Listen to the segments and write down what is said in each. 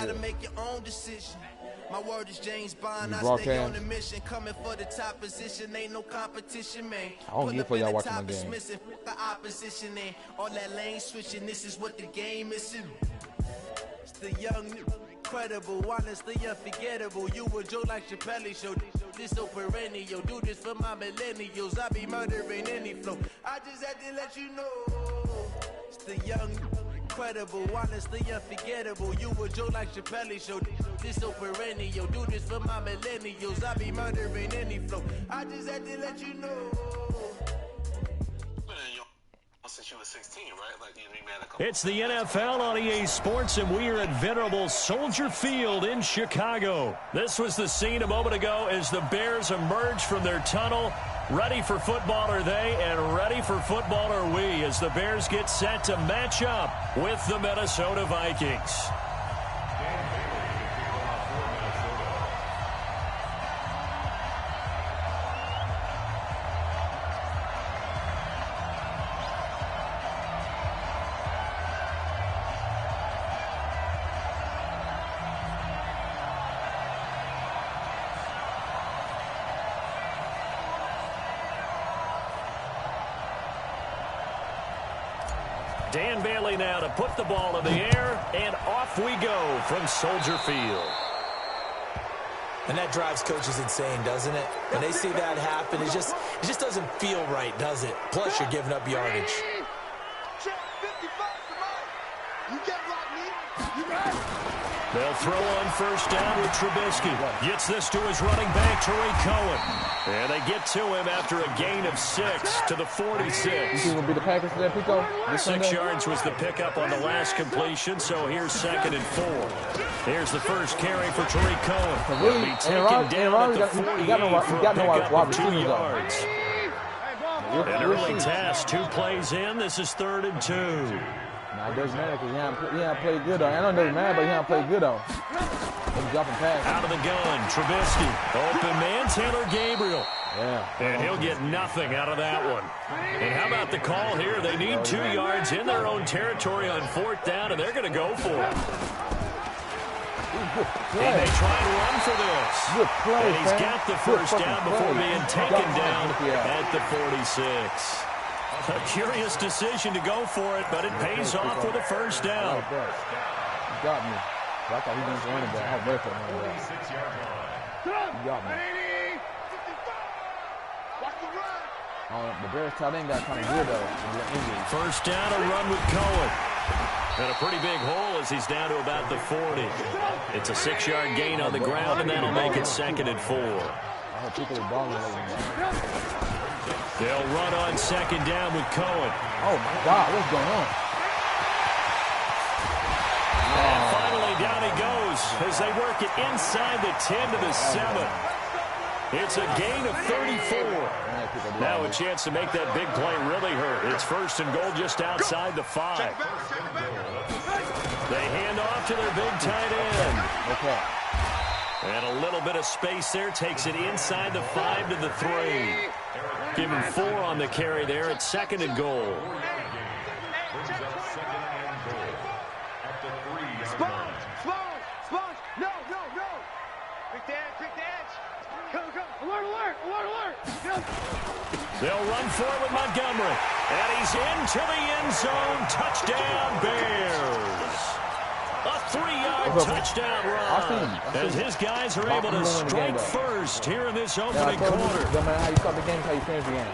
gotta make your own decision. My word is James Bond. I stay on the mission, coming for the top position. Ain't no competition, man. I don't need for y'all watching my game. The opposition and all that lane switching. This is what the game is. It's the young, incredible, honestly unforgettable. You a Joe like Chappelle show. This so perennial. Do this for my millennials. I be murdering any flow. I just had to let you know. It's the young, incredible, honestly unforgettable. You a Joe like Chappelle show. This so perennial. Do this for my millennials. I be murdering any flow. I just had to let you know. Since you were 16, right? Like, it's the NFL on EA Sports, and we are at venerable Soldier Field in Chicago. This was the scene a moment ago as the Bears emerged from their tunnel. Ready for football are they, and ready for football are we, as the Bears get set to match up with the Minnesota Vikings. Dan Bailey now to put the ball in the air, and off we go from Soldier Field. And that drives coaches insane, doesn't it? When they see that happen, it just doesn't feel right, does it? Plus, you're giving up yardage. They'll throw on first down with Trubisky. Gets this to his running back, Tariq Cohen. And they get to him after a gain of 6 to the 46. You think it'll be the Packers for that pickup? 6 yards was the pickup on the last completion, so here's 2nd and 4. Here's the first carry for Tariq Cohen. Will be taken down at the 48 for a pickup of 2 yards. An early task, 2 plays in. This is 3rd and 2. It doesn't matter because he ain't played good on. I know it doesn't matter, but he ain't played good on. He's dropping pass. Out of the gun, Trubisky. Open man, Taylor Gabriel. Yeah. And he'll get nothing out of that one. And how about the call here? They need 2 yards in their own territory on 4th down, and they're going to go for it. He may try and run for this. Good play, and he's got the first down before being taken down at the 46. A curious decision to go for it, but it pays off with a first down. He got me. I thought he was running back. I was ready for him. He got me. The Bears tight end got kind of good, though. First down, a run with Cohen. And a pretty big hole as he's down to about the 40. It's a 6-yard gain on the ground, and that'll make it 2nd and 4. I hope people are balling over. They'll run on 2nd down with Cohen. Oh, my God. What's going on? And finally, down he goes as they work it inside the 10 to the 7. It's a gain of 34. Now a chance to make that big play really hurt. It's 1st and goal just outside the 5. They hand off to their big tight end. Okay. And a little bit of space there takes it inside the 5 to the 3. Give him 4 on the carry there at 2nd and goal. Sponge, no. Quick dash. Go. Alert. They'll run for it with Montgomery. And he's into the end zone. Touchdown, Bears. A 3-yard touchdown run. As his guys are able to strike first here in this opening quarter. No matter how you start the game, how you finish the game.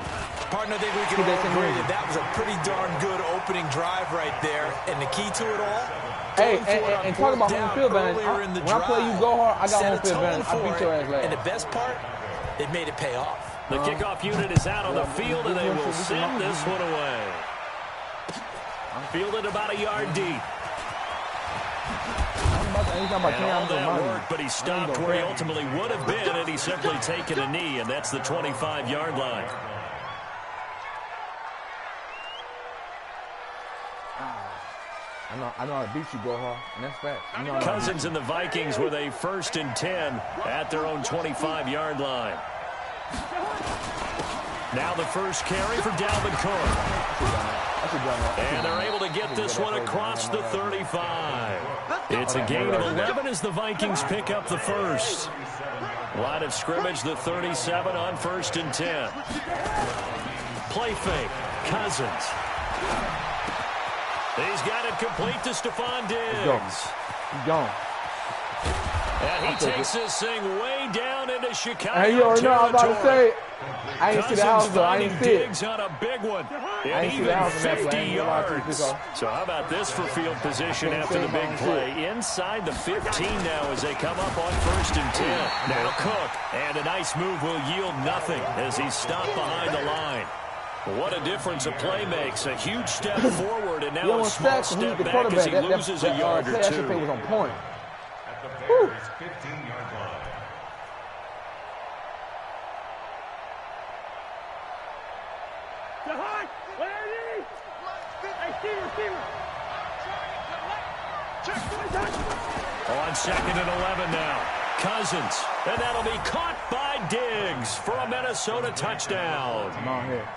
Partner, I think we can all agree that was a pretty darn good opening drive right there. And the key to it all, and talk about home field advantage. When I play you go hard, I got home field advantage. I beat your ass last. And the best part, they made it pay off. The kickoff unit is out on the field, and they will send this one away. Fielded about a yard deep. And all that work, but he stopped where he ultimately would have been, and he's simply taken a knee, and that's the 25-yard line. I know how to beat you, go hard, and that's fast. Cousins and the Vikings with a 1st and 10 at their own 25-yard line. Now the first carry for Dalvin Cook. And they're able to get this one across the 35. It's a gain of 11 as the Vikings pick up the first. Line of scrimmage, the 37 on 1st and 10. Play fake. Cousins. He's got it complete to Stephon Diggs. He's gone. And he takes this thing way down into Chicago Hey, you already know I was about to say. I ain't see the house, though. I ain't see it. Diggs on a big one. I And ain't see the even house 50 yards. So how about this for field position after the big play? Inside the 15 now as they come up on 1st and 10. Now Cook. And a nice move will yield nothing as he's stopped behind the line. What a difference a play makes. A huge step forward and now a small step back as he loses a yard or two. That was on point. Woo. 15-yard line. On 2nd and 11 now. Cousins. And that'll be caught by Diggs for a Minnesota touchdown. Come on here.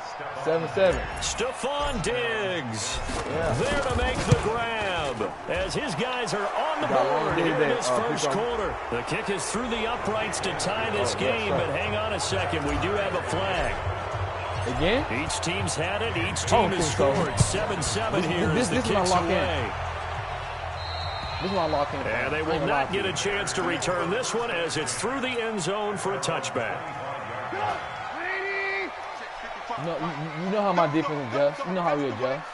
7-7. Stephon Diggs there to make the grab as his guys are on the board here in this first quarter. The kick is through the uprights to tie this game, but hang on a second. We do have a flag. Again? Each team's had it. Each team has scored. 7-7 here as the kick's away. This is my lock-in. And they will not get a chance to return this one as it's through the end zone for a touchback. You know how my defense adjusts. You know how we adjust.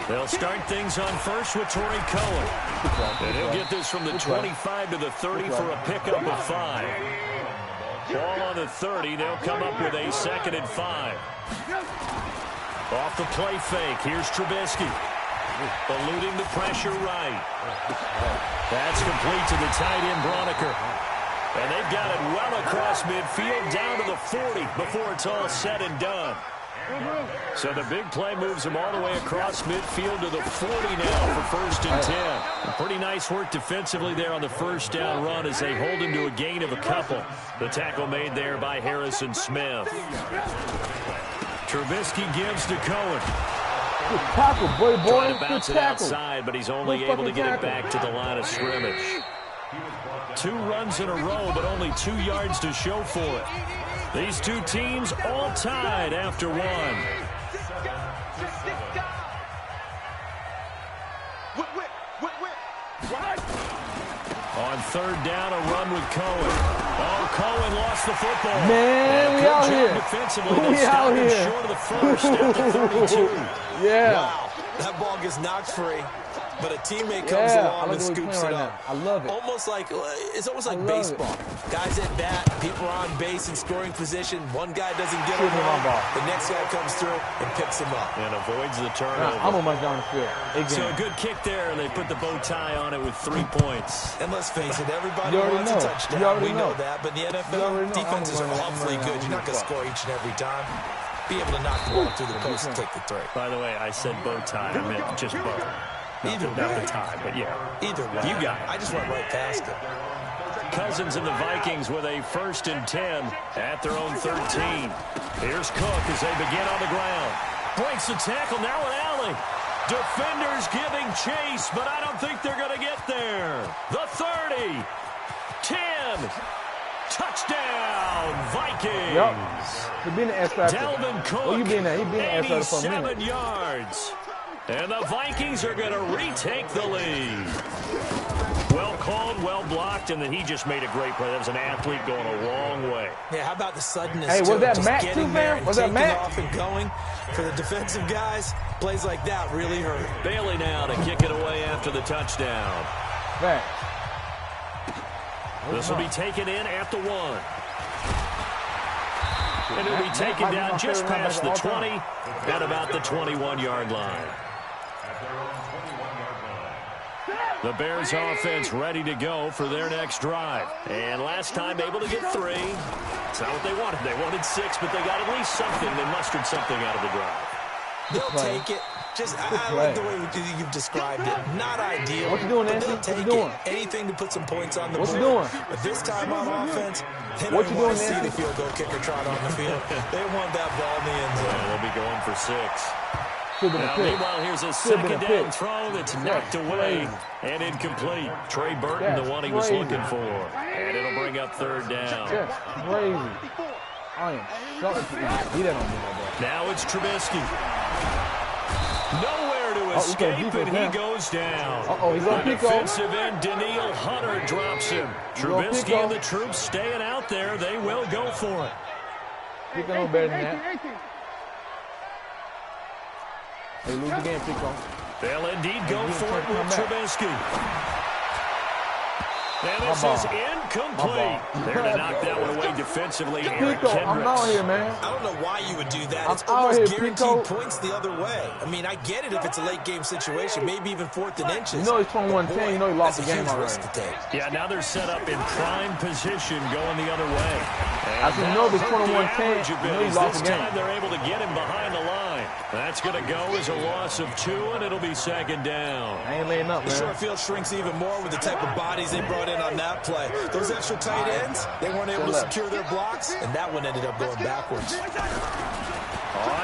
They'll start things on first with Torrey Cohen. And he'll get this from the 25 to the 30 for a pickup of 5. Ball on the 30. They'll come up with a 2nd and 5. Off the play fake. Here's Trubisky. Eluding the pressure right. That's complete to the tight end, Broniker. And they've got it well across midfield down to the 40 before it's all said and done. So the big play moves them all the way across midfield to the 40 now for 1st and 10. Pretty nice work defensively there on the first down run as they hold him to a gain of a couple. The tackle made there by Harrison Smith. Trubisky gives to Cohen. Good tackle, boy. Trying to bounce it outside, but he's only able to get it back to the line of scrimmage. 2 runs in a row, but only 2 yards to show for it. These two teams all tied after 1. On 3rd down, a run with Cohen. Oh, Cohen lost the football. Man, we out here. Defensively, they stopped him short of the first at the 32. Yeah. Wow, that ball gets knocked free, but a teammate comes along and scoops it up. I love it. It's almost like baseball. Guys at bat, people are on base in scoring position. One guy doesn't get him on ball. The next guy comes through and picks him up. And avoids the turnover. I'm almost down the field. So a good kick there, and they put the bow tie on it with 3 points. And let's face it, everybody wants a touchdown. We know that, but the NFL defenses are awfully good. You're not going to score each and every time. Be able to knock the ball through the post and take the 3. By the way, I said bow tie. I meant just bow. Not the tie, but yeah. Either way. You got it. I just went right past it. Cousins and the Vikings with a 1st and 10 at their own 13. Here's Cook as they begin on the ground. Breaks the tackle. Now an alley. Defenders giving chase, but I don't think they're going to get there. The 30. 10. Touchdown, Vikings. Yep. He being an S factor. Delvin Cook, Well, you being that. He being an S factor for a minute. 87 yards. And the Vikings are going to retake the lead. Well called, well blocked, and then he just made a great play. That was an athlete going a long way. Yeah, how about the suddenness? Hey, was that just Matt getting too, there man? and Was that taking Matt? off and going for the defensive guys? Plays like that really hurt. Bailey now to kick it away after the touchdown. Back. This will be taken in at the 1. And it'll be taken down just past the 20 at about the 21-yard line. The Bears offense ready to go for their next drive. And last time able to get 3. It's not what they wanted. They wanted 6, but they got at least something. They mustered something out of the drive. They'll take it. Just, I like the way you've described it. Not ideal. What you doing, Nancy? What you doing? Anything to put some points on the board. What you doing? But this time on offense, they what don't you want doing, to see Nancy? the field goal kicker trot on the field. They want that ball in the end zone. Yeah, they'll be going for 6. Now, pick. meanwhile, here's a second down throw that's knocked away and incomplete. Trey Burton, the one he was looking for. And it'll bring up 3rd down. That's crazy. I am shocked to do that on me like that. Now it's Trubisky. Nowhere to escape, and he goes down. He's on the Pico. defensive end, Daniil Hunter, drops him. Trubisky and the troops staying out there. They will go for it. Pico no better than that. They lose again, Pico. They'll indeed go for it with Trubisky. And this is incomplete. There to knock that one away defensively. Pico, I'm out here, man. I don't know why you would do that. It's I'm out almost here, guaranteed Pico. points the other way. I mean, I get it if it's a late game situation, maybe even 4th and inches. You know he's 21-10. You know he lost the game already. already. To take. Yeah, now they're set up in prime position going the other way. I said, no, it's 21-10. You know he lost the game. This time they're able to get him behind the line. That's going to go as a loss of 2, and it'll be 2nd down. I ain't laying up, The man. short field shrinks even more with the type of bodies they brought in on that play. Those extra tight ends, they weren't able to secure their blocks, and that one ended up going backwards. On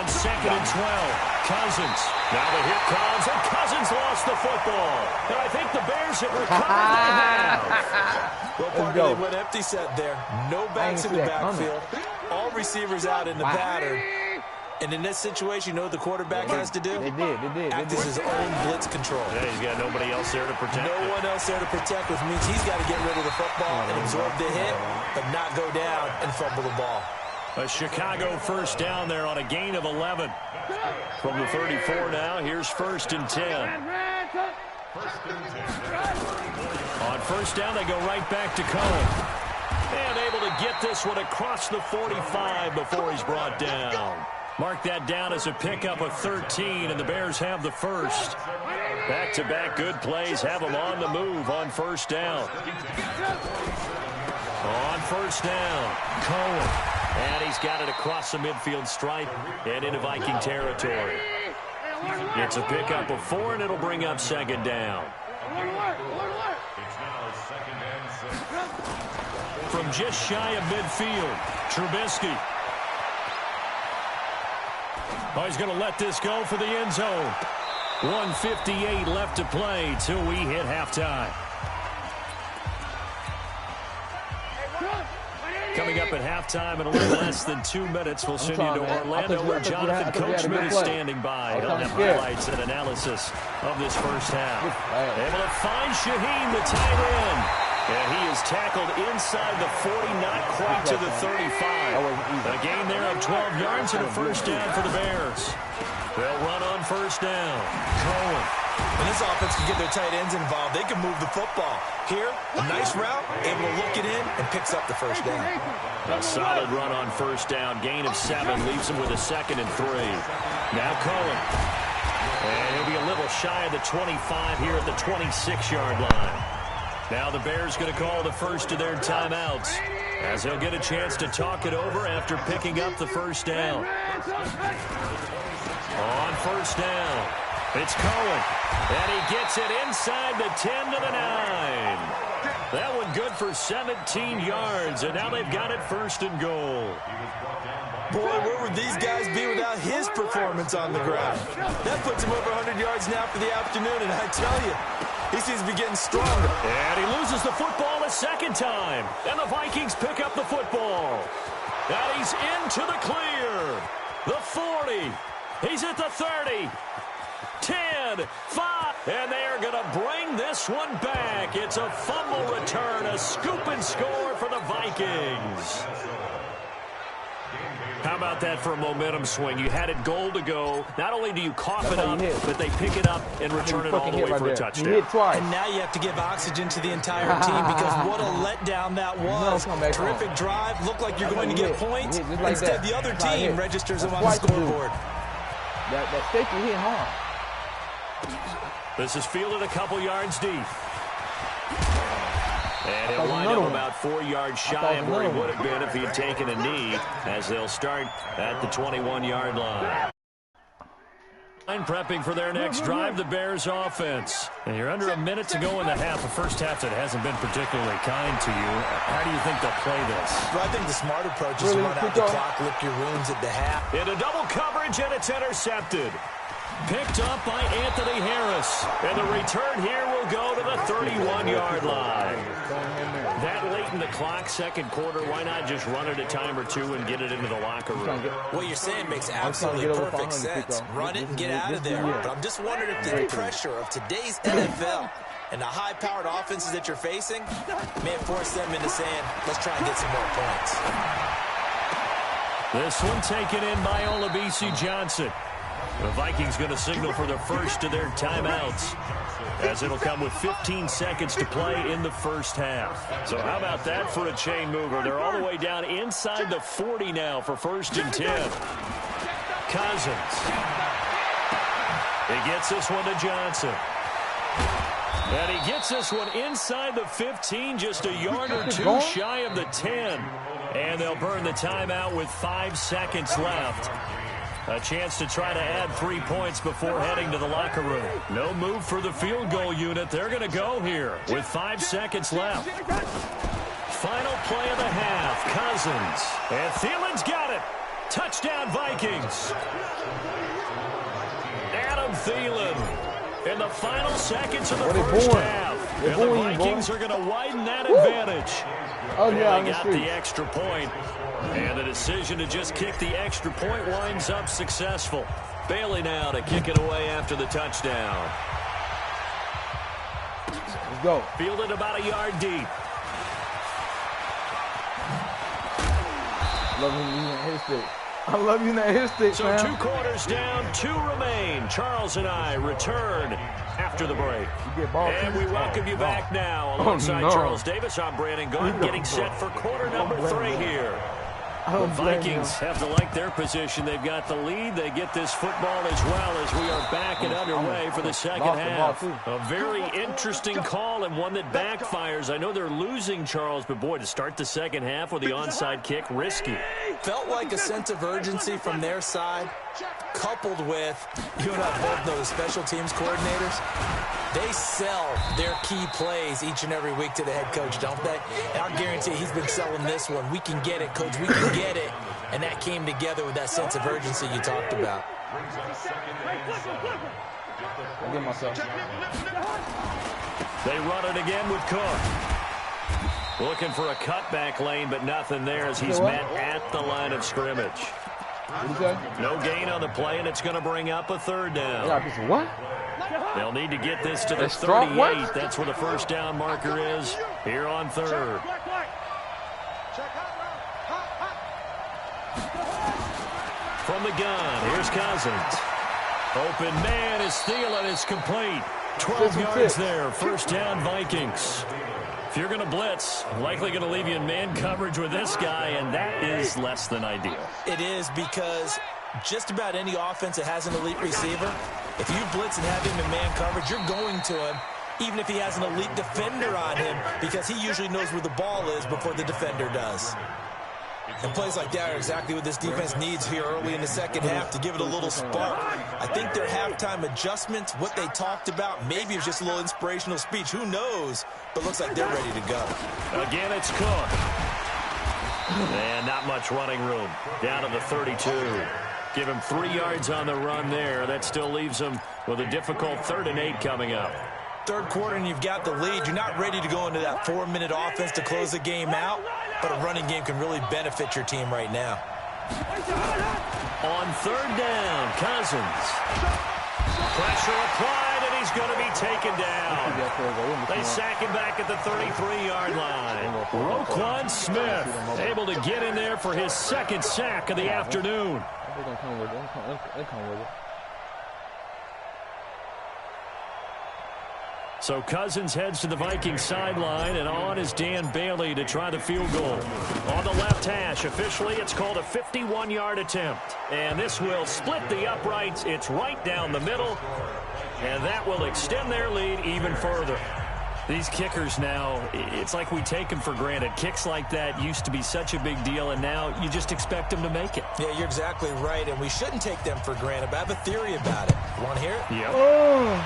2nd and 12, Cousins. Now the hit comes, and Cousins lost the football. And I think the Bears have recovered the half. Well, partner, they went empty set there. No backs in the backfield. All receivers out in the pattern. And in this situation, you know what the quarterback has to do? They did. Act as his own blitz control. Yeah, he's got nobody else there to protect No him. one else there to protect, which means he's got to get rid of the football and absorb the hit, but not go down and fumble the ball. A Chicago 1st down there on a gain of 11. From the 34 now, here's 1st and 10. On 1st down, they go right back to Cohen. And able to get this one across the 45 before he's brought down. Mark that down as a pickup of 13, and the Bears have the 1st. Back-to-back good plays have them on the move on 1st down. On 1st down, Cohen. And he's got it across the midfield stripe and into Viking territory. It's a pickup of 4, and it'll bring up 2nd down. From just shy of midfield, Trubisky. Oh, he's going to let this go for the end zone. 1:58 left to play till we hit halftime. Coming up at halftime in a little less than 2 minutes, we'll send you to Orlando where Jonathan Coachman is standing by. He'll have highlights and analysis of this 1st half. Able to find Shaheen, the tight end. And he is tackled inside the 40, not quite to the 35. A gain there of 12 yards and a 1st down for the Bears. They'll run on 1st down. Cohen. When this offense can get their tight ends involved, they can move the football. Here, a nice route, able to look it in, and picks up the 1st down. A solid run on 1st down. Gain of 7 leaves him with a 2nd and 3. Now Cohen. And he'll be a little shy of the 25 here at the 26-yard line. Now the Bears going to call the 1st of their timeouts as they'll get a chance to talk it over after picking up the 1st down. On 1st down, it's Cohen, and he gets it inside the 10 to the 9. That one good for 17 yards, and now they've got it 1st and goal. Boy, where would these guys be without his performance on the ground? That puts him over 100 yards now for the afternoon, and I tell you, he seems to be getting stronger. And he loses the football a 2nd time. And the Vikings pick up the football. And he's into the clear. The 40. He's at the 30. 10, 5. And they are going to bring this one back. It's a fumble return, a scoop and score for the Vikings. How about that for a momentum swing? You had it goal to go. Not only do you cough it up, but they pick it up and return it all the way for a touchdown. And now you have to give oxygen to the entire team because what a letdown that was. Terrific drive. Looked like you're going to get points. Instead, the other team registers them on the scoreboard. That safety hit hard. This is fielded a couple yards deep. And he'll wind up about 4 yards shy of where he would have been if he had taken a knee, as they'll start at the 21-yard line. Prepping for their next drive, the Bears offense. And you're under a minute to go in the half, a first half that hasn't been particularly kind to you. How do you think they'll play this? Well, I think the smart approach is to run out the clock, lick your wounds at the half. In a double coverage, and it's intercepted. Picked up by Anthony Harris. And the return here will go to the 31-yard line. That late in the clock, second quarter, why not just run it a time or two and get it into the locker room? What you're saying makes absolutely perfect sense. Run it and get out of there. But I'm just wondering if the pressure of today's NFL and the high-powered offenses that you're facing may have forced them into saying, let's try and get some more points. This one taken in by Olabisi Johnson. The Vikings going to signal for the first of their timeouts, as it'll come with 15 seconds to play in the first half. So how about that for a chain mover? They're all the way down inside the 40 now for 1st and 10. Cousins. He gets this one to Johnson. And he gets this one inside the 15, just a yard or two shy of the 10. And they'll burn the timeout with 5 seconds left. A chance to try to add 3 points before heading to the locker room. No move for the field goal unit. They're going to go here with 5 seconds left. Final play of the half. Cousins. And Thielen's got it. Touchdown, Vikings. Adam Thielen in the final seconds of the first half. And the Vikings are going to widen that advantage. Oh, yeah, they got the extra point. And the decision to just kick the extra point winds up successful. Bailey now to kick it away after the touchdown. Let's go. Fielded about a yard deep. Love him using his stick. I love using that his stick, So man. 2 quarters down, 2 remain. Charles and I return after the break. And we welcome you back now alongside Charles Davis. I'm Brandon Gaunt, getting set for quarter number 3 here. The Vikings have to like their position. They've got the lead. They get this football as well as we are back and underway for the second half. A very interesting call and one that backfires. I know they're losing, Charles, but boy, to start the second half with the onside kick, risky. Felt like a sense of urgency from their side, coupled with, you and I both know the special teams coordinators. They sell their key plays each and every week to the head coach, don't they? And I'll guarantee he's been selling this one. We can get it, coach. We can get it. And that came together with that sense of urgency you talked about. I'll get myself. They run it again with Cook. Looking for a cutback lane, but nothing there as he's met at the line of scrimmage. No gain on the play, and it's going to bring up a 3rd down. What? They'll need to get this to the 38. That's where the first down marker is here on 3rd. From the gun, here's Cousins. Open man is Thielen. Is complete. 12 yards there. First down, Vikings. If you're going to blitz, likely going to leave you in man coverage with this guy, and that is less than ideal. It is, because just about any offense that has an elite receiver, if you blitz and have him in man coverage, you're going to him, even if he has an elite defender on him, because he usually knows where the ball is before the defender does. And plays like that are exactly what this defense needs here early in the second half to give it a little spark. I think their halftime adjustments, what they talked about, maybe it was just a little inspirational speech. Who knows? But looks like they're ready to go. Again, it's Cook. And not much running room. Down to the 32. Give him 3 yards on the run there. That still leaves him with a difficult 3rd and 8 coming up. Third quarter and you've got the lead. You're not ready to go into that 4-minute offense to close the game out, but a running game can really benefit your team right now. On 3rd down, Cousins. Pressure applied, and he's going to be taken down. They sack him back at the 33-yard line. Roquan Smith able to get in there for his 2nd sack of the afternoon. They're going to come with it. They'll come with it. So Cousins heads to the Vikings sideline, and on is Dan Bailey to try the field goal. On the left hash, officially it's called a 51-yard attempt. And this will split the uprights. It's right down the middle, and that will extend their lead even further. These kickers now, it's like we take them for granted. Kicks like that used to be such a big deal, and now you just expect them to make it. Yeah, you're exactly right, and we shouldn't take them for granted, but I have a theory about it. You want to hear it? Yep.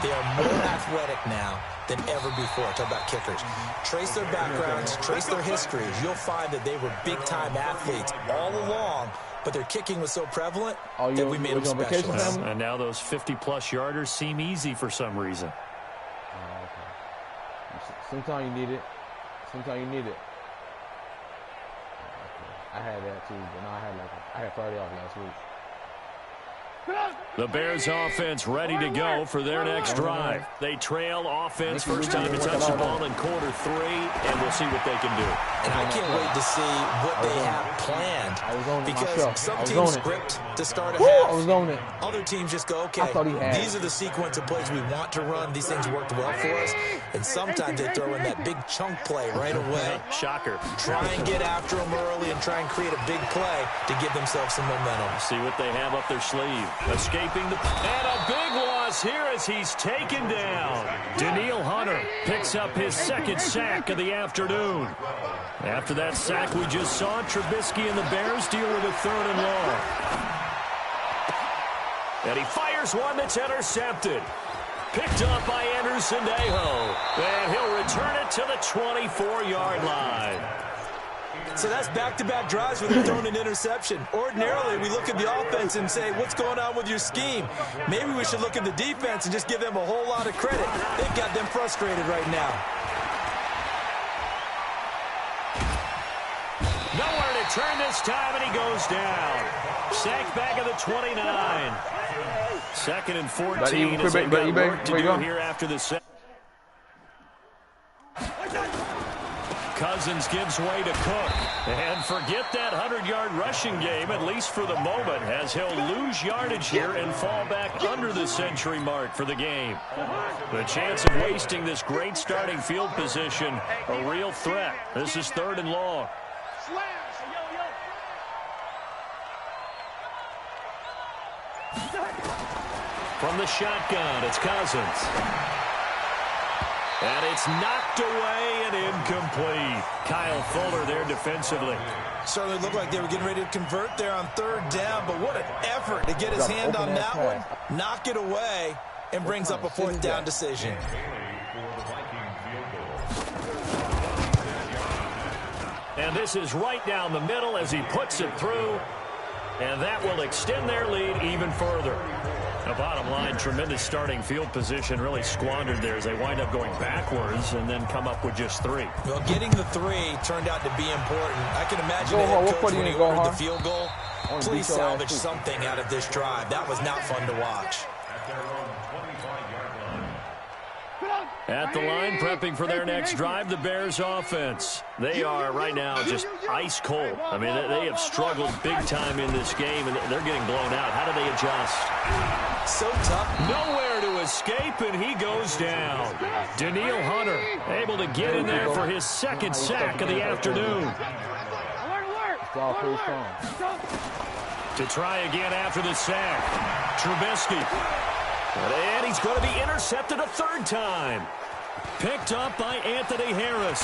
They are more athletic now than ever before. Talk about kickers. Trace their backgrounds, trace their histories. You'll find that they were big-time athletes all along, but their kicking was so prevalent that we made them special. And now those 50-plus yarders seem easy for some reason. Sometimes you need it. Sometimes you need it. I had that too, but now I had Friday off last week. The Bears offense ready to go for their next drive. They trail offense first time to touch the ball in quarter 3, and we'll see what they can do. And I can't wait to see what they have planned. Because some teams script to start a half. Other teams just go, okay, these are the sequence of plays we want to run. These things worked well for us. And sometimes they throw in that big chunk play right away. Shocker. Try and get after them early and try and create a big play to give themselves some momentum. See what they have up their sleeve. Escaping the... And a big loss here as he's taken down. Danielle Hunter picks up his second sack of the afternoon. After that sack we just saw, Trubisky and the Bears deal with a 3rd and long. And he fires one that's intercepted. Picked up by Anderson Aho. And he'll return it to the 24-yard line. So that's back-to-back drives where they're throwing an interception. Ordinarily, we look at the offense and say, what's going on with your scheme? Maybe we should look at the defense and just give them a whole lot of credit. They've got them frustrated right now. Nowhere to turn this time, and he goes down. Sack back of the 29. 2nd and 14 as they've got work to do here after the set. Cousins gives way to Cook. And forget that 100-yard rushing game, at least for the moment, as he'll lose yardage here and fall back under the century mark for the game. The chance of wasting this great starting field position, a real threat. This is 3rd and long. From the shotgun, it's Cousins. And it's knocked away and incomplete. Kyle Fuller there defensively. Certainly looked like they were getting ready to convert there on 3rd down, but what an effort to get his hand on that one, knock it away, and brings up a 4th down decision. And this is right down the middle as he puts it through, and that will extend their lead even further. The bottom line, tremendous starting field position, really squandered there as they wind up going backwards and then come up with just 3. Well, getting the 3 turned out to be important. I can imagine the head coach when he ordered the field goal. Please salvage something out of this drive. That was not fun to watch. At the line, prepping for their next drive, the Bears offense. They are right now just ice cold. I mean, they have struggled big time in this game, and they're getting blown out. How do they adjust? So tough. Nowhere to escape, and he goes down. Danielle Hunter able to get in there for his 2nd sack of the afternoon. To try again after the sack. Trubisky. And he's going to be intercepted a 3rd time. Picked up by Anthony Harris.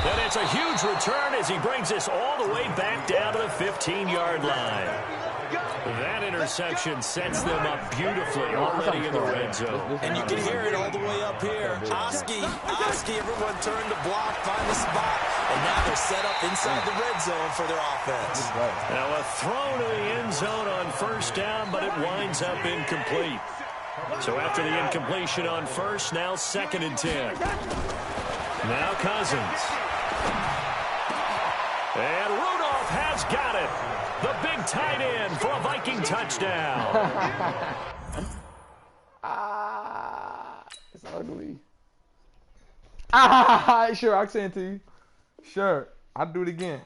And it's a huge return as he brings this all the way back down to the 15-yard line. That interception sets them up beautifully already in the red zone. And you can hear it all the way up here. Oski, everyone turned to block, find the spot, and now they're set up inside the red zone for their offense. Now a throw to the end zone on 1st down, but it winds up incomplete. So after the incompletion on 1st, now 2nd and 10. Now Cousins. And Rudolph has got it. The big tight end for a Viking touchdown. It's ugly. Sure, I'll send it to you. Sure, I'll do it again.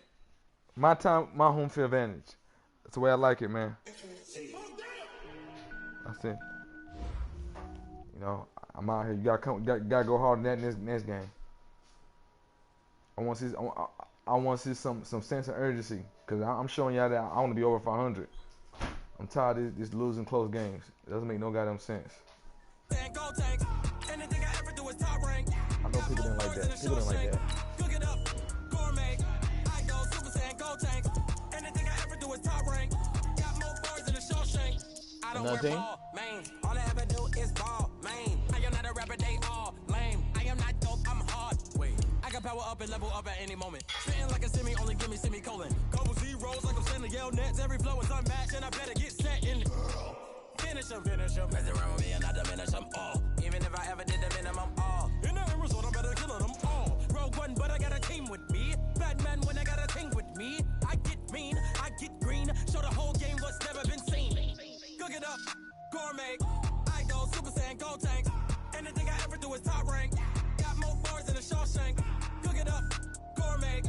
My time, my home field advantage. That's the way I like it, man. That's it. You know, I'm out here. You gotta go hard in that next game. I want to see some sense of urgency, because I'm showing y'all that I want to be over 500. I'm tired of this losing close games. It doesn't make no goddamn sense. I know people that like that. People don't like that. Cook it up, gourmet. I go Super Saiyan, go tank. Anything I ever do is top rank. Got more bars than a Shawshank. I don't wear ball, man. All I ever do is ball, man. I am not a rapper, they all lame. I am not dope, I'm hard. Wait, I can power up and level up at any moment. Spitting like a semi, only give me semicolon. Couple zeros like I'm sending yell nets. Every flow is unmatched, and I better get set in. Finish them. Mess around with me and I diminish them all. Even if I ever did the minimum all. In the end result, I better kill them all. Rogue One, but I got a team with me. Batman when I got a team with me. I get mean, I get green. Show the whole game what's never been seen. Cook it up, gourmet. I go Super Saiyan, go tank. Anything I ever do is top rank. Got more bars than a Shawshank. Cook it up, gourmet.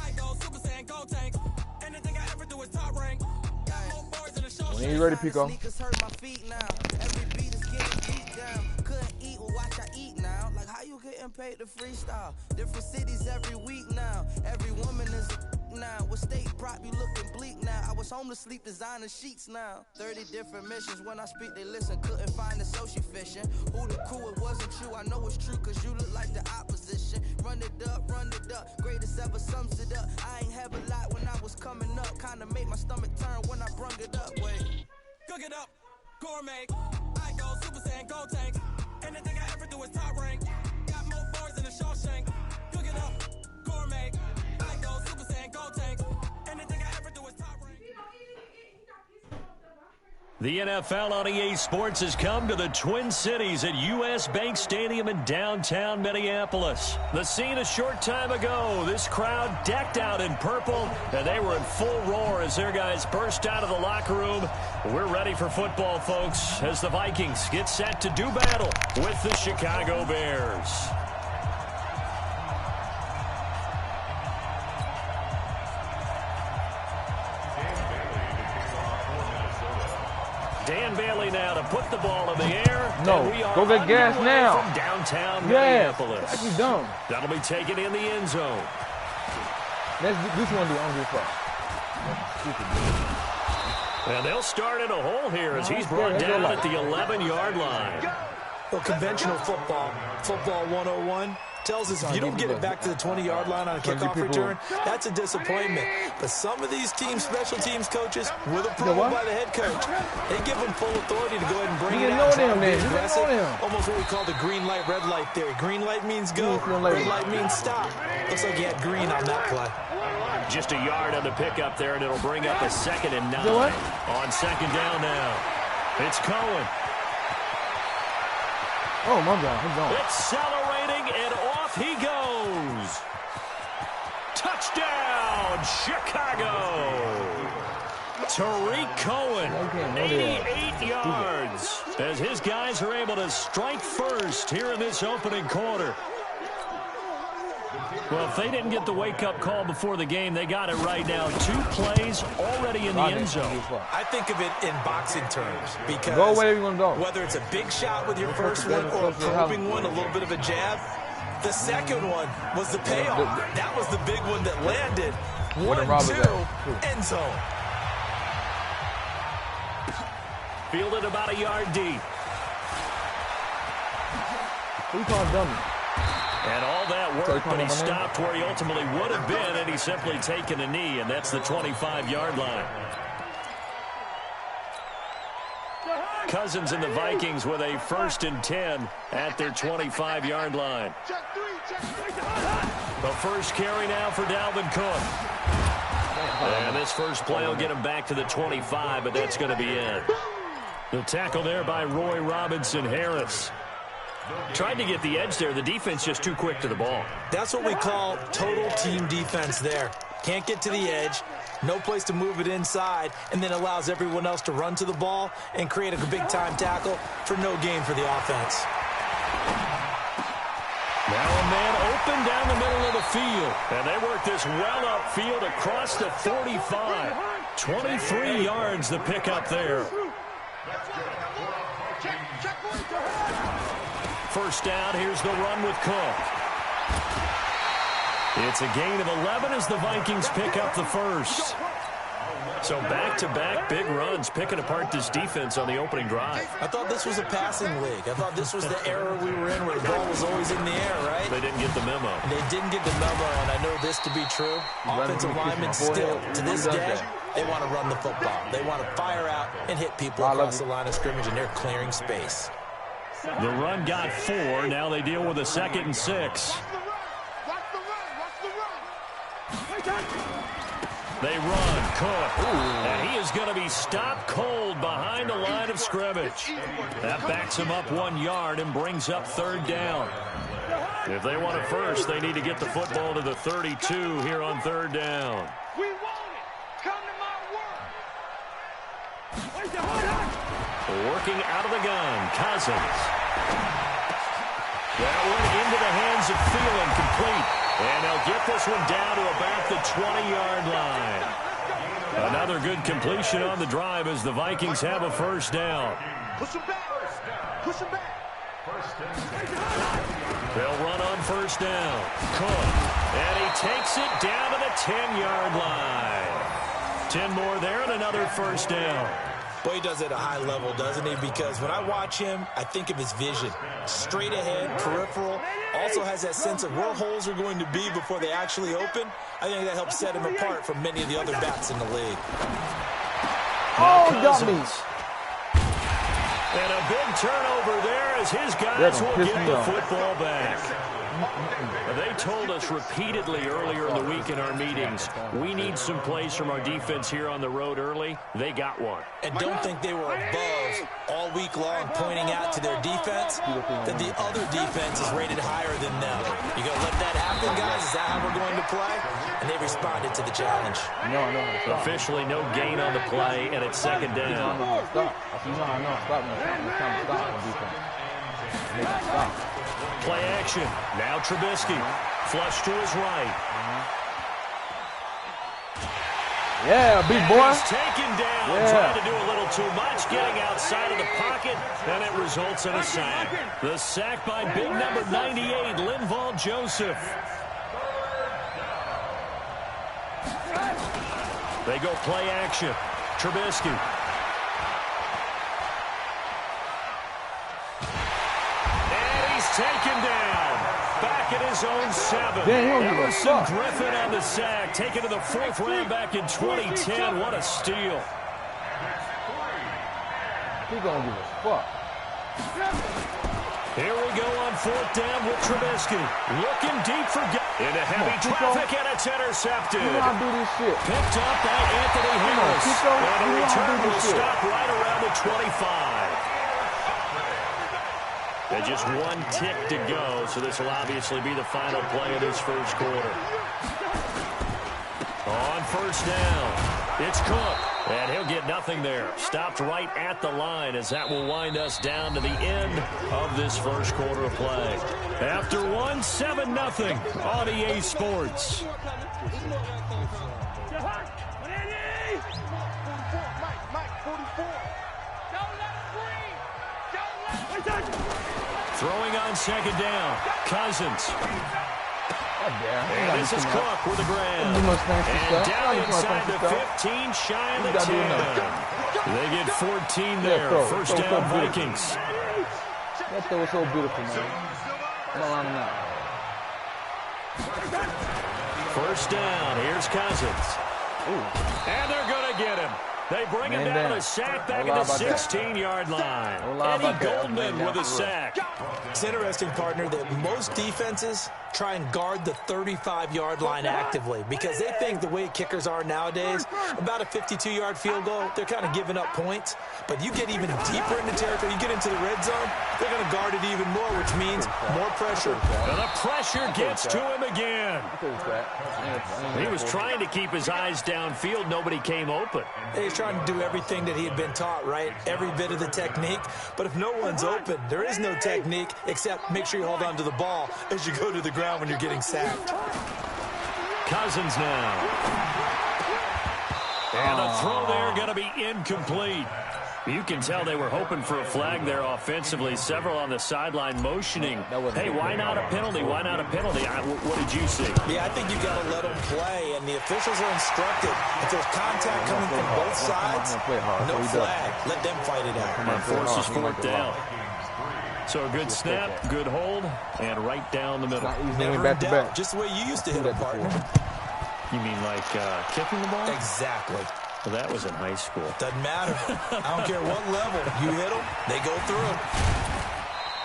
I go Super Saiyan, go tank. Anything I ever do is top rank. Got more bars than a Shawshank. When you ready, Pico? Sneakers hurt my feet now. Every beat is getting beat down. Couldn't eat, well watch I eat now. Like how you getting paid to freestyle? Different cities every week now. Every woman is a now. With state prop, you looking bleak now. I was home to sleep, designer sheets now. 30 different missions. When I speak, they listen. Couldn't find the social fishing. Who the crew? It wasn't you. I know it's true, cause you look like the opposition. Run it up, run it up. Greatest ever sums it up. I ain't have a lot when I was coming up. Kinda made my stomach turn when I brung it up. Wait. Cook it up, gourmet. I go Super Saiyan, go tank. Anything I ever do is top rank. Got more bars than a Shawshank. Cook it up, gourmet. I go Super Saiyan, go tank. Anything I ever do is top rank. The NFL on EA Sports has come to the Twin Cities at U.S. Bank Stadium in downtown Minneapolis. The scene a short time ago, this crowd decked out in purple, and they were in full roar as their guys burst out of the locker room. We're ready for football, folks, as the Vikings get set to do battle with the Chicago Bears. Dan Bailey now to put the ball in the air. No, go get gas now. From downtown Minneapolis. That's you dumb. That'll be taken in the end zone. This one do on And they'll start in a hole here as he's brought down at the 11-yard line. Well, conventional football 101, tells us if you don't get it back to the 20-yard line on a kickoff return, that's a disappointment. But some of these teams, special teams coaches, with approval by the head coach, they give them full authority to go ahead and bring it out. Almost what we call the green light, red light theory. Green light means go, red light means stop. Looks like he had green on that play. Just a yard on the pickup there, and it'll bring up a 2nd and 9. On 2nd down now. It's Cohen. Oh, my God. He's gone. Accelerating, and off he goes. Touchdown, Chicago. Tariq Cohen, 88 yards, as his guys are able to strike first here in this opening quarter. Well, if they didn't get the wake-up call before the game, they got it right now. 2 plays already in the end zone. I think of it in boxing terms because go wherever you want to go. Whether it's a big shot with your first one or a probing one, a little bit of a jab, the second one was the payoff. That was the big one that landed. 1-2, end zone. Fielded about a yard deep. Who called dummy? And all that work, but he stopped where he ultimately would have been, and he's simply taken a knee, and that's the 25-yard line. Cousins and the Vikings with a 1st and 10 at their 25-yard line. The first carry now for Dalvin Cook. And this first play will get him back to the 25, but that's going to be it. The tackle there by Roy Robinson-Harris. Tried to get the edge there. The defense just too quick to the ball. That's what we call total team defense there. Can't get to the edge, no place to move it inside, and then allows everyone else to run to the ball and create a big-time tackle for no gain for the offense. Now a man open down the middle of the field. And they work this well upfield across the 45. 23 yards the pickup there. First down, here's the run with Cook. It's a gain of 11 as the Vikings pick up the first. So back-to-back big runs, picking apart this defense on the opening drive. I thought this was a passing league. I thought this was the era we were in where the ball was always in the air, right? They didn't get the memo. They didn't get the memo, and I know this to be true. Offensive linemen still, to this day, they want to run the football. They want to fire out and hit people across the line of scrimmage, and they're clearing space. The run got 4. Now they deal with a 2nd and 6. They run. Cook. And he is going to be stopped cold behind the line of scrimmage. That backs him up 1 yard and brings up 3rd down. If they want it first, they need to get the football to the 32 here on 3rd down. We want it. Come to my work. Working out of the gun, Cousins. That one into the hands of Thielen, complete. And they'll get this one down to about the 20-yard line. Another good completion on the drive as the Vikings have a 1st down. Push him back. Push him back. They'll run on 1st down. Cook. And he takes it down to the 10-yard line. 10 more there and another 1st down. Boy, he does it at a high level, doesn't he? Because when I watch him, I think of his vision. Straight ahead, peripheral. Also has that sense of where holes are going to be before they actually open. I think that helps set him apart from many of the other backs in the league. Oh, got me. And a big turnover there as his guys will get the football back. They told us repeatedly earlier in the week in our meetings, we need some plays from our defense here on the road early. They got one. And don't think they were above all week long pointing out to their defense that the other defense is rated higher than them. You going to let that happen, guys? Is that how we're going to play? And they responded to the challenge. Officially no gain on the play, and it's 2nd down. Play action. Now Trubisky. Flush to his right. Yeah, big boy. He's taken down. Trying to do a little too much. Getting outside of the pocket. And it results in a sack. The sack by big number 98, Linval Joseph. They go play action. Trubisky. Taken down. Back at his own 7. Emerson Griffin on the sack. Taken to the 4th round back in 2010. What a steal. He gonna give a fuck. Here we go on 4th down with Trubisky. Looking deep for into heavy traffic, and it's intercepted. You know how to do this shit. Picked up by Anthony Harris. And a return will stop right around the 25. And just 1 tick to go, so this will obviously be the final play of this 1st quarter. On 1st down, it's Cook, and he'll get nothing there. Stopped right at the line as that will wind us down to the end of this 1st quarter of play. After 1, 7-0 on EA Sports. Throwing on 2nd down, Cousins. And this is Cook with the grab. And down inside the 15, shy of the 10. They get 14 there. 1st down, Vikings. That throw was so beautiful, man. Come on now. 1st down, here's Cousins. And they're going to get him. They bring him down a sack back at the 16-yard line. Eddie Goldman with a sack. It's interesting, partner, that most defenses try and guard the 35-yard line actively because they think the way kickers are nowadays, about a 52-yard field goal, they're kind of giving up points. But you get even deeper into territory, you get into the red zone, they're going to guard it even more, which means more pressure. And the pressure gets to him again. He was trying to keep his eyes downfield. Nobody came open. He's trying to do everything that he had been taught, right? Every bit of the technique. But if no one's open, there is no technique except make sure you hold on to the ball as you go to the ground when you're getting sacked. Cousins now. And the throw there going to be incomplete. You can tell they were hoping for a flag there offensively. Several on the sideline motioning, hey, why not a penalty? Why not a penalty? What did you see? Yeah, I think you've got to let them play, and the officials are instructed. If there's contact coming from both sides, no flag. Let them fight it out. And forces fourth down. So a good snap, good hold, and right down the middle. Never in doubt. Just the way you used to hit a partner. You mean like kicking the ball? Exactly. Well, that was in high school. Doesn't matter. I don't care what level. You hit them, they go through.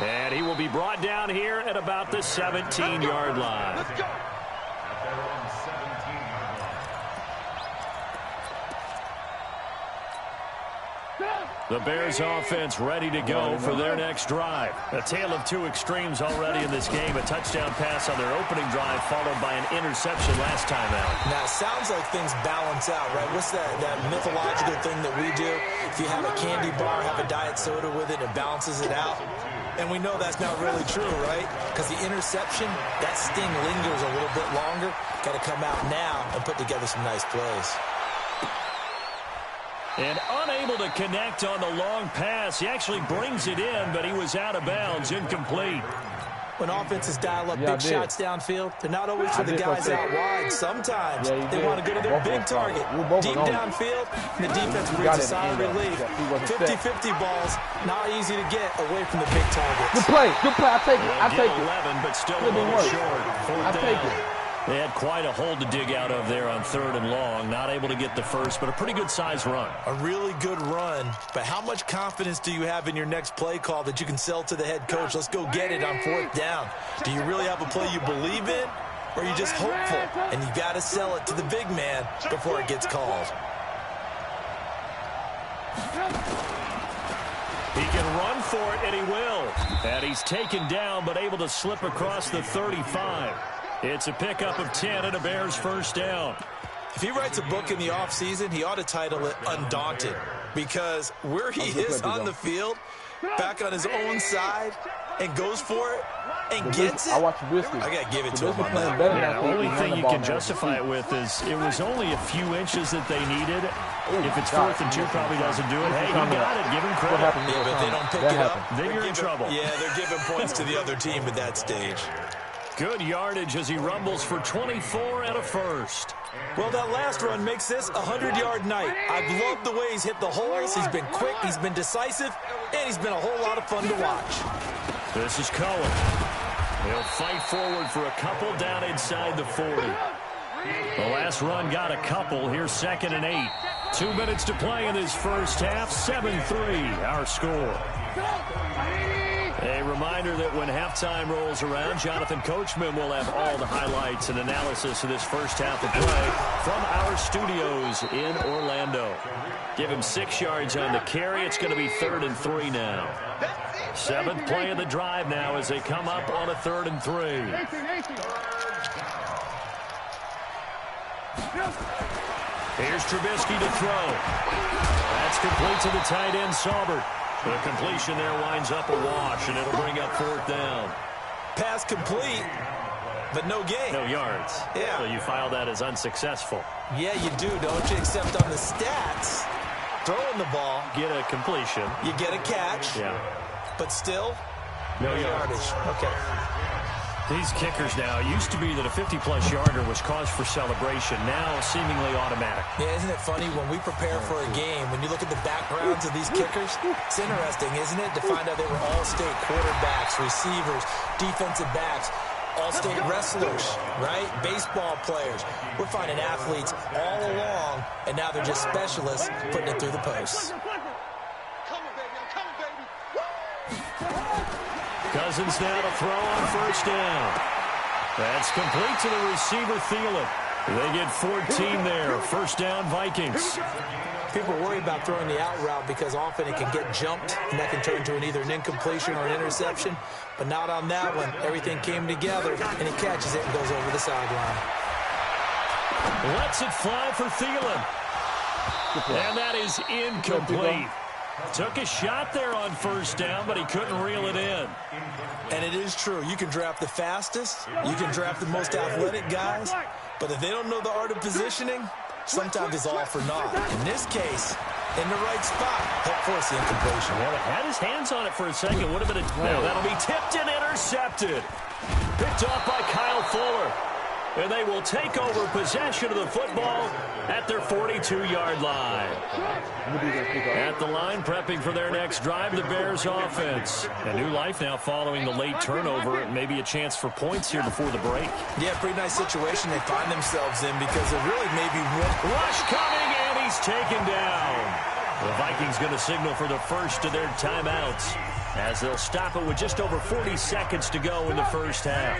And he will be brought down here at about the 17-yard line. Let's go. The Bears offense ready to go for their next drive. A tale of two extremes already in this game. A touchdown pass on their opening drive followed by an interception last time out. Now, it sounds like things balance out, right? What's that mythological thing that we do? If you have a candy bar, have a diet soda with it, it balances it out. And we know that's not really true, right? Because the interception, that sting lingers a little bit longer. Got to come out now and put together some nice plays. And unable to connect on the long pass. He actually brings it in, but he was out of bounds, incomplete. When offenses dial up big shots downfield, they're not always for the guys out wide. Sometimes they want to go to their big target. Deep downfield, and the defense breathes a sigh of relief. 50-50 balls, not easy to get away from the big targets. Good play. Good play. I take it. I take it. 11, but still a little short. Fourth down. They had quite a hole to dig out of there on 3rd and long. Not able to get the first, but a pretty good-sized run. A really good run, but how much confidence do you have in your next play call that you can sell to the head coach? Let's go get it on 4th down. Do you really have a play you believe in, or are you just hopeful? And you got to sell it to the big man before it gets called. He can run for it, and he will. And he's taken down, but able to slip across the 35. It's a pickup of 10 and a Bears first down. If he writes a book in the offseason, he ought to title it Undaunted, because where he is on the field, back on his own side, and goes for it and gets it, I got to give it to him on that. Yeah, the only thing you can justify it with is it was only a few inches that they needed. If it's 4th and 2, probably doesn't do it. Hey, he got it. Give him credit. Yeah, but they don't pick it up. Then you're in trouble. Yeah, they're giving points to the other team at that stage. Good yardage as he rumbles for 24 and a first. Well, that last run makes this a 100-yard night. I've loved the way he's hit the holes. He's been quick, he's been decisive, and he's been a whole lot of fun to watch. This is Cohen. He'll fight forward for a couple down inside the 40. The last run got a couple. Here's 2nd and 8. 2 minutes to play in this first half. 7-3, our score. A reminder that when halftime rolls around, Jonathan Coachman will have all the highlights and analysis of this first half of play from our studios in Orlando. Give him 6 yards on the carry. It's going to be 3rd and 3 now. 7th play of the drive now as they come up on a 3rd and 3. Here's Trubisky to throw. That's complete to the tight end, Saubert. The completion there winds up a wash, and it'll bring up 4th down. Pass complete, but no gain. No yards. Yeah. So you file that as unsuccessful. Yeah, you do, don't you? Except on the stats, throwing the ball. Get a completion. You get a catch. Yeah. But still, no yardage. Okay. These kickers now, it used to be that a 50-plus yarder was cause for celebration. Now seemingly automatic. Yeah, isn't it funny when we prepare for a game, when you look at the backgrounds of these kickers, it's interesting, isn't it, to find out they were all-state quarterbacks, receivers, defensive backs, all-state wrestlers, right? Baseball players. We're finding athletes all along, and now they're just specialists putting it through the posts. Cousins now to throw on 1st down. That's complete to the receiver, Thielen. They get 14 there. 1st down, Vikings. People worry about throwing the out route because often it can get jumped, and that can turn into either an incompletion or an interception. But not on that one. Everything came together, and he catches it and goes over the sideline. Lets it fly for Thielen. And that is incomplete. Took a shot there on 1st down, but he couldn't reel it in. And it is true. You can draft the fastest. You can draft the most athletic guys. But if they don't know the art of positioning, sometimes it's all for naught. In this case, in the right spot. Help force the incompletion. Well, he had his hands on it for a second. Would have been now that'll be tipped and intercepted. Picked off by Kyle Fuller. And they will take over possession of the football at their 42-yard line. At the line, prepping for their next drive, the Bears offense. A new life now following the late turnover. Maybe a chance for points here before the break. Yeah, pretty nice situation they find themselves in because it really may be one. Rush coming, and he's taken down. The Vikings going to signal for the first of their timeouts as they'll stop it with just over 40 seconds to go in the first half.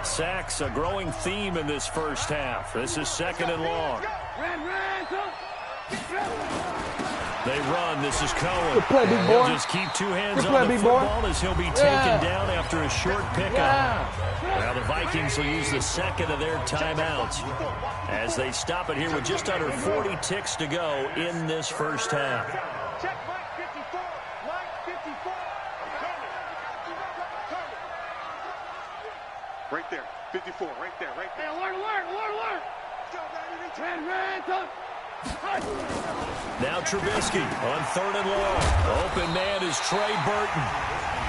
Sacks, a growing theme in this first half. This is second and long. They run. This is Cohen. Good play, big boy. He'll just keep two hands Good play, on the big boy. football as he'll be taken down after a short pickup. Now the Vikings will use the second of their timeouts as they stop it here with just under 40 ticks to go in this first half. Check Mike 54. Mike 54. Right there. 54. Right there. Right there. Hey, alert. Now Trubisky on third and long. Open man is Trey Burton.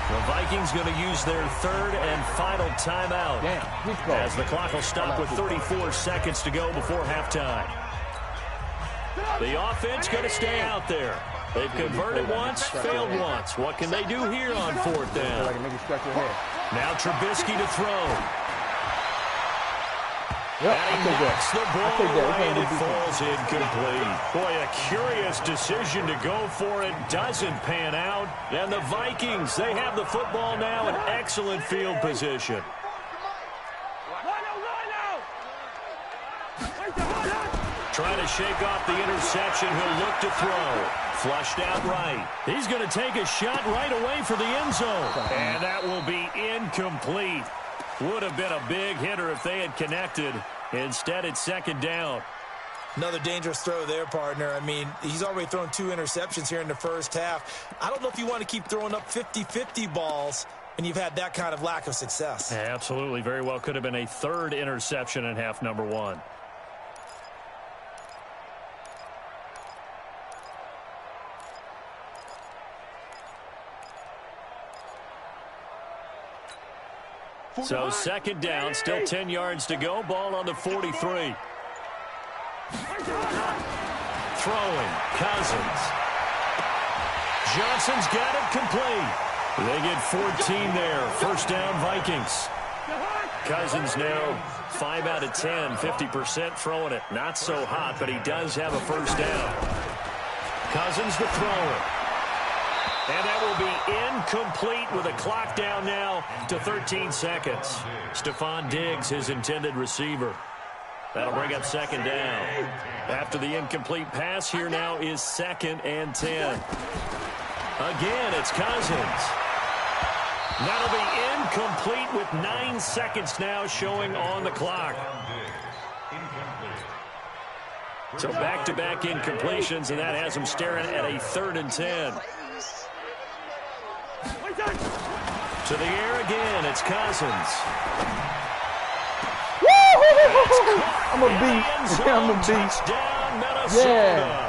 The Vikings going to use their third and final timeout as the clock will stop with 34 seconds to go before halftime. The offense going to stay out there. They've converted once, failed once. What can they do here on fourth down? Now Trubisky to throw. Yep, And he knocks the ball away, and it falls incomplete. Boy, a curious decision to go for it. Doesn't pan out. And the Vikings, they have the football now in excellent field position. Trying to shake off the interception. He'll look to throw. Flushed out right. He's going to take a shot right away for the end zone. And that will be incomplete. Would have been a big hitter if they had connected. Instead, it's second down. Another dangerous throw there, partner. I mean, he's already thrown 2 interceptions here in the first half. I don't know if you want to keep throwing up 50-50 balls and you've had that kind of lack of success. Absolutely. Very well could have been a third interception in half number 1. So second down, still 10 yards to go. Ball on the 43. Throwing, Cousins. Johnson's got it complete. They get 14 there. First down, Vikings. Cousins now 5 out of 10, 50% throwing it. Not so hot, but he does have a first down. Cousins the thrower. And that will be incomplete with a clock down now to 13 seconds. Stephon Diggs, his intended receiver. That'll bring up second down. After the incomplete pass, here now is second and 10. Again, it's Cousins. That'll be incomplete with 9 seconds now showing on the clock. So back-to-back incompletions, and that has him staring at a third and 10. To the air again, it's Cousins. I'm a beast. I'm a beast. Touchdown, Minnesota.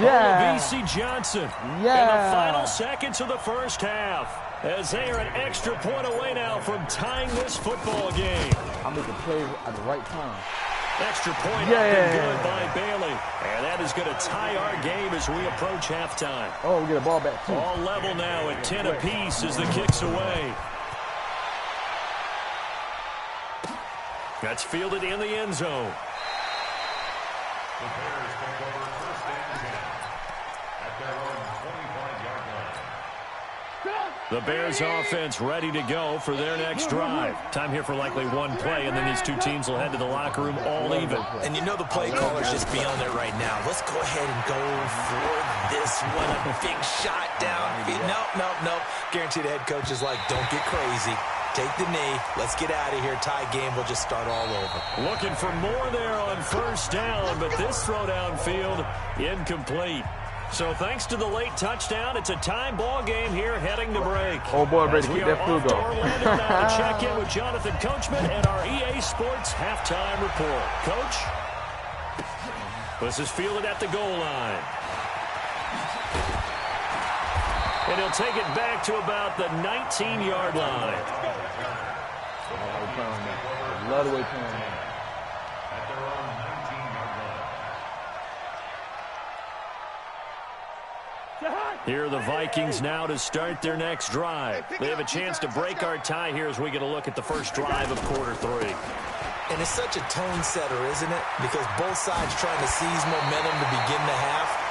Yeah. VC Johnson in the Yeah. final seconds of the first half as they are an extra point away now from tying this football game. I'm making plays at the right time. Extra point up and good by Bailey. And that is going to tie our game as we approach halftime. Oh, we get a ball back, too. All level now at 10 apiece as the kick's away. That's fielded in the end zone. The Bears take over first and 10 at their own 25-yard line. The Bears offense ready to go for their next drive. Time here for likely one play, and then these two teams will head to the locker room all even. And you know the play caller's just beyond it right now. Let's go ahead and go for this one. A big shot downfield. Nope. Guarantee the head coach is like, don't get crazy. Take the knee. Let's get out of here. Tie game. We'll just start all over. Looking for more there on first down, but this throw downfield incomplete. So thanks to the late touchdown, it's a time ball game here heading to break. Oh, boy, ready to We kick are that field off to goal. Orlando now to check in with Jonathan Coachman and our EA Sports halftime report. Coach, this is fielded at the goal line. And he'll take it back to about the 19-yard line. Love the way playing that. At their own 19-yard line. Here are the Vikings now to start their next drive. They have a chance to break our tie here as we get a look at the first drive of quarter 3. And it's such a tone setter, isn't it? Because both sides trying to seize momentum to begin the half.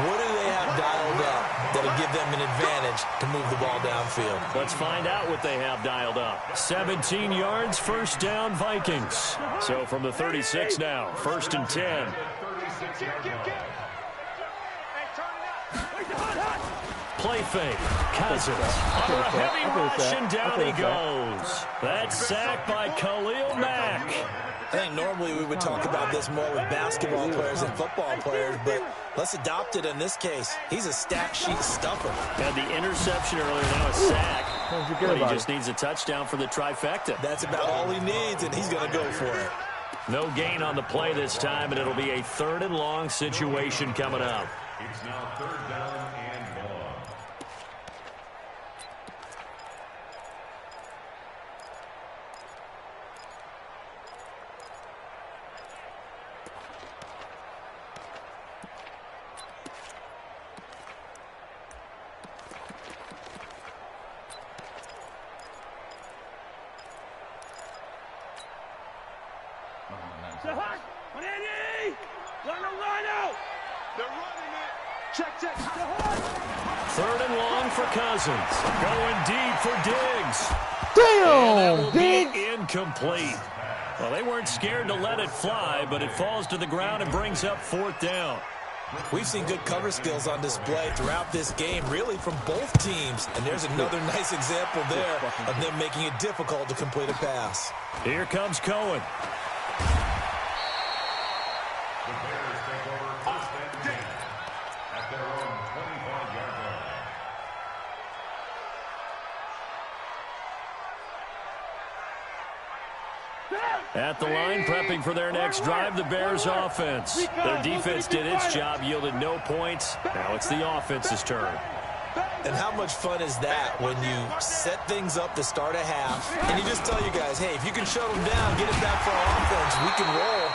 What do they have dialed up that'll give them an advantage to move the ball downfield? Let's find out what they have dialed up. 17 yards, first down, Vikings. So from the 36 now, 1st and 10. Play fake. Cousins under a heavy rush, and down he goes. That's sacked by Khalil Mack. I think normally we would talk about this more with basketball players and football players, but let's adopt it in this case. He's a stat sheet stuffer. Had the interception earlier, now a sack. But he just needs a touchdown for the trifecta. That's about all he needs, and he's going to go for it. No gain on the play this time, and it'll be a 3rd and long situation coming up. It's now 3rd down and long. Third and long for Cousins. Going deep for Diggs. Damn, Diggs! Incomplete. Well, they weren't scared to let it fly, but it falls to the ground and brings up 4th down. We've seen good cover skills on display throughout this game, really from both teams. And there's another nice example there of them making it difficult to complete a pass. Here comes Cohen. The Bears take over 1st and 10 at their own 25-yard line. At the line, prepping for their next drive, the Bears offense. Their defense did its job, yielded no points. Now it's the offense's turn. And how much fun is that when you set things up to start a half, and you just tell you guys, hey, if you can shut them down, get it back for our offense, we can roll.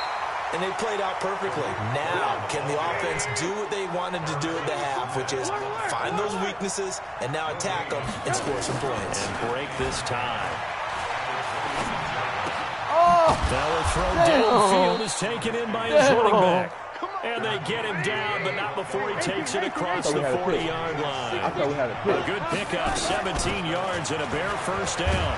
And they played out perfectly. Now, can the offense do what they wanted to do at the half, which is find those weaknesses and now attack them and score some points. And break this tie. Now a throw downfield is taken in by his running back. And they get him down, but not before he takes it across the 40-yard line. I thought we had a pick. A good pickup, 17 yards and a Bear first down.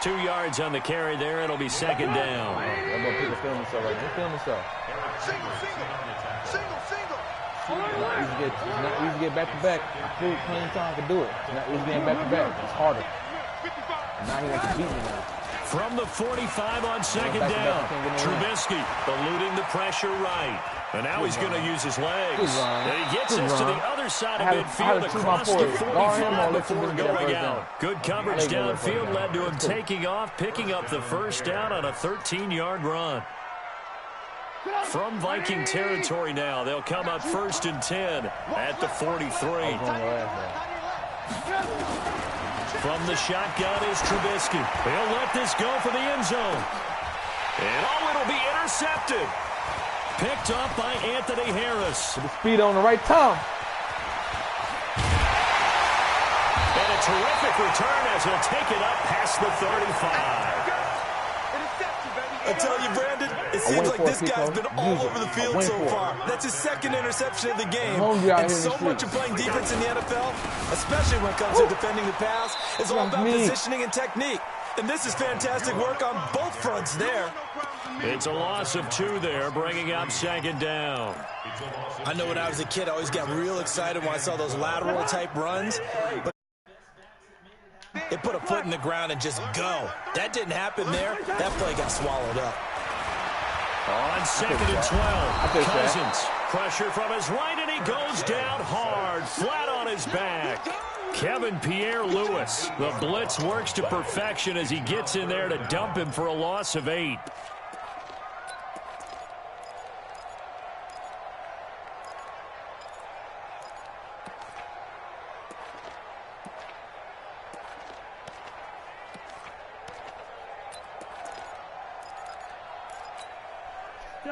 2 yards on the carry there. It'll be 2nd down. I'm going to pick a film himself right now. He's filming himself. Single. It's not easy to get back-to-back. I feel plenty of time to do it. It's not easy getting back-to-back. It's harder. Now he wants to beat me now. From the 45 on 2nd down, Trubisky eluding the pressure right. And now he's going to use his legs. And he gets us to the other side of midfield across the 45 before going out. Good coverage downfield led to him taking off, picking up the first down on a 13-yard run. From Viking territory now, they'll come up 1st and 10 at the 43. From the shotgun is Trubisky. He'll let this go for the end zone. And it'll be intercepted. Picked up by Anthony Harris. With the speed on the right time. And a terrific return as he'll take it up past the 35. I tell you, Brandon, it seems like this guy's been all over the field so far. That's his 2nd interception of the game. And so much of playing defense in the NFL, especially when it comes to defending the pass, is all about positioning and technique. And this is fantastic work on both fronts there. It's a loss of 2 there, bringing up 2nd down. I know when I was a kid, I always got real excited when I saw those lateral-type runs. But they put a foot in the ground and just go. That didn't happen there. That play got swallowed up. On 2nd and 12, Cousins. Pressure from his right, and he goes down hard, flat on his back. Kevin Pierre-Louis. The blitz works to perfection as he gets in there to dump him for a loss of 8.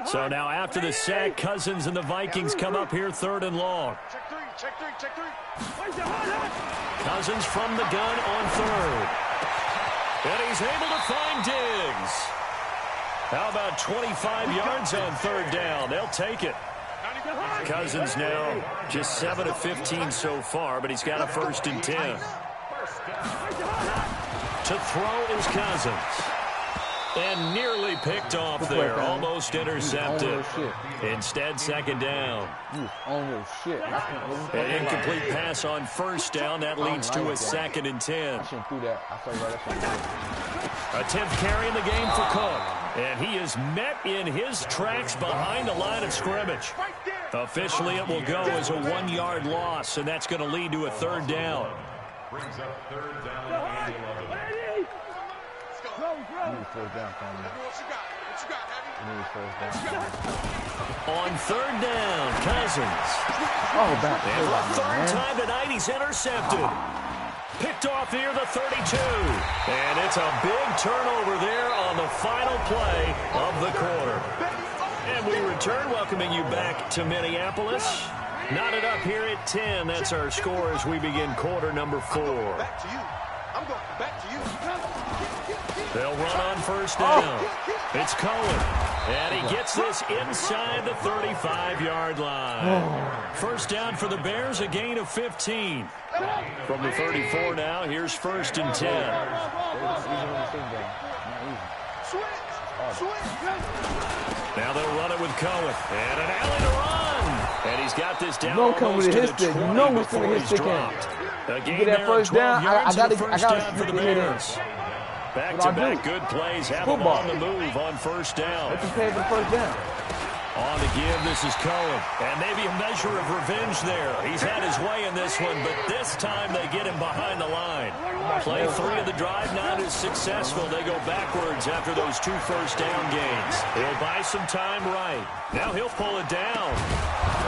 So now after the sack, Cousins and the Vikings come up here 3rd and long. Check three. Cousins from the gun on 3rd. And he's able to find Diggs. How about 25 yards on 3rd down? They'll take it. Cousins now just 7 of 15 so far, but he's got a 1st and 10. To throw is Cousins. And nearly picked off there. Almost intercepted. Instead, 2nd down. An incomplete pass on 1st down. That leads to a 2nd and 10. A 10th carry in the game for Cook. And he is met in his tracks behind the line of scrimmage. Officially, it will go as a 1-yard loss, and that's going to lead to a 3rd down. Brings up 3rd down and 11. On 3rd down, Cousins. And for the 3rd time tonight, he's intercepted. Picked off near the 32. And it's a big turnover there on the final play of the quarter. And we return, welcoming you back to Minneapolis. Knotted up here at 10. That's our score as we begin quarter number 4. Back to you. I'm going back to you. They'll run on 1st down. It's Cohen. And he gets this inside the 35-yard line. 1st down for the Bears, a gain of 15. From the 34 now, here's 1st and 10. Now they'll run it with Cohen. And an alley to run. And he's got this down almost to the 20 before he's dropped. A gain there of 12 yards and a 1st down for the Bears. Back-to-back good plays have him on the move on 1st down. On to give, this is Cohen. And maybe a measure of revenge there. He's had his way in this one, but this time they get him behind the line. Play 3 of the drive not as successful. They go backwards after those 2 1st down gains. He'll buy some time right. Now he'll pull it down.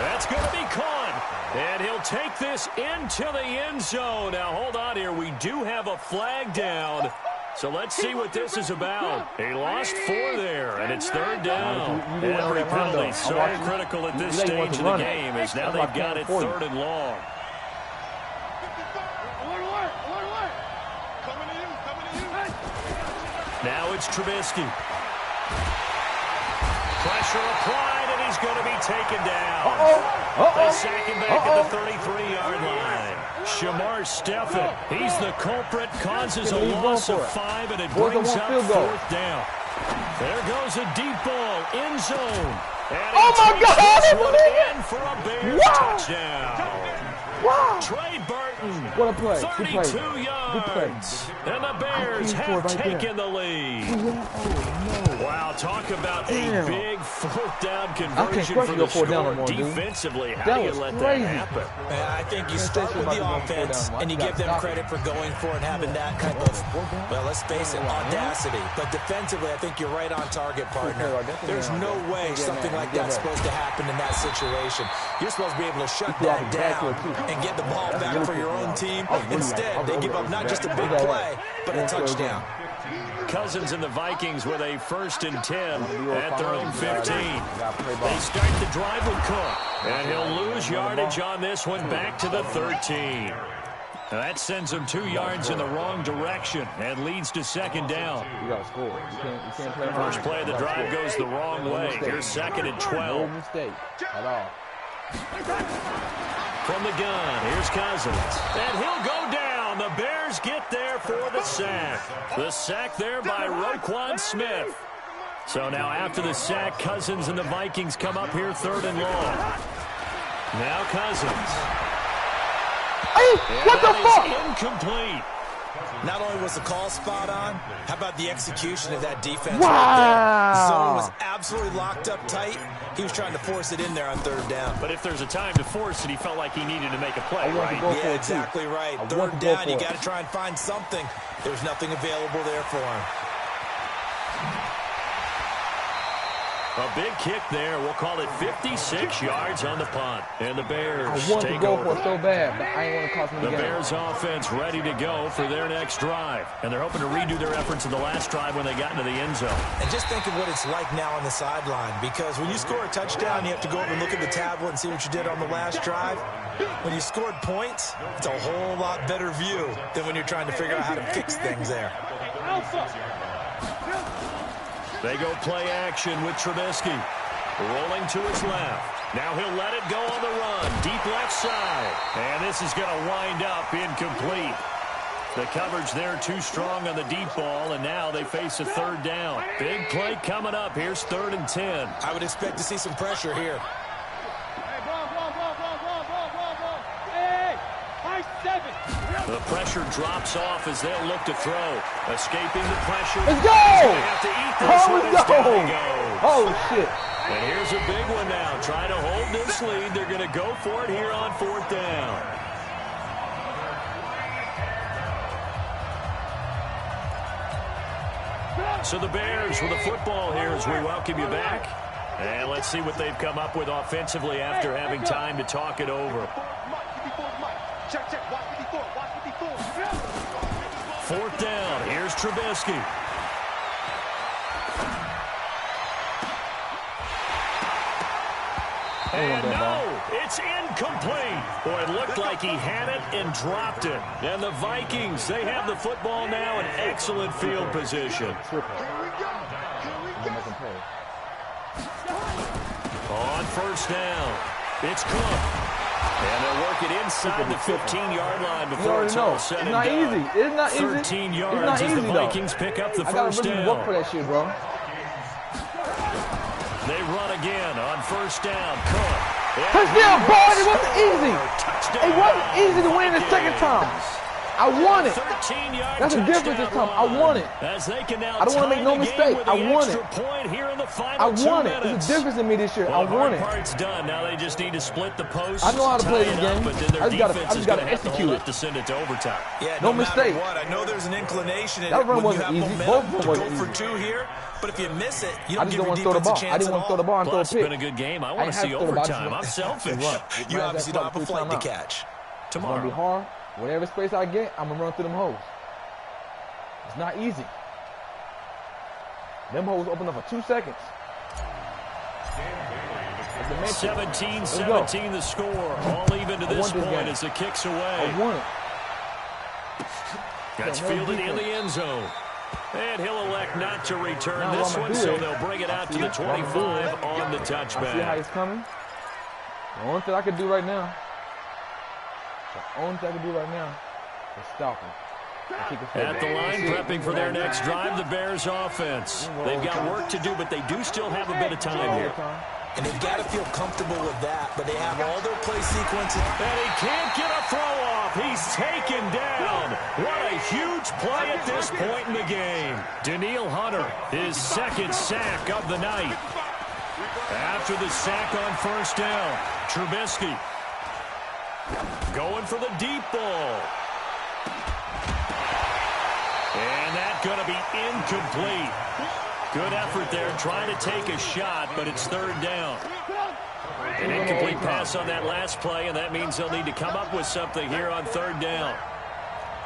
That's going to be caught. And he'll take this into the end zone. Now hold on here. We do have a flag down. So let's see what this is about. He lost 4 there, and it's 3rd down. Every penalty so critical at this stage of the game as now they've got it 3rd and long. Now it's Trubisky. Pressure applied, and he's going to be taken down. They sack him back at the 33-yard line. Shamar Stephen, he's the culprit, causes a loss of 5, and it brings up 4th down. There goes a deep ball, end zone. And he takes this one in for a Bears touchdown. Trey Burton, What a play. 32 yards. And the Bears have taken the lead. Wow, talk about a big 4th down conversion for the score. Defensively, how do you let that happen? I think you start with the offense, and you give them credit for going for it and having that type of, well, let's face it, audacity. But defensively, I think you're right on target, partner. There's no way something like that's supposed to happen in that situation. You're supposed to be able to shut that down and get the ball back for your own team. Instead, they give up not just a big play, but a touchdown. Cousins and the Vikings with a 1st and 10 at their own 15. They start the drive with Cook, and he'll lose yardage on this one back to the 13. Now that sends him 2 yards in the wrong direction and leads to 2nd down. You got to score. You can't play First play of the drive goes the wrong way. Here's 2nd and 12. No mistake at all. From the gun, here's Cousins. And he'll go down. The Bears get there for the sack. The sack there by Roquan Smith. So now after the sack, Cousins and the Vikings come up here 3rd and long. Now Cousins. Hey, what the fuck? Incomplete. Not only was the call spot on, how about the execution of that defense Wow. right there? The zone was absolutely locked up tight. He was trying to force it in there on 3rd down. But if there's a time to force it, he felt like he needed to make a play, right? Yeah, exactly right. 3rd down, you got to try and find something. There's nothing available there for him. A big kick there. We'll call it 56 yards on the punt. And the Bears I want to take go over. for it so bad, but I ain't want to cost me the The game. Bears offense ready to go for their next drive. And they're hoping to redo their efforts in the last drive when they got into the end zone. And just think of what it's like now on the sideline, because when you score a touchdown, you have to go over and look at the tablet and see what you did on the last drive. When you scored points, it's a whole lot better view than when you're trying to figure out how to fix things there. They go play action with Trubisky. Rolling to his left. Now he'll let it go on the run. Deep left side. And this is going to wind up incomplete. The coverage there too strong on the deep ball, and now they face a third down. Big play coming up. Here's 3rd and 10. I would expect to see some pressure here. The pressure drops off as they'll look to throw. Escaping the pressure. Let's go! Have to eat this one as down he goes. Oh, shit. And here's a big one now. Trying to hold this lead. They're going to go for it here on 4th down. So the Bears with the football here as we welcome you back. And let's see what they've come up with offensively after having time to talk it over. 4th down. Here's Trubisky. And no, it's incomplete. Boy, it looked like he had it and dropped it. And the Vikings, they have the football now in excellent field position. On 1st down, it's Cook. And they'll work it inside the 15-yard line before it's all said and done. It's not easy. 13 yards as the Vikings pick up the first down. I gotta really work for that shit, bro. They run again on 1st down. Cook. Touchdown, boy! It wasn't easy. It wasn't easy to win the second time. I won it. That's the difference this time. I won it. I don't want to make no mistake. I won it. I won it. There's a difference in me this year. I won it. Part's done. Now they just need to split the post. I know how to play this game. I just gotta execute it to send it to overtime. Yeah, no mistake. What, I know there's an inclination in that it run when you wasn't have easy. momentum Both to wasn't go for easy. 2 here. But if you miss it, you I don't just give don't your want to throw the defense ball. a chance I didn't want to throw the ball and throw a It's been a pick. good game. I want to see overtime. I'm selfish. You obviously don't have a flight to catch. It's gonna be hard. Whatever space I get, I'm gonna run through them holes. It's not easy. Them holes open up for 2 seconds. 17-17 the score. All even to this point as the kick's away. I won it. That's fielded in the end zone. And he'll elect not to return this one, so they'll bring it out to the 25 on the touchback. I see how he's coming. The only thing I can do right now, is stop him. At the line, prepping for their next drive, the Bears offense. They've got work to do, but they do still have a bit of time here. And they've got to feel comfortable with that, but they have all their play sequences. And he can't get a throw off. He's taken down. What a huge play at this point in the game. Danielle Hunter, his 2nd sack of the night. After the sack on 1st down, Trubisky going for the deep ball. And that's going to be incomplete. Good effort there, trying to take a shot, but it's 3rd down. An incomplete pass on that last play, and that means they'll need to come up with something here on 3rd down.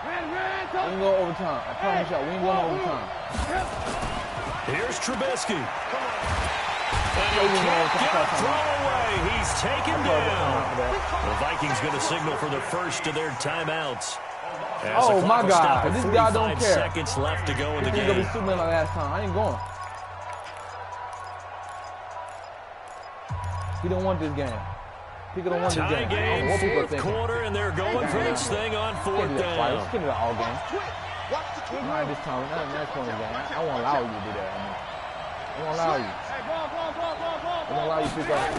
We ain't going overtime. I promise y'all, we ain't going overtime. Here's Trubisky. And he can't get a throw away. He's taken down. The Vikings going to signal for the first of their timeouts. Oh my God! This guy don't care. Seconds left to go in the game. He's gonna be Superman like last time. I ain't going. He don't want this game. People don't want this game. Tie game, 4th quarter, and they're going for this thing on 4th down. Can't do that all game. Not this time. Not next point in the game. I won't allow you to do that. I won't allow you. I won't allow you to pick up.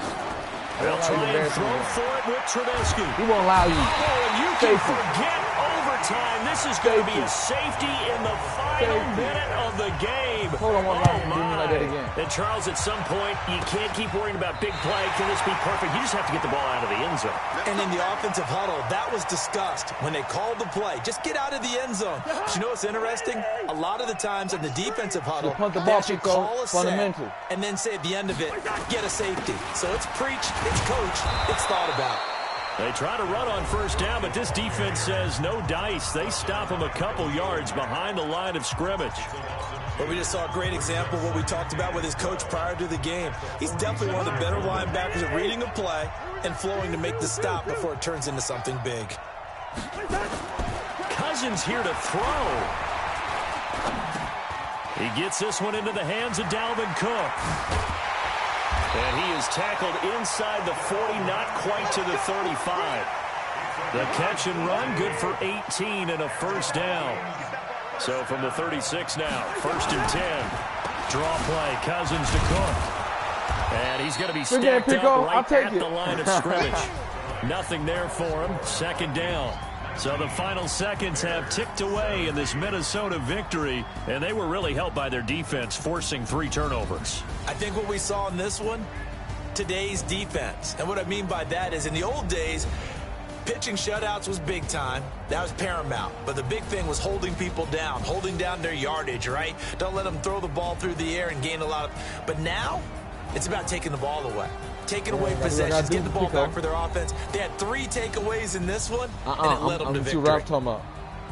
They'll try and throw for it with Trubisky. He won't allow you. Oh, and you can forget overtime. This is going to be a safety in the final minute of the game. Hold on one minute. Do me like that again. And, Charles, at some point, you can't keep worrying about big play. Can this be perfect? You just have to get the ball out of the end zone. And in the offensive huddle, that was discussed when they called the play. Just get out of the end zone. But you know what's interesting? A lot of the times in the defensive huddle, they actually call a set and then say at the end of it, get a safety. So it's preach, it's coach, it's thought about. They try to run on first down, but this defense says no dice. They stop them a couple yards behind the line of scrimmage. But we just saw a great example of what we talked about with his coach prior to the game. He's definitely one of the better linebackers at reading a play and flowing to make the stop before it turns into something big. Cousins here to throw. He gets this one into the hands of Dalvin Cook. And he is tackled inside the 40, not quite to the 35. The catch and run, good for 18 and a first down. So from the 36 now, 1st and 10. Draw play, Cousins to Cook. And he's going to be stacked up right at the line of scrimmage. Nothing there for him. 2nd down. So the final seconds have ticked away in this Minnesota victory, and they were really helped by their defense, forcing 3 turnovers. I think what we saw in this one, today's defense. And what I mean by that is in the old days, pitching shutouts was big time. That was paramount. But the big thing was holding people down, holding down their yardage, right? Don't let them throw the ball through the air and gain a lot of... But now, it's about taking the ball away. Taking away possessions, getting the ball back for their offense. They had 3 takeaways in this one, and it led them to victory.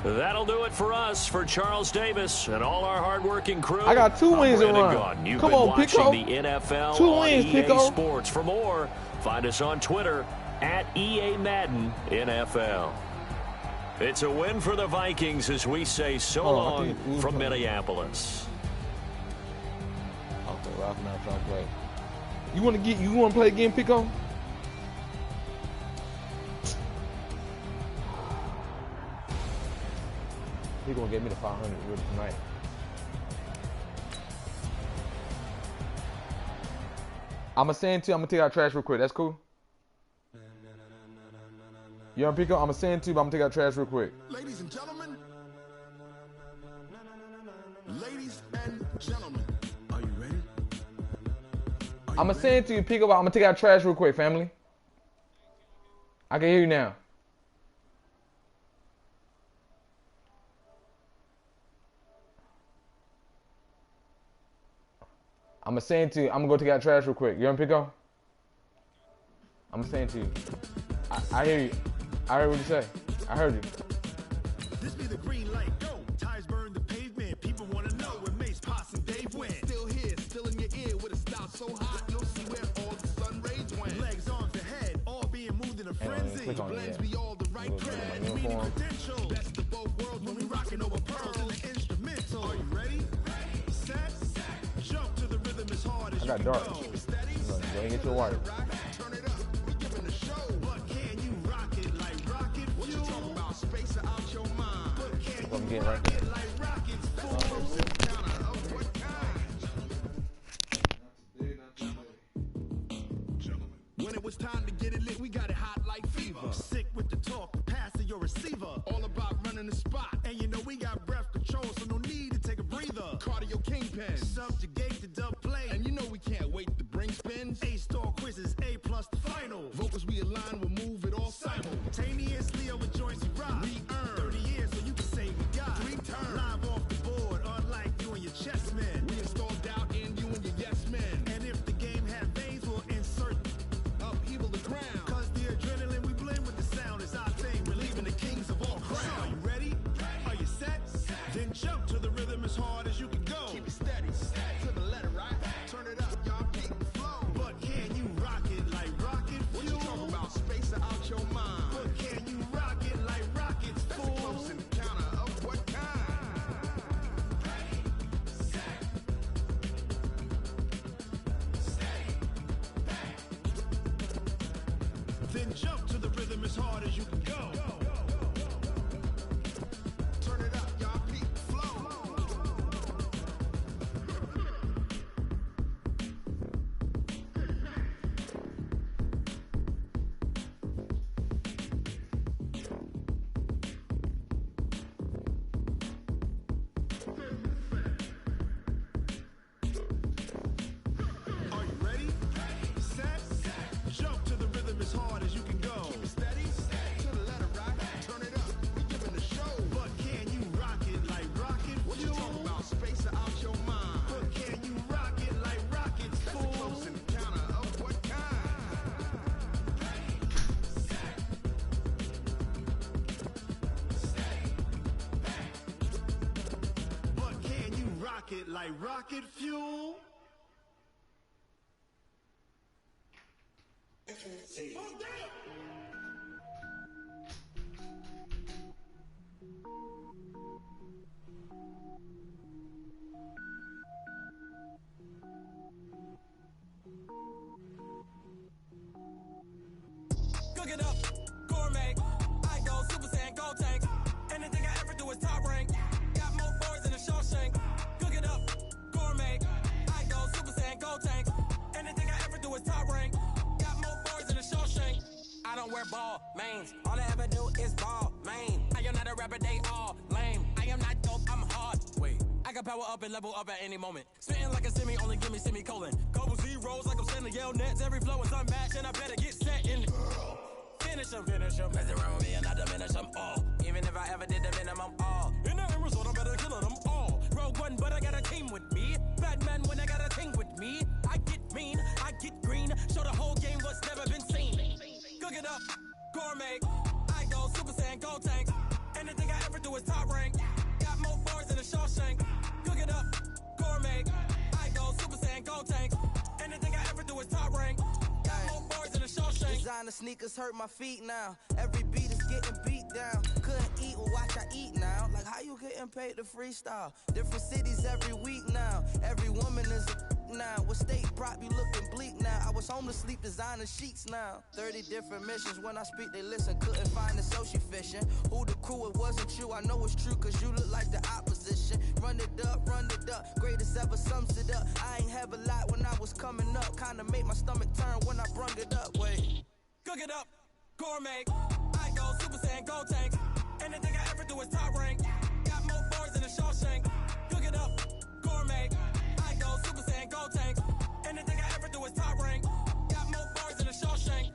That'll do it for us, for Charles Davis and all our hardworking crew. I got 2 wins in a row. Come on, Pico. The NFL 2 wins, on EA Pico. Sports. For more, find us on Twitter at EA Madden NFL. It's a win for the Vikings as we say so long from Minneapolis. Okay, Ralph now trying to play. You want to play again, Pico? He's gonna get me the 500 tonight. I'ma send to you. I'm gonna take out trash real quick. That's cool. You know, Pico? I'ma send to you, but I'm gonna take out trash real quick. Ladies and gentlemen. Ladies and gentlemen. Are you ready? I'm gonna send it to you, Pico, but I'm gonna take out trash real quick, family. I can hear you now. I'm gonna send it to you. I'm gonna go take out trash real quick. You hear me, Pico? I'm gonna send it to you. I hear you. I heard what you say. I heard you. This be the green light. Go. Tires burn the pavement. People wanna know where Mace, Poss, and Dave went. Still here, still in your ear with a style so hot. You'll see where all the sun rays went. Legs, arms, the head, all being moved in a frenzy. Blends be all the right cred. Meaning potential. Best of both worlds when we rocking over pearls and the instrumental. Are you ready? Set. Jump to the rhythm as hard as I got dark. Go and get your wire. Turn it up. We giving the show. But can you rock it like rocket fuel? What you talking about? Space out your mind. But can you rock it like rockets full? Counter of what kind? When it was time to get it lit, we got it hot like fever. Sick with the talk, pass to your receiver. All about running the spot. And you know we got breath control, so no need to take a breather. Cardio kingpin, subjugate the dub play. And you know we can't wait to bring spins. A-star quizzes, A+ the final. Vocals we align, we'll move it all simultaneously over joints we rock. We earn 30 years, so you can say we got 3 turns. Live off the board, unlike you and your chess men. We installed doubt in you and your yes men. And if the game had veins, we'll insert upheaval the ground. Cause the adrenaline we blend with the sound is our thing. Relieving the kings of all crowns. Are you ready? Are you set? Then jump to the rhythm as hard as you can go. Keep it steady, to the letter, right? Turn it up, y'all keep the flow. But can you rock it like rocket fuel? What you talking about? Space out your mind. But can you rock it like rockets full? That's close in the counter of what kind? Then jump to the rhythm as hard as you can go. Turn it up, y'all keep the flow. it like rocket fuel. Cook it up, gourmet. I go Super Saiyan, gold tank. Anything I ever do is top rank. Got more boys than a Shawshank. Cook it up, gourmet. I go Super Saiyan, gold tank. Anything I ever do is top rank. Got more boys than a Shawshank. I don't wear ball mains. All I ever do is ball main. I am not a rapper, they all lame. I am not dope, I'm hard. Wait, I can power up and level up at any moment. Spitting like a semi, only give me semicolon. Couple zeros like I'm sending yell nets. Every flow is unmatched and I better get set in. Finish them. Mess around with me and I diminish them all. Even if I ever did the minimum all. In the end result, I'm better killing them all. Rogue One, but I got a team with me. Batman when I got a thing with me. I get mean, I get green. Show the whole game what's never been seen. Cook it up, gourmet. I go Super Saiyan, gold tank. Anything I ever do is top rank. Got more bars than a Shawshank. Cook it up, gourmet. I go Super Saiyan, gold tank. Anything I ever do is top rank. Got more bars than a Shawshank. Designer sneakers hurt my feet now. Every beat is getting beat down. Couldn't eat, well watch I eat now. Like how you getting paid to freestyle? Different cities every week now. Every woman is a now. What state prop you looking bleak now? I was home to sleep, designer sheets now. 30 different missions. When I speak they listen. Couldn't find the social fishing. Who the crew, it wasn't you. I know it's true cause you look like the opposition. Run it up. Greatest ever sums it up. I ain't have a lot when I was coming up. Kinda made my stomach turn when I brung it up. Wait. Cook it up, gourmet. I go Super Saiyan, gold tank. Anything I ever do is top rank. Got more bars than a Shawshank. Cook it up, gourmet. I go Super Saiyan, gold tank. Anything I ever do is top rank. Got more bars than a Shawshank.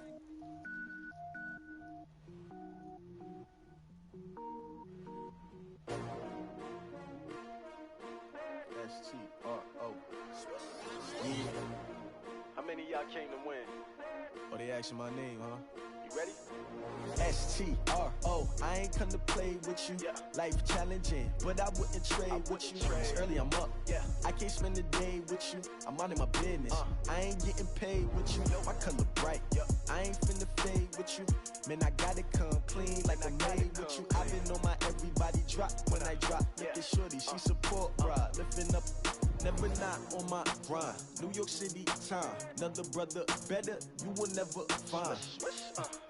S-T-R-O. Yeah. How many of y'all came to win? Oh, they asking my name, huh? You ready? S-T-R-O. I ain't come to play with you. Yeah. Life challenging, but I wouldn't trade with you. It's early, I'm up. Yeah. I can't spend the day with you. I'm out of my business. I ain't getting paid with you. My color bright. Yeah. I ain't finna fade with you. Man, I gotta come clean like I'm made with you. I've been on my everybody drop when I drop. Look at shorty, she support ride. Lifting up, never not on my grind. New York City time. Another brother better, you will never find.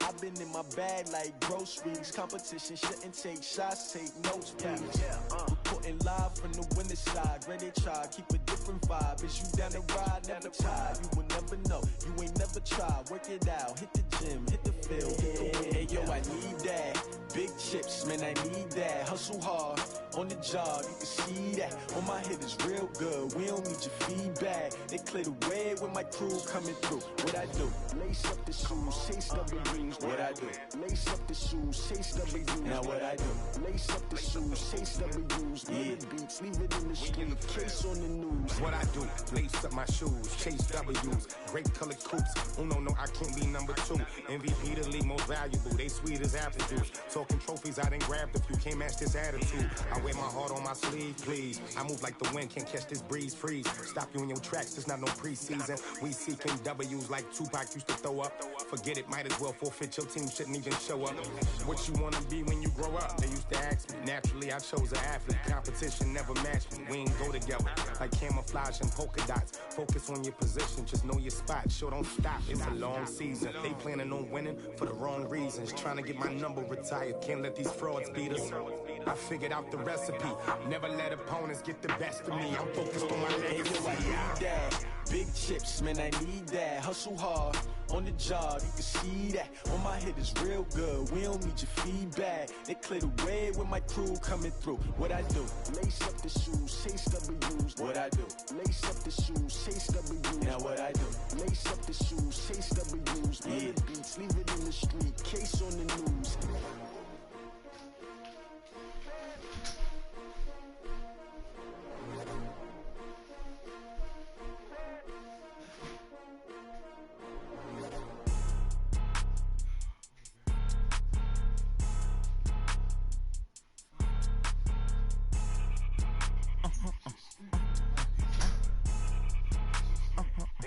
I've been in my bag like groceries. Competition shouldn't take shots, take notes, please. Reporting live from the winning side. Ready to try, keep a different vibe. Is you down the ride, never tired. You will never know, you ain't never tried. Work it out, hit the gym, hit the field, hit the win. Hey yo, I need that. Big chips, man, I need that. Hustle hard, on the job, you can see that. On my hit is real good, we don't need your feedback. They clear the way with my crew coming through. What I do? Lace up the shoes, chase W's. What I do? Lace up the shoes, chase W's. Now what I do? Lace up the shoes, chase W's. Yeah. Beats, leave it in the street, case on the news. What I do? Lace up my shoes, chase W's. Great colored coops. Oh no, I can't be number 2. MVP the league most valuable. They sweet as apple juice. Talking trophies, I done grabbed a few. Can't match this attitude. I wear my heart on my sleeve, please. I move like the wind, can't catch this breeze. Freeze. Stop you in your tracks, there's not no preseason. We seeking W's like Tupac used to throw up. Forget it, might as well forfeit. Your team shouldn't even show up. What you wanna be when you grow up? They used to ask me. Naturally, I chose an athlete. Competition never matched me. We ain't go together like camouflage and polka dots. Focus on your position, just know your spot. Sure, don't stop. It's a long season. They planning on winning for the wrong reasons. Trying to get my number retired. Can't let these frauds beat us. I figured out the recipe. Never let opponents get the best of me. I'm focused on my legacy. Hey, yo, I need that. Big chips, man, I need that. Hustle hard, on the job, you can see that. On my hit is real good, we don't need your feedback. They clear the way with my crew coming through. What I do? Lace up the shoes, chase W's. What I do? Lace up the shoes, chase W's. Now what I do? Lace up the shoes, chase W's. Yeah. Beats, leave it in the street, case on the news.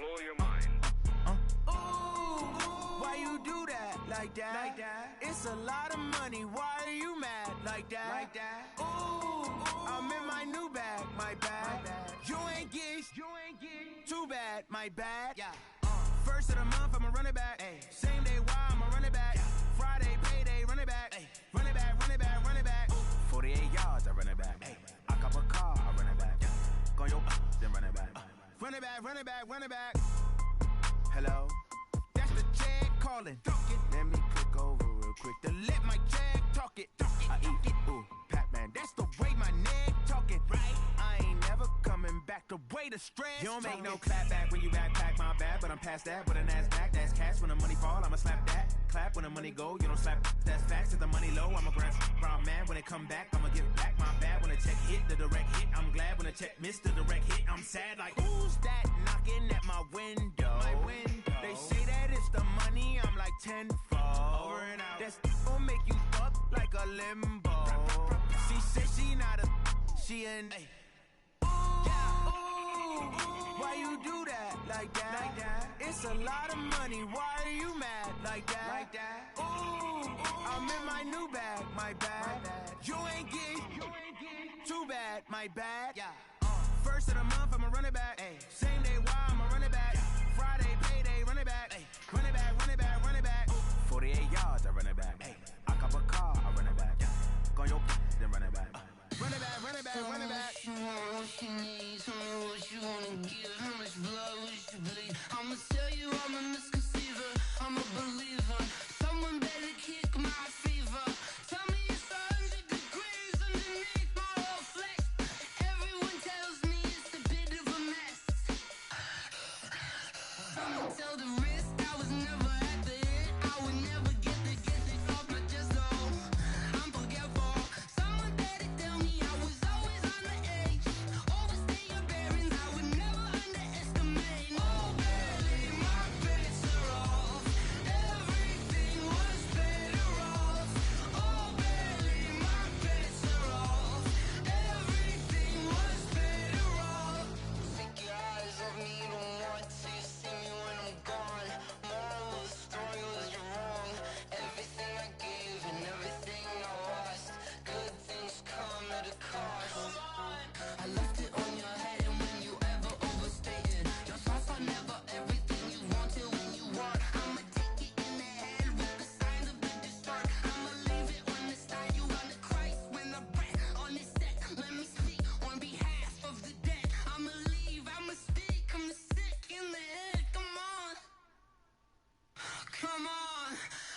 blow your mind. Why you do that like that? Like that? It's a lot of money. Why are you mad like that? Like that? Ooh, I'm in my new bag, my bad. You ain't get too bad, my bad. Yeah. First of the month, I'ma run it back. Ay. Same day, why I'ma run it back? Friday, payday, run it back. Ay. Run it back, run it back, run it back. 48 yards, I run it back. Ay. I cop a car, I run it back. Go your then run it back. Run it back, run it back, run it back. Hello? That's the check calling. Let me click over real quick to let my check talk it. I eat it, ooh, Pac-Man. That's the way my neck talking. Right? I ain't never coming back the way the stress. You don't make no clap back when you backpack, my bad. But I'm past that with an ass back. That's cash when the money fall, I'ma slap that. Clap when the money go, you don't slap. That's facts. If the money low, I'ma grab brown man. When it come back, I'ma give back my bad. When the check hit, the direct hit. I'm glad when the check missed the direct hit. I'm sad like, who's that knocking at my window? My window. They say that it's the money, I'm like tenfold. Over and out. That's gon' make you fuck like a limbo. She said she not a, she an. Why you do that like that? Like that? It's a lot of money. Why are you mad like that? Like that? Ooh, I'm in my new bag, my bad. You ain't get too bad, my bad. Yeah. First of the month, I'ma run it back. Ay. Same day, why I'ma run it back? Friday, payday, run it back. Ay. Run it back, run it back, run it back. 48 yards, I run it back. Ay. I cop a car, I run it back. Go your then run it back. Run it back, run it back, run it back. What you want, what you need, tell me what you wanna give. How much blood would you bleed? I'ma tell you I'm a misconceiver, I'm a believer. Someone better kick my fever. Tell me it's 100 degrees underneath my whole flesh. Everyone tells me it's a bit of a mess. I'ma tell the risk I was never at the end. I would never get it off my chest though. I'm forgetful. Someone better tell me I was always on the edge. Overstay your bearings, I would never underestimate. Oh baby, my bets are off. Everything was better off. Oh baby, my bets are off. Everything was better off. Take your eyes off me, don't want to see me when I'm gone. Moral of the story was you're wrong. Everything I gave and everything I lost. Good things come at a cost. I left it on your head, and when you ever overstated, your thoughts are never everything you wanted when you want. I'ma take it in the head with the signs of the distort. I'ma leave it on the side. You on the Christ when the breath on the set. Let me speak on behalf of the dead. I'ma leave, I'ma speak. I'm sick in the head. Come on, come on.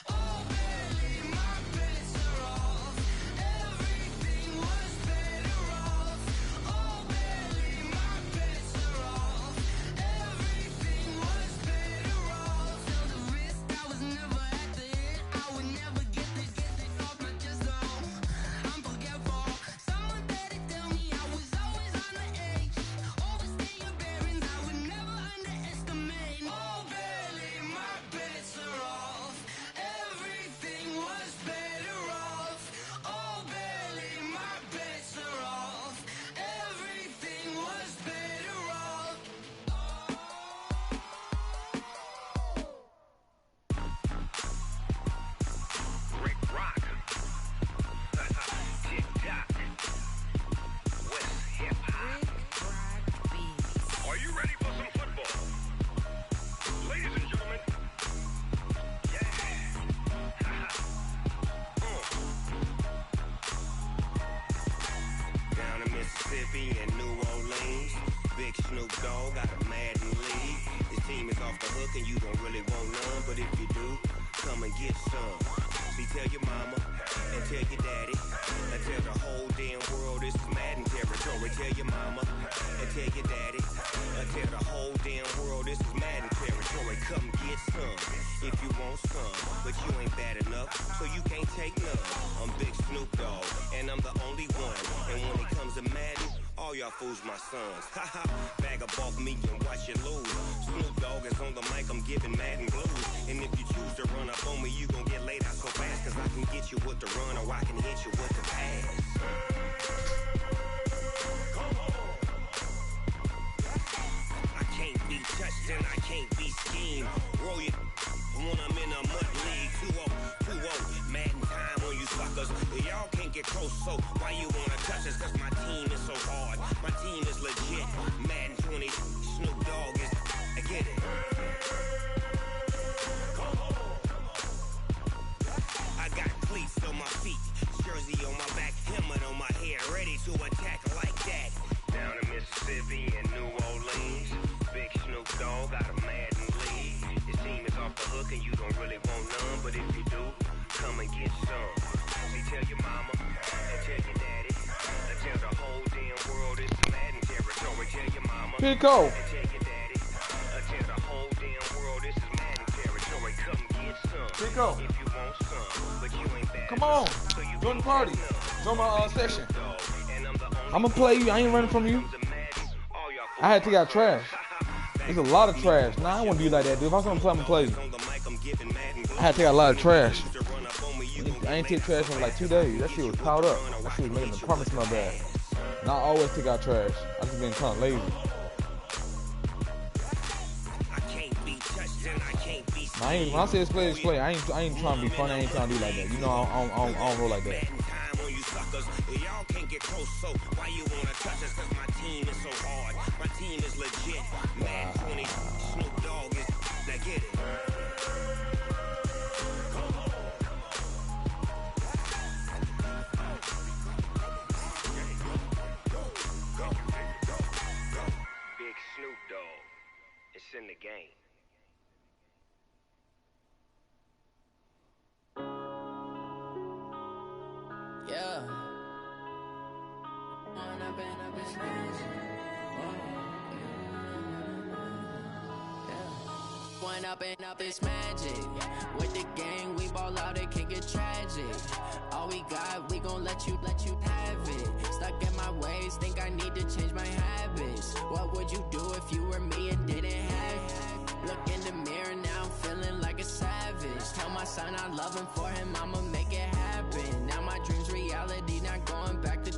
Oh baby, my bets are off. Everything was better off. Oh baby, my bets are off. Everything was better off. Till the risk I was never at the end. I would never get it off my chest though. I'm forgetful. Someone better tell me I was always on the edge. Overstay your bearings, I would never underestimate. Oh baby, my bets are off. Everything was better off. Oh baby, my bets are off. Everything was better off. Rick Rock. Tick-tock. West hip-hop. Are you ready for some football? Ladies and gentlemen. Yeah. Down in Mississippi and New Orleans, Big Snoop Dogg got a Madden league. His team is off the hook and you don't really want none, but if you do, come and get some. See, tell your mama and tell your daddy and tell the whole damn world this is Madden territory. Tell your mama and tell your daddy and tell the whole damn world this is Madden territory. Come get some if you want some, but you ain't bad enough, so you can't take none. I'm Big Snoop Dogg and I'm the only one. And when it comes to Madden, all y'all fools my sons. Haha, bag up off me and watch you lose. Snoop Dogg is on the mic, I'm giving Madden blues. And if you choose to run up on me, you gon' get laid out so fast. Cause I can get you with the run or I can hit you with the pass. I can't be touched touched and I can't be schemed. Roll it when I'm in a mud league. 2-0, Madden time on you suckers. Y'all can't get close, so why you wanna touch us? Cause my team is so hard. My team is legit. Madden 20, Snoop Dogg is. I get it. I got cleats on my feet, jersey on my back, helmet on my head, ready to attack like that. Down in Mississippi and New Orleans, Big Snoop Dogg got a Madden league. His team is off the hook and you don't really want none, but if you do, come and get some. See, tell your mama and tell your daddy, and tell the whole damn world it's the Madden territory. Tell your mama Pico. and tell your daddy, and tell the whole damn world this is Madden territory. Come get some. Pico. If you want some, but you ain't bad. Come on. Join the party. Join my session. I'ma play you. I ain't running from you. I had to take out trash. There's a lot of trash. Nah, I wouldn't do like that, dude. If I was gonna play, I'm gonna play you. I had to take out a lot of trash. I ain't take trash for like 2 days. That shit was piled up. That shit was making the apartment smell bad. And I always take out trash. I just been kind of lazy. When I say it's play, it's play. I ain't trying to be funny. I ain't trying to do like that. You know, I don't roll like that. Y'all can't get close, so why you wanna touch us? Cause my team is so hard. My team is legit. Mad 20, Snoop Dogg is. Now get it. Big Snoop Dogg. It's in the game. Yeah. One up and up is magic. With the gang, we ball out, it can get tragic. All we got, we gon' let you have it. Stuck in my ways, think I need to change my habits. What would you do if you were me and didn't have it? Look in the mirror now, I'm feeling like a savage. Tell my son I love him, for him I'ma make it happen. Now my dream's reality, not going back to.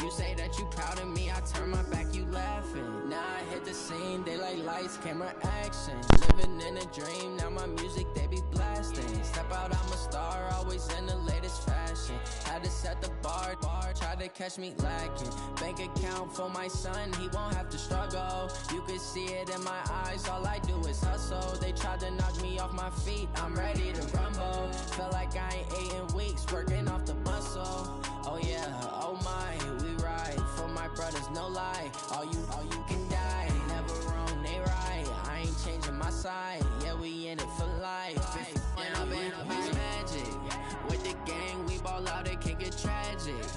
You say that you proud of me, I turn my back, you laughing. Now I hit the scene, they like lights, camera, action. Living in a dream, now my music, they be blasting. Step out, I'm a star, always in the latest fashion. Had to set the bar, try to catch me lacking. Bank account for my son, he won't have to struggle. You can see it in my eyes, all I do is hustle. They tried to knock me off my feet, I'm ready to rumble. Felt like I ain't ate in weeks, working off the muscle. Oh yeah, oh my, we ride for my brothers, no lie. All you can die, never wrong, they right. I ain't changing my side, yeah, we in it for life. And up is magic. With the gang, we ball out, it can get tragic.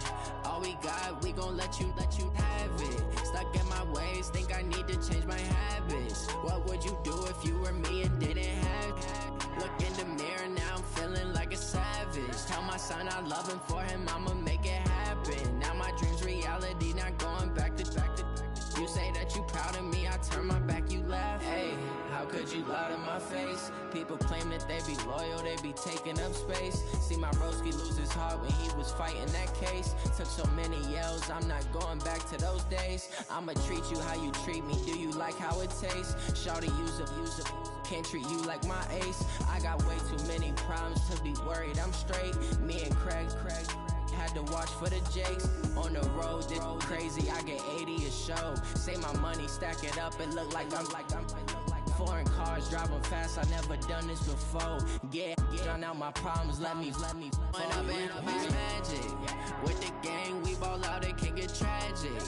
All we got, we gon' let you have it. Stuck in my ways, think I need to change my habits. What would you do if you were me and didn't have it? Look in the mirror, now I'm feeling like a savage. Tell my son I love him, for him I'ma make it happen. Now my dream's reality, not going back to. You say that you proud of me, I turn my back, you laugh. Hey, how could you lie to my face? People claim that they be loyal, they be taking up space. See my broski lose his heart when he was fighting that case. Took so many yells, I'm not going back to those days. I'ma treat you how you treat me, do you like how it tastes? Shawty use a can't treat you like my ace. I got way too many problems to be worried, I'm straight. Me and Craig had to watch for the Jakes. On the road, this crazy, I get 80 a show. Say my money, stack it up, it look like I'm foreign cars, driving fast, I never done this before. Drown out my problems, let me One up is magic. With the gang, we ball out, it can get tragic.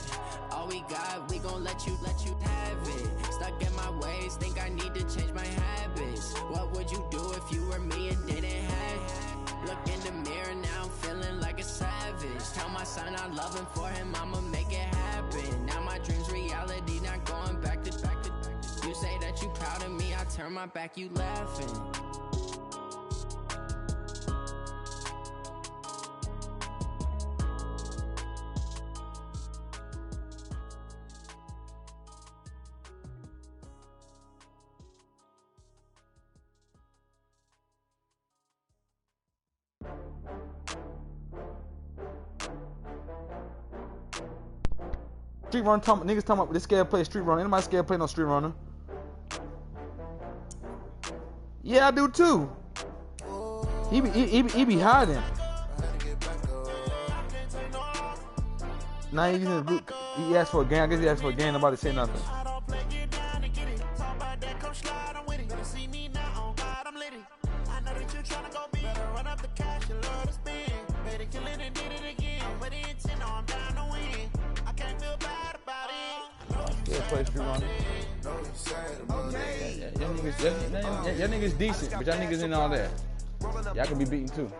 All we got, we gon' let you have it. Stuck in my ways, think I need to change my habits. What would you do if you were me and didn't have it? Look in the mirror, now I'm feeling like a savage. Tell my son I love him, for him I'ma make it happen. Now my dream's reality, not going back to. You say that you proud of me, I turn my back, you laughing. Street Runner, niggas talking about they scared to play Street Runner. Anybody scared to play no Street Runner? Yeah, I do too. He be hiding. Now he's in the group. He asked for a game. I guess he asked for a game. Nobody say nothing. Y'all niggas decent, but y'all niggas in all that. Y'all can be beaten too.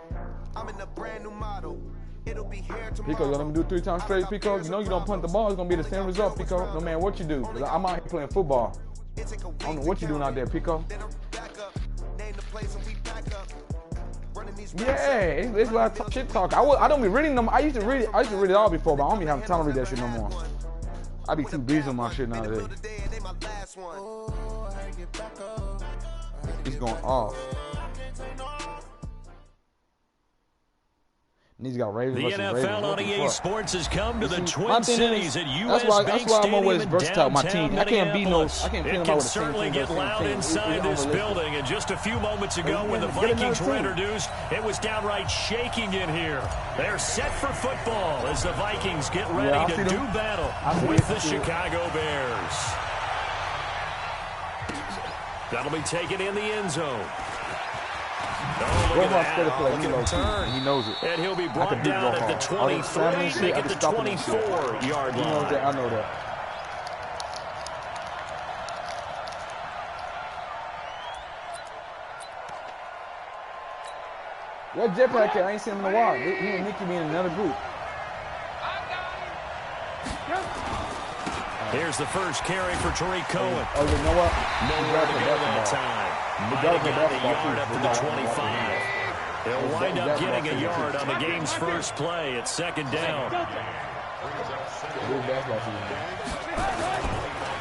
Pico, let me do 3 times straight, Pico. You know you don't punt the ball, it's gonna be the same result, Pico. No matter what you do. I'm out here playing football. I don't know what you doing out there, Pico. Yeah, it's a lot of shit talk. I don't be reading them. I used to read it all before, but I don't be having time to read that shit no more. I be too busy on my shit nowadays. He's going off. He's got Ravens. The NFL on EA Sports has come to the Twin Cities at US Bank Stadium in downtown Minneapolis. It can certainly get loud inside this building. And just a few moments ago, when the Vikings were introduced, it was downright shaking in here. They're set for football as the Vikings get ready to do battle with the Chicago Bears. That'll be taken in the end zone. Oh, look at that. Look at him turn. He knows it. And he'll be brought down at the 23, make it the 24-yard line. He knows that. I know that. What jetpack kid? I ain't seen him in a while. He and Nicky be in another group. Here's the first carry for Tariq Cohen. Oh, you know what? Nowhere to go that time. Might have gotten a yard up to the 25. He'll wind up getting a yard on the game's first play at second down.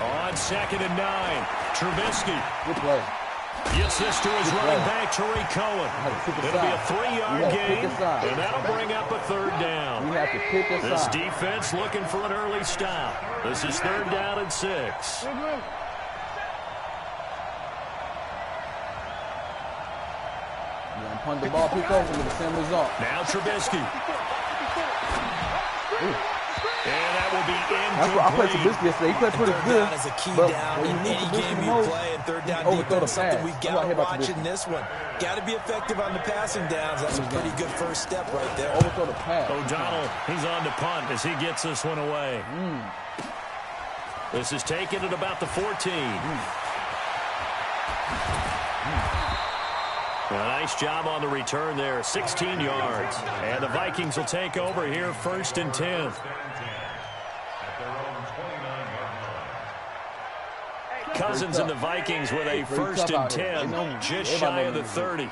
On 2nd and 9, Trubisky. Good play. Gets this to his running back, Tariq Cohen. It'll be a 3-yard gain, and that'll bring up a 3rd down. You have to pick a This side. defense looking for an early stop. This is 3rd down and 6. Punt the ball, pick over with the same result. Now Trubisky. And that will be incomplete. That's what I played Trubisky yesterday. He played pretty good. Is a key but down when in you need any Trubisky game the you most, play, and 3rd down overthrow the defense, something pass. we've That's what I got hate to about watch in Trubisky. this one. Got to be effective on the passing downs. That's a pretty good first step right there. Overthrow the pass. O'Donnell, he's on to punt as he gets this one away. This is taken at about the 14. A nice job on the return there, 16 yards. And the Vikings will take over here 1st and 10. Cousins and the Vikings with a 1st and 10, just shy of the 30.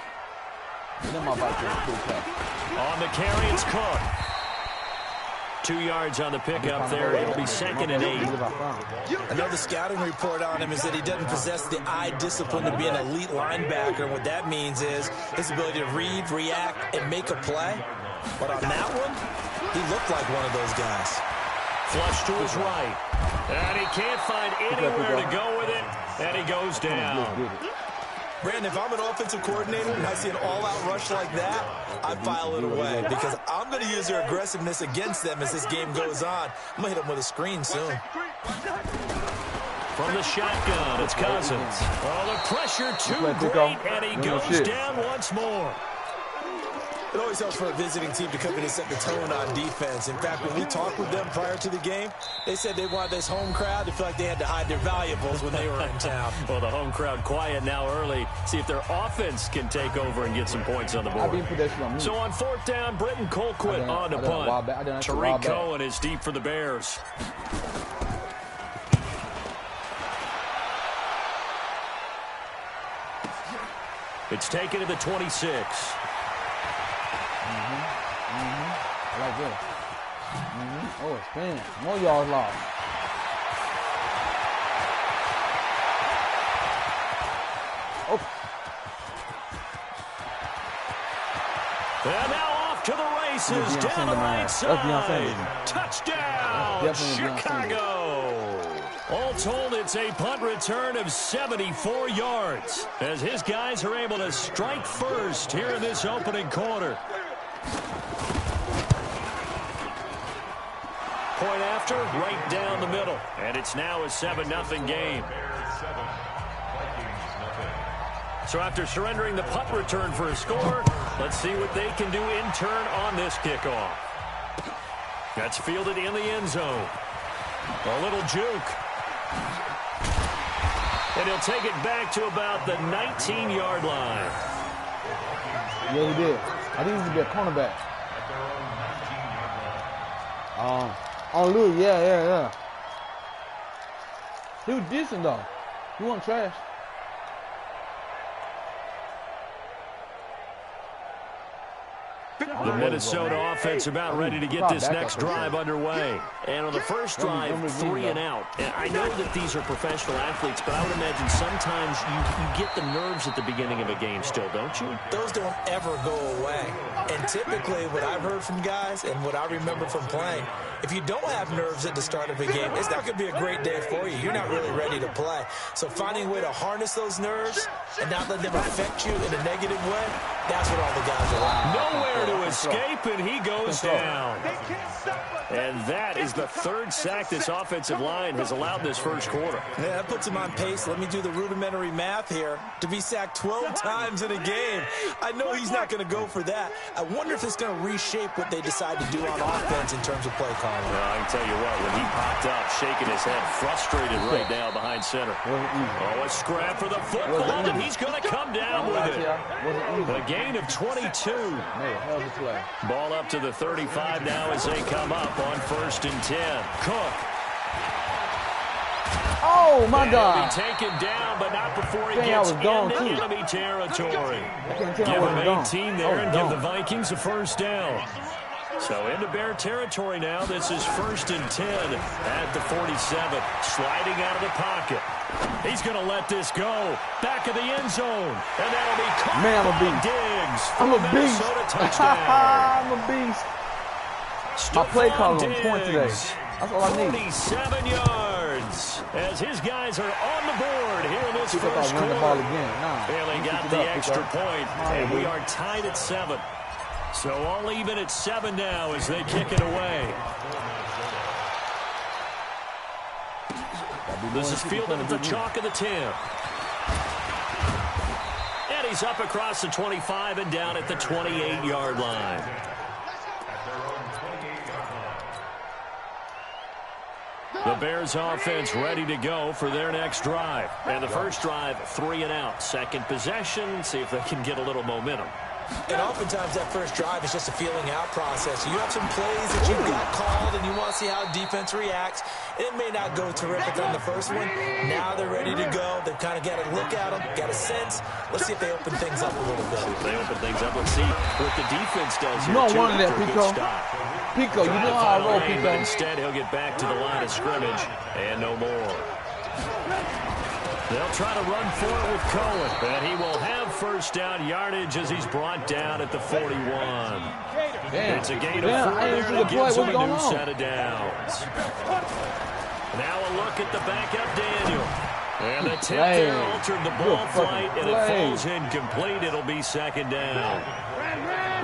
On the carry, it's Cook. 2 yards on the pickup there. It'll be 2nd and 8. I know the scouting report on him is that he doesn't possess the eye discipline to be an elite linebacker. What that means is his ability to read, react, and make a play. But on that one, he looked like one of those guys. Flush to his right. And he can't find anywhere to go with it. And he goes down. Brandon, if I'm an offensive coordinator and I see an all-out rush like that, I file it away because I'm going to use their aggressiveness against them as this game goes on. I'm going to hit them with a screen soon. From the shotgun, it's Cousins. Oh, the pressure too great, and he goes down once more. It always helps for a visiting team to come in and set the tone on defense. In fact, when we talked with them prior to the game, they said they wanted this home crowd to feel like they had to hide their valuables when they were in town. Well, the home crowd quiet now early. See if their offense can take over and get some points on the board. So on 4th down, Britton Colquitt on the punt. Tariq Cohen is deep for the Bears. It's taken to the 26. I like this. Oh, it's spin. More yards lost. Oh. And now off to the races down the right side. Touchdown, Chicago. All told, it's a punt return of 74 yards as his guys are able to strike first here in this opening quarter. Point after, right down the middle. And it's now a 7-0 game. So after surrendering the punt return for a score, let's see what they can do in turn on this kickoff. That's fielded in the end zone. A little juke. And he'll take it back to about the 19-yard line. Yeah, he did. I think he used to be a cornerback. On Louis, yeah. He was decent, though. He wasn't trash. The Minnesota offense about ready to get this next drive underway. And on the first drive, 3 and out. And I know that these are professional athletes, but I would imagine sometimes you get the nerves at the beginning of a game still, don't you? Those don't ever go away. And typically what I've heard from guys and what I remember from playing, if you don't have nerves at the start of a game, it's not going to be a great day for you. You're not really ready to play. So finding a way to harness those nerves and not let them affect you in a negative way, that's what all the guys are like. Nowhere to escape, and he goes down. And that is the third sack this offensive line has allowed this first quarter. Yeah, that puts him on pace. Let me do the rudimentary math here. To be sacked 12 times in a game, I know he's not going to go for that. I wonder if it's going to reshape what they decide to do on offense in terms of play calling. Well, I can tell you what, when he popped up, shaking his head, frustrated right now behind center. Oh, a scrap for the football, and he's going to come down with it. A gain of 22. Ball up to the 35 now as they come up on 1st and 10. Cook. Oh, my God. He'll be taken down, but not before he gets into enemy territory. Give him 18 there and give the Vikings a first down. So into Bear territory now. This is 1st and 10 at the 47. Sliding out of the pocket. He's going to let this go. Back of the end zone. And that'll be caught by Diggs. I'm a beast. Touchdown. I'm a beast. My play call on point today. That's all I need. 47 yards as his guys are on the board here in this first quarter. Bailey got the extra point, and we are tied at 7. So all even at 7 now as they kick it away. This is fielded at the chalk of the 10. And he's up across the 25 and down at the 28-yard line. The Bears offense ready to go for their next drive. And the first drive, 3 and out. Second possession, see if they can get a little momentum. And oftentimes that first drive is just a feeling out process. You have some plays that you've got called and you want to see how defense reacts. It may not go terrific on the first one. Now they're ready to go. They've kind of got a look at them, got a sense. Let's see if they open things up a little bit. See if they open things up. Let's see what the defense does here. You don't want that, Pico. Pico, you know how I roll, Pico. But instead, he'll get back to the line of scrimmage and no more. They'll try to run for it with Cohen, and he will have first down yardage as he's brought down at the 41. It's a gain of 4 there that gives him a new set of downs. Now a look at the backup Daniel. And the tip there altered the ball flight, and it falls incomplete. It'll be 2nd down.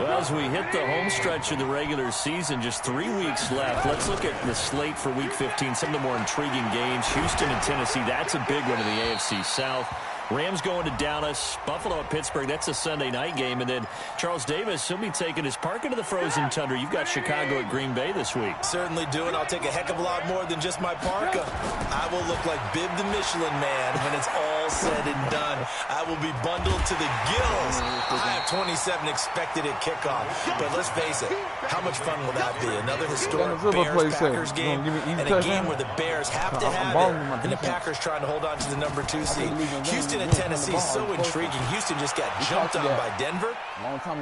Well, as we hit the home stretch of the regular season, just 3 weeks left. Let's look at the slate for Week 15, some of the more intriguing games. Houston and Tennessee, that's a big one in the AFC South. Rams going to Dallas, Buffalo at Pittsburgh. That's a Sunday night game. And then Charles Davis, he'll be taking his park into the frozen tundra. You've got Chicago at Green Bay this week. Certainly do, and I'll take a heck of a lot more than just my parka. I will look like Bib the Michelin Man when it's all said and done. I will be bundled to the gills. I have 27 expected at kickoff. But let's face it, how much fun will that be? Another historic Bears-Packers game, and a game where the Bears have to have it, and the Packers trying to hold on to the number 2 seed. Houston Looking at Tennessee is so intriguing. Houston just got jumped on by Denver.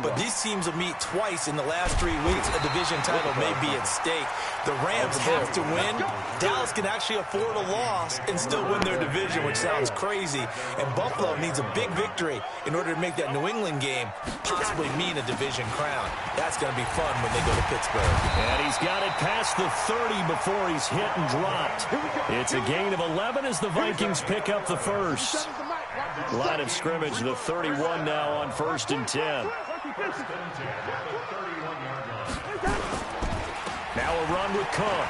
But these teams will meet twice in the last 3 weeks. A division title may be at stake. The Rams have to win. Dallas can actually afford a loss and still win their division, which sounds crazy. And Buffalo needs a big victory in order to make that New England game possibly mean a division crown. That's going to be fun when they go to Pittsburgh. And he's got it past the 30 before he's hit and dropped. It's a gain of 11 as the Vikings pick up the first. Line of scrimmage, the 31 now on 1st and 10. Now a run with Cook.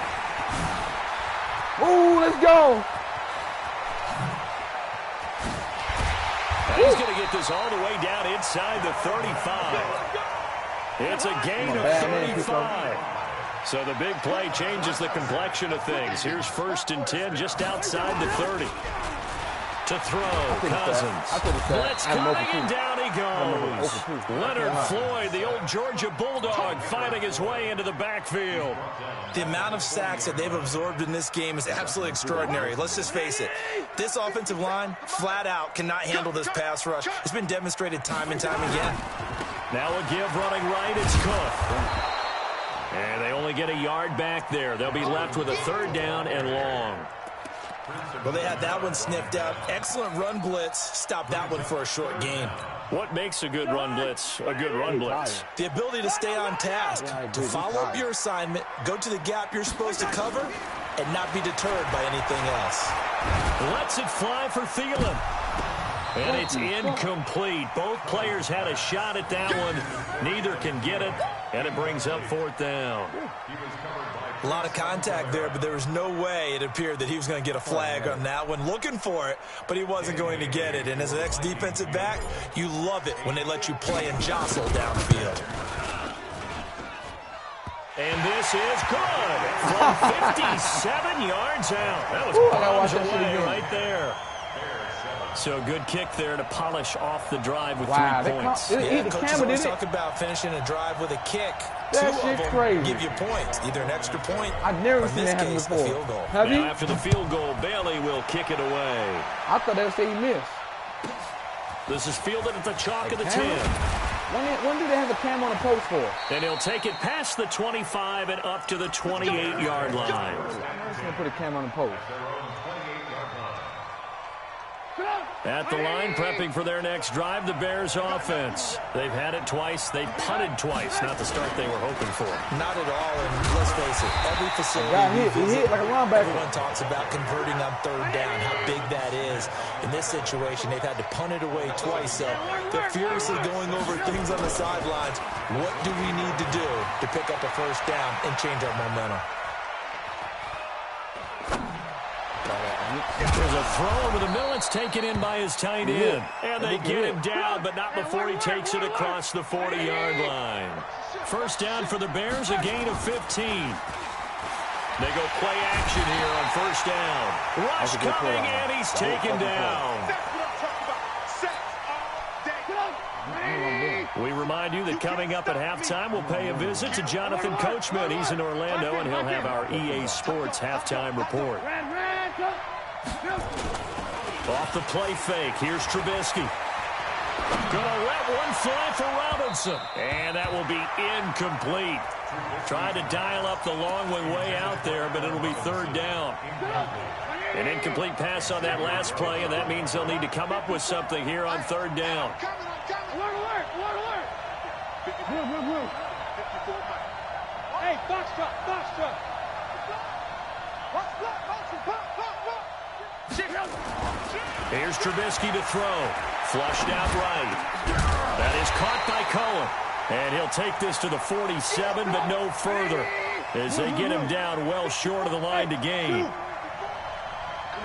Ooh, let's go. And he's going to get this all the way down inside the 35. It's a gain of 35. So the big play changes the complexion of things. Here's 1st and 10 just outside the 30. To throw, Cousins. Blitz coming, and down he goes. Leonard Floyd, the old Georgia Bulldog, fighting his way into the backfield. The amount of sacks that they've absorbed in this game is absolutely extraordinary. Let's just face it. This offensive line, flat out, cannot handle this pass rush. It's been demonstrated time and time again. Now a give running right, it's Cook. And they only get a yard back there. They'll be left with a 3rd down and long. Well, they had that one sniffed out. Excellent run blitz. Stop that one for a short gain. What makes a good run blitz a good run blitz? The ability to stay on task, to follow up your assignment, go to the gap you're supposed to cover, and not be deterred by anything else. Lets it fly for Thielen. And it's incomplete. Both players had a shot at that one. Neither can get it, and it brings up 4th down. A lot of contact there, but there was no way it appeared that he was going to get a flag on that one. Looking for it, but he wasn't going to get it. And as an ex-defensive back, you love it when they let you play and jostle downfield. And this is good. From 57 yards out. That was bombs away right there. So good kick there to polish off the drive with 3 points. Coaches always talk about finishing a drive with a kick. Two of them give you points, either an extra point I've never or in seen this that happen case, the before. field goal. Have you? Now after the field goal, Bailey will kick it away. I thought they would say he missed. This is fielded at the chalk of the 10. When do they have the cam on the post for? And he'll take it past the 25 and up to the 28-yard line. I'm just going to put a cam on the post. At the line, prepping for their next drive, the Bears offense. They've had it twice. They've punted twice. Not the start they were hoping for. Not at all, and let's face it, every facility we visit, like a linebacker. Everyone talks about converting on 3rd down, how big that is. In this situation, they've had to punt it away twice, so they're furiously going over things on the sidelines. What do we need to do to pick up a 1st down and change our momentum? There's a throw over the middle. It's taken in by his tight end. And they get him down, but not before he takes it across the 40-yard line. 1st down for the Bears, a gain of 15. They go play action here on 1st down. Rush coming, and he's taken down. We remind you that coming up at halftime, we'll pay a visit to Jonathan Coachman. He's in Orlando, and he'll have our EA Sports halftime report. Off the play fake, here's Trubisky. Gonna let one fly for Robinson. And that will be incomplete. Tried to dial up the long one way out there, but it'll be 3rd down. An incomplete pass on that last play, and that means they'll need to come up with something here on 3rd down. Hey, box truck. Here's Trubisky to throw. Flushed out right. That is caught by Cohen. And he'll take this to the 47, but no further, as they get him down well short of the line to gain. Come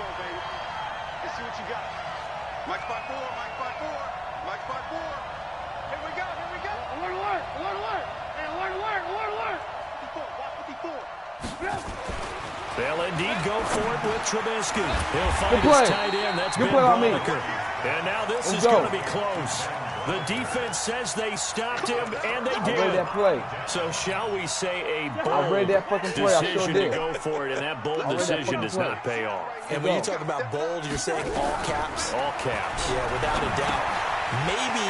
on, baby. Let's see what you got. Mike 5-4. Here we go. Alert. Hey, alert. 54. They'll indeed go for it with Trubisky. He'll find his tight end. That's Ben Broniker. And now this is going to be close. The defense says they stopped him, and they did. I read that play. So shall we say a I bold read that fucking play. I sure decision did. to go for it, and that bold decision does not pay off. And when you talk about bold, you're saying all caps? All caps. Yeah, without a doubt. Maybe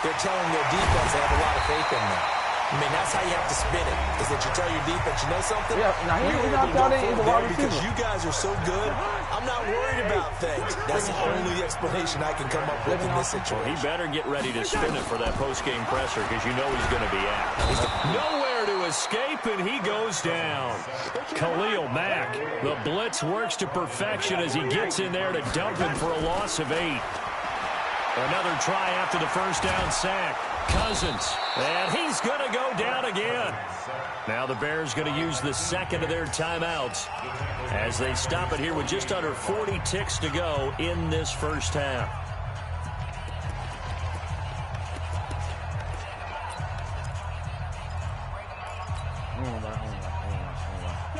they're telling their defense they have a lot of faith in them. I mean, that's how you have to spin it, is that you tell your defense, you know something? Yeah, now We're he's able not to go counting forward as a there wide because receiver. you guys are so good, I'm not worried about things. That's the only explanation I can come up with in this situation. Well, he better get ready to spin it for that post-game presser because you know he's going to be out. Nowhere to escape, and he goes down. Khalil Mack, the blitz works to perfection as he gets in there to dump him for a loss of 8. Another try after the first down sack. Cousins, and he's going to go down again. Now the Bears going to use the second of their timeouts as they stop it here with just under 40 ticks to go in this first half.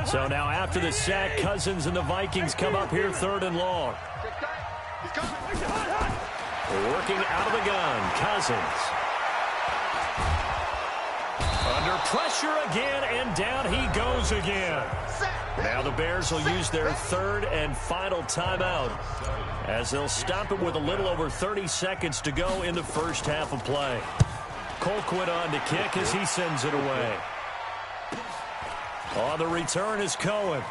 So now after the sack, Cousins and the Vikings come up here 3rd and long. Working out of the gun, Cousins. Under pressure again, and down he goes again. Now the Bears will use their 3rd and final timeout as they'll stop it with a little over 30 seconds to go in the first half of play. Colquitt on to kick as he sends it away. On the return is Cohen.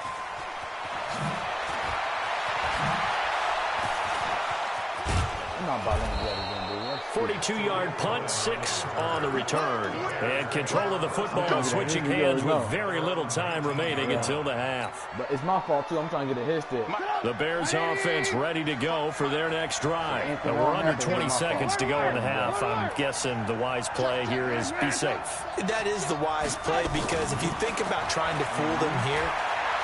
I'm not bothering with that again, dude. 42-yard punt, 6 on the return. And control of the football switching hands with very little time remaining until the half. But it's my fault, too. I'm trying to get a head stick. The Bears offense ready to go for their next drive. And we're under 20 seconds to go in the half. I'm guessing the wise play here is be safe. That is the wise play because if you think about trying to fool them here,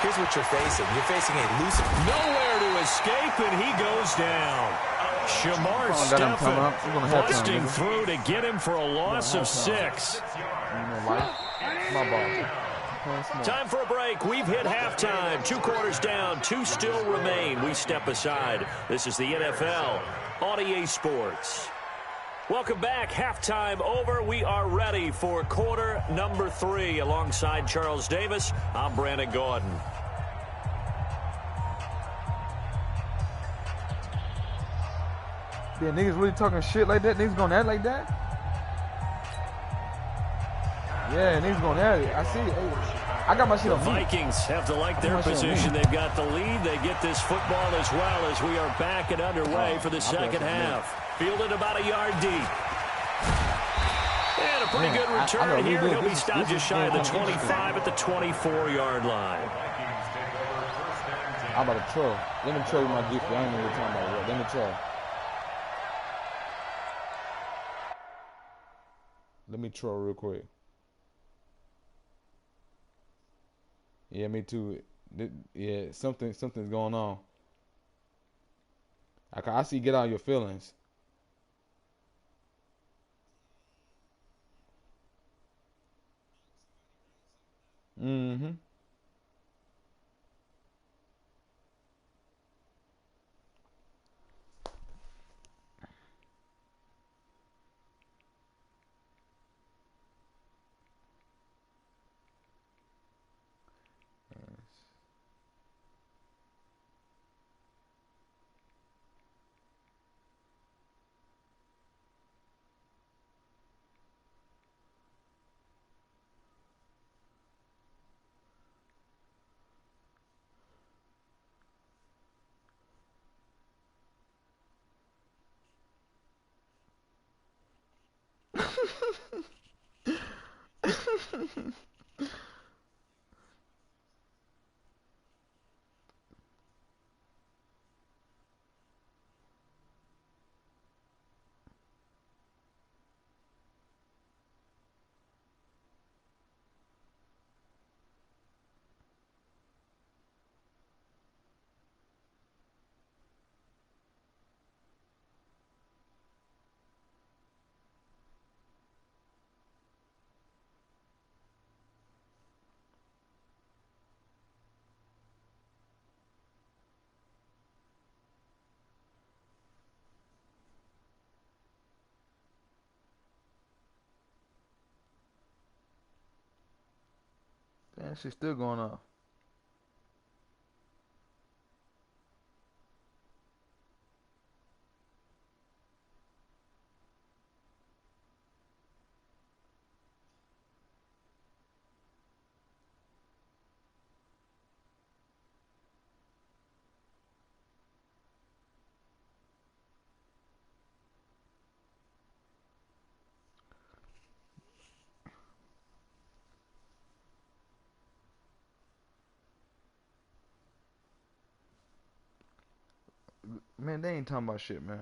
here's what you're facing. You're facing a loose... Nowhere to escape, and he goes down. Shamar Stephen busting through to get him for a loss of 6. My ball. Time for a break. We've hit halftime. 2 quarters down. 2 still remain. We step aside. This is the NFL on EA Sports. Welcome back. Halftime over. We are ready for quarter number 3. Alongside Charles Davis, I'm Brandon Gordon. Yeah, niggas really talking shit like that? Niggas gonna act like that? Yeah, niggas gonna act it. I see it. Hey, I got my shit on me. The Vikings have to like their position. They've got the lead. They get this football as well as we are back and underway for the second half. Fielded about a yard deep. And a pretty good return here. He'll be stopped just shy of the 25 at the 24-yard line. I'm about to troll. Let me troll my gift. I ain't even talking about what. Let me troll. Let me troll real quick. Yeah, me too. Yeah, something's going on. I see get out your feelings. Mm-hmm. That shit's still going on. Man, they ain't talking about shit, man.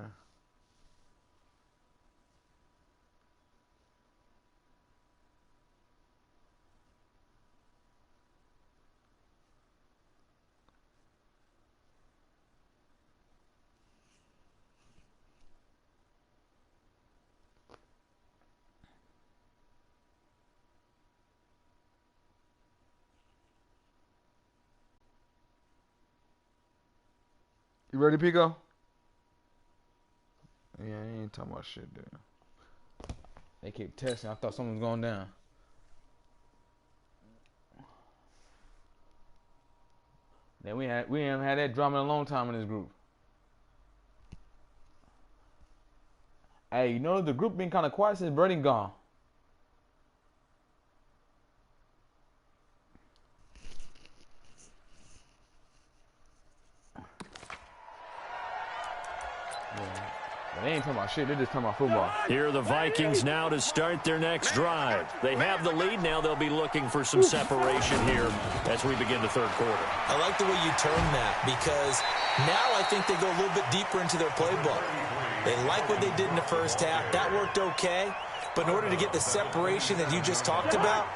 You ready, Pico? Yeah, they ain't talking about shit, dude. They keep testing. I thought something was going down. Then we haven't had that drama in a long time in this group. Hey, you know the group been kind of quiet since Birdie gone. They ain't talking about shit. They're just talking about football. Here are the Vikings now to start their next drive. They have the lead. Now they'll be looking for some separation here as we begin the third quarter. I like the way you term that because now I think they go a little bit deeper into their playbook. They like what they did in the first half. That worked okay. But in order to get the separation that you just talked about,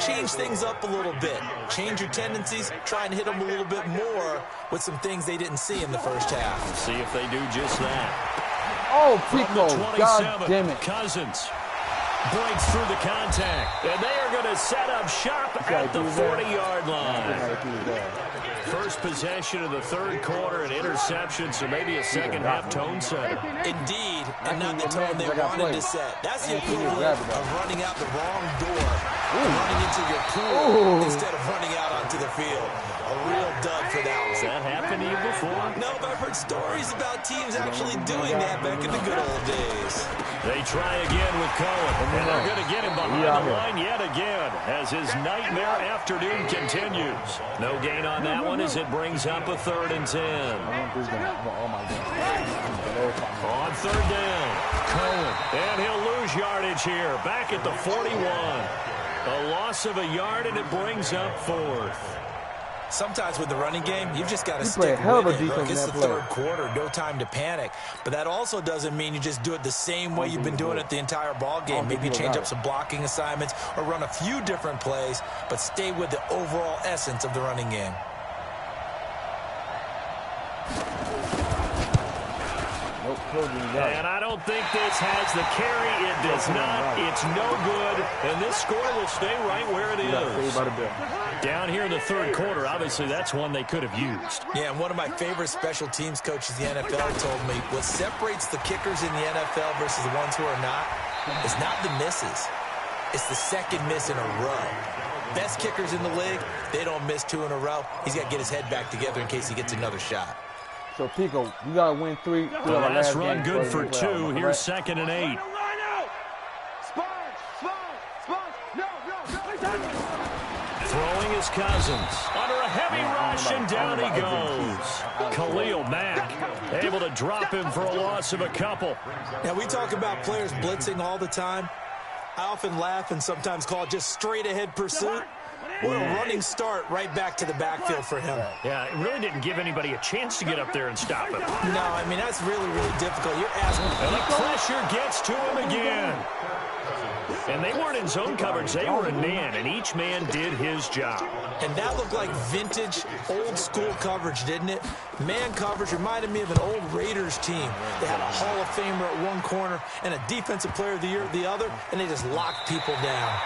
change things up a little bit. Change your tendencies. Try and hit them a little bit more with some things they didn't see in the first half. See if they do just that. Oh, Pico, God damn it. Cousins breaks through the contact, and they are going to set up shop at the 40-yard line. First possession of the third quarter, an interception, so maybe a second-half tone setter. Indeed, and not the tone they wanted to set. That's the equivalent of running out the wrong door, running into your pool instead of running out onto the field. A real dud for that one. Has that happened to you before? No, but I've heard stories about teams actually doing that back in the good old days. They try again with Cohen, and they're going to get him behind the line yet again as his nightmare afternoon continues. No gain on that one as it brings up a 3rd and 10. On 3rd down, Cohen, and he'll lose yardage here, back at the 41. A loss of a yard, and it brings up 4th. Sometimes with the running game, you've just got to stick with it. Look, it's the third quarter, no time to panic. But that also doesn't mean you just do it the same way you've been doing it the entire ball game. Maybe change up some blocking assignments or run a few different plays, but stay with the overall essence of the running game. And I don't think this has the carry. It does not. It's no good. And this score will stay right where it is. Down here in the third quarter, obviously that's one they could have used. Yeah, and one of my favorite special teams coaches in the NFL told me what separates the kickers in the NFL versus the ones who are not is not the misses. It's the second miss in a row. Best kickers in the league, they don't miss 2 in a row. He's got to get his head back together in case he gets another shot. So, Pico, you got to win 3. The last run good for 2. Here's 2nd and 8. Throwing is Cousins. Under a heavy rush, and down he goes. Khalil Mack able to drop him for a loss of a couple. Now, we talk about players blitzing all the time. I often laugh and sometimes call it just straight-ahead pursuit. What a running start right back to the backfield for him. Yeah, it really didn't give anybody a chance to get up there and stop him. No, I mean, that's really, really difficult. You're asking. And the pressure gets to him again. And they weren't in zone coverage. They were in man, and each man did his job. And that looked like vintage, old-school coverage, didn't it? Man coverage reminded me of an old Raiders team. They had a Hall of Famer at one corner and a Defensive Player of the Year at the other, and they just locked people down.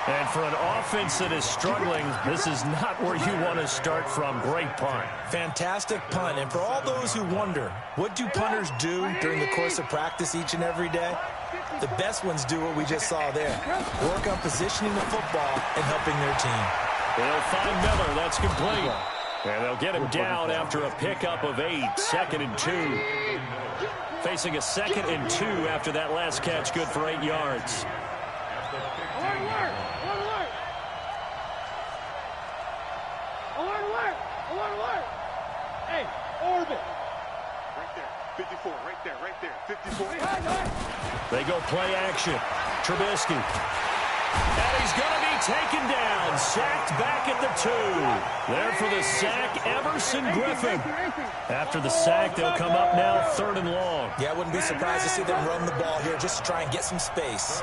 And for an offense that is struggling, this is not where you want to start from. Great punt. Fantastic punt. And for all those who wonder, what do punters do during the course of practice each and every day? The best ones do what we just saw there. Work on positioning the football and helping their team. They'll find Miller. That's complete. And they'll get him down after a pickup of 8. 2nd and 2. Facing a 2nd and 2 after that last catch. Good for 8 yards. Hey, orbit. Right there. 54. Right there. 54. They go play action. Trubisky. And he's going to be taken down. Sacked back at the 2. There for the sack, Everson Griffin. After the sack, they'll come up now 3rd and long. Yeah, I wouldn't be surprised to see them run the ball here just to try and get some space.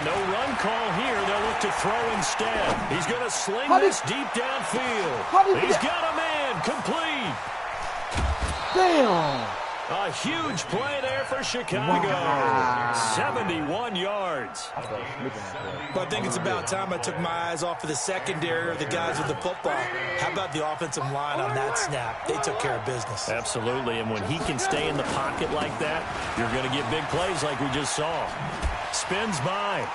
No run call here. They'll look to throw instead. He's going to sling this deep downfield. He's got a man. Complete. Damn. A huge play there for Chicago. Wow. 71 yards. But I think it's about time I took my eyes off of the secondary or the guys with the football. How about the offensive line on that snap? They took care of business. Absolutely, and when he can stay in the pocket like that, you're going to get big plays like we just saw. Spins by.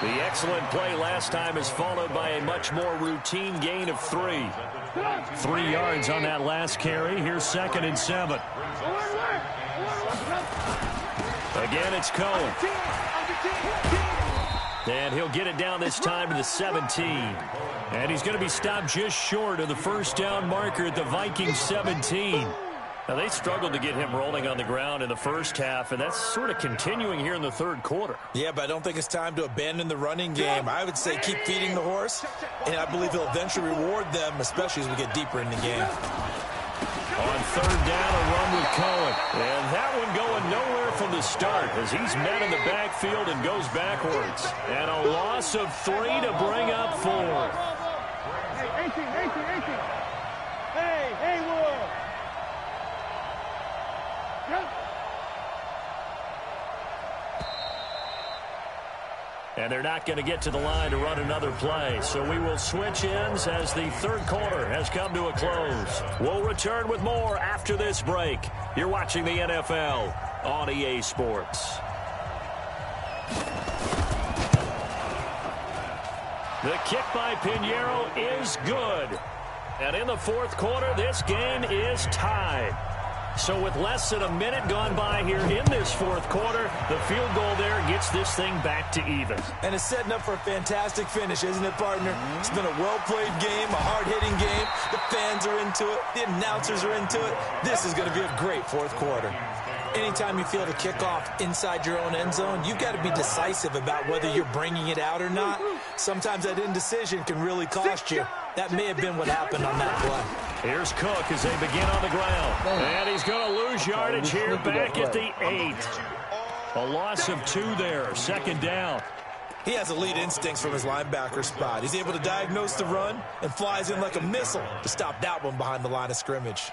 The excellent play last time is followed by a much more routine gain of 3. 3 yards on that last carry. Here's 2nd and 7. Again, it's Cohen. And he'll get it down this time to the 17. And he's going to be stopped just short of the first down marker at the Vikings 17. Now, they struggled to get him rolling on the ground in the first half, and that's sort of continuing here in the 3rd quarter. Yeah, but I don't think it's time to abandon the running game. I would say keep feeding the horse, and I believe he'll eventually reward them, especially as we get deeper in the game. On 3rd down, a run with Cohen. And that one going nowhere from the start as he's met in the backfield and goes backwards. And a loss of 3 to bring up 4. Hey, 18. Hey, Haywood. And they're not going to get to the line to run another play. So we will switch ends as the 3rd quarter has come to a close. We'll return with more after this break. You're watching the NFL on EA Sports. The kick by Pinheiro is good. And in the 4th quarter, this game is tied. So with less than a minute gone by here in this 4th quarter, the field goal there gets this thing back to even. And it's setting up for a fantastic finish, isn't it, partner? It's been a well-played game, a hard-hitting game. The fans are into it. The announcers are into it. This is going to be a great 4th quarter. Anytime you feel the kickoff inside your own end zone, you've got to be decisive about whether you're bringing it out or not. Sometimes that indecision can really cost you. That may have been what happened on that play. Here's Cook as they begin on the ground. And he's going to lose yardage here back at the 8. A loss of 2 there, 2nd down. He has elite instincts from his linebacker spot. He's able to diagnose the run and flies in like a missile to stop that one behind the line of scrimmage.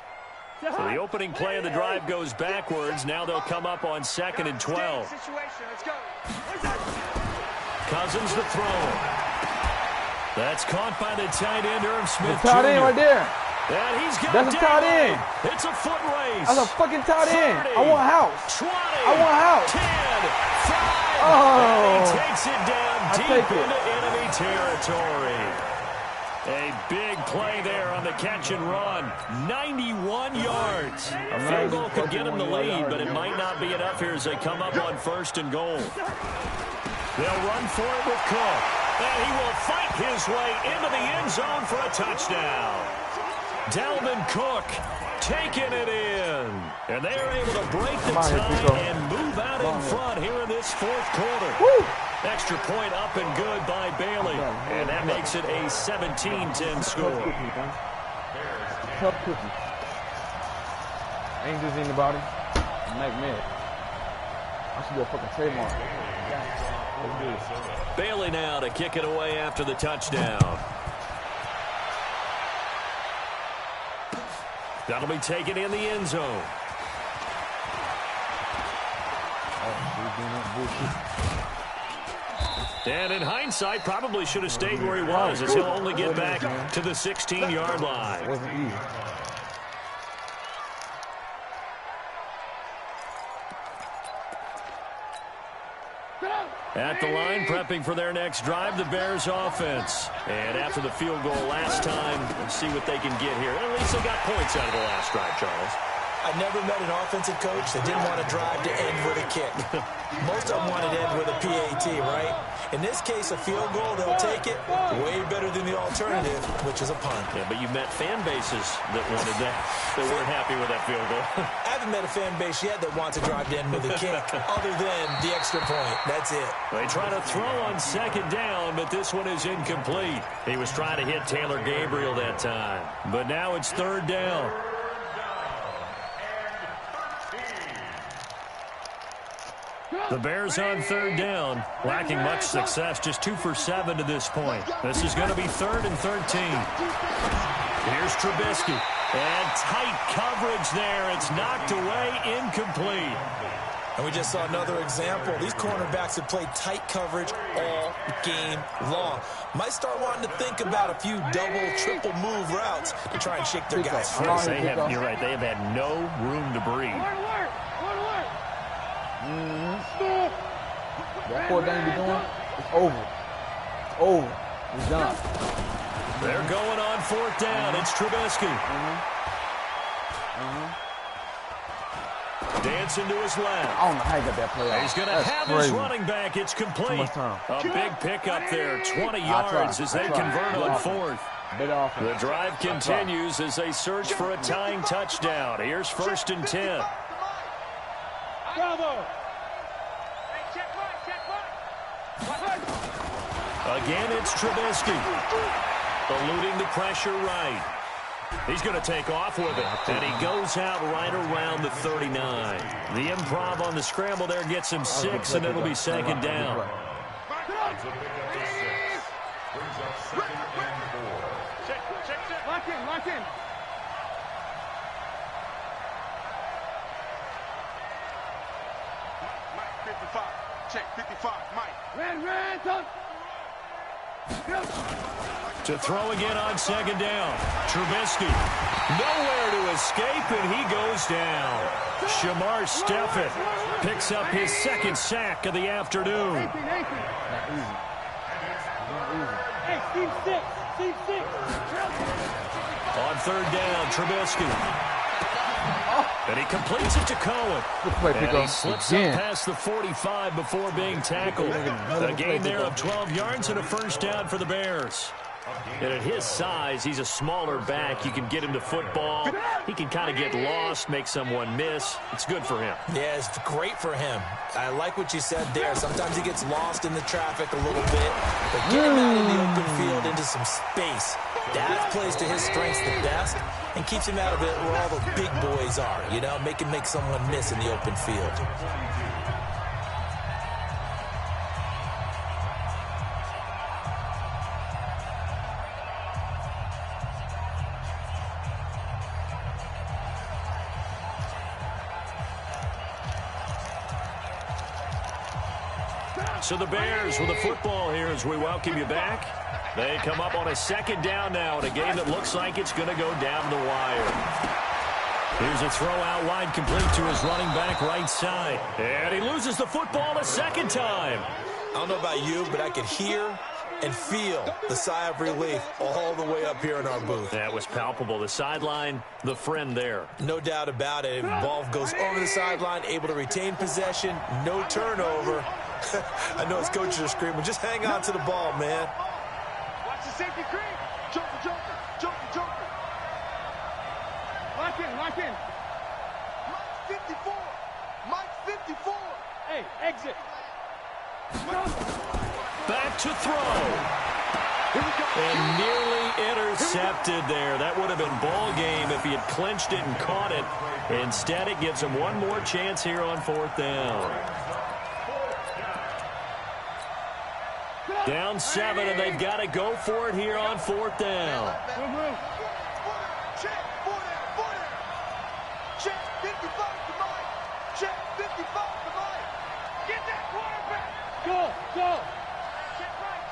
So the opening play of the drive goes backwards. Now they'll come up on 2nd and 12. Cousins the throw. That's caught by the tight end, Irv Smith Jr. Tight end right there. And he's got That's a tight end. It's a foot race. That's a fucking tight end. 30, I want house. 20. I want house. 10, 5. Oh. And he takes it down deep into enemy territory. A big play there on the catch and run. 91 yards. A field goal could get him the lead, but it might not be enough here as they come up on 1st and goal. They'll run for it with Cook. And he will fight his way into the end zone for a touchdown. Dalvin Cook taking it in. And they are able to break the tie and move out in front here in this 4th quarter. Woo! Extra point up and good by Bailey. And that makes it a 17-10 score. Tough cookie. Ain't just anybody. MackMed. I should go fucking trademark. Bailey now to kick it away after the touchdown. That'll be taken in the end zone. And in hindsight, probably should have stayed where he was, as he'll only get back to the 16-yard line. Wasn't easy. At the line, prepping for their next drive, the Bears offense. And after the field goal last time, let's see what they can get here. At least they got points out of the last drive, Charles. I never met an offensive coach that didn't want to drive to end with a kick. Most of them wanted to end with a PAT, right? In this case, a field goal, they'll take it. Way better than the alternative, which is a punt. Yeah, but you met fan bases that wanted that, that weren't happy with that field goal. I haven't met a fan base yet that wants to drive to end with a kick, other than the extra point. That's it. They try to throw on second down, but this one is incomplete. He was trying to hit Taylor Gabriel that time. But now it's third down. The Bears on third down, lacking much success, just 2 for 7 to this point. This is going to be 3rd and 13. Here's Trubisky, and tight coverage there. It's knocked away, incomplete. And we just saw another example. These cornerbacks have played tight coverage all game long. Might start wanting to think about a few double, triple move routes to try and shake their guys free. You're right. They have had no room to breathe. That 4th down you be doing, it's over. It's over. It's done. They're going on 4th down. It's Trubisky. Dancing to his left. I don't know how he got that play out. He's going to have his running back. It's complete. A big pickup there. 20 yards as they convert on 4th. The drive continues as they search for a tying touchdown. Here's 1st and 10. Bravo. Again, it's Trubisky. Eluding the pressure right. He's going to take off with it. And he goes out right around the 39. The improv on the scramble there gets him 6, and it'll be 2nd down. Lock in, lock in. Mike, 55. Check, 55, Mike. Ran, touch. To throw again on 2nd down. Trubisky. Nowhere to escape, and he goes down. Shamar Stephen picks up his 2nd sack of the afternoon. Hey, Steve 6. On 3rd down, Trubisky. And he completes it to Cohen. And he slips up past the 45 before being tackled. A gain there of 12 yards and a 1st down for the Bears. And at his size, he's a smaller back. You can get him to football. He can kind of get lost, make someone miss. It's good for him. Yeah, it's great for him. I like what you said there. Sometimes he gets lost in the traffic a little bit. But get him out in the open field into some space. That plays to his strengths the best and keeps him out of it where all the big boys are. You know, make him make someone miss in the open field. So the Bears with the football here as we welcome you back. They come up on a 2nd down now in a game that looks like it's going to go down the wire. Here's a throw out wide complete to his running back right side. And he loses the football a 2nd time. I don't know about you, but I could hear and feel the sigh of relief all the way up here in our booth. That was palpable. The sideline, the friend there. No doubt about it. If the ball goes over the sideline, able to retain possession, no turnover. I know his coaches are screaming, just hang on to the ball, man. Watch the safety creep. Joker. Lock in. Mike 54. Hey, exit. Back to throw. And nearly intercepted there. That would have been ball game if he had clinched it and caught it. Instead, it gives him one more chance here on 4th down. Down 7, and they've got to go for it here on 4th down. Check 55 to Mike. Check 55 to Mike. Get that quarterback. Go. Check right.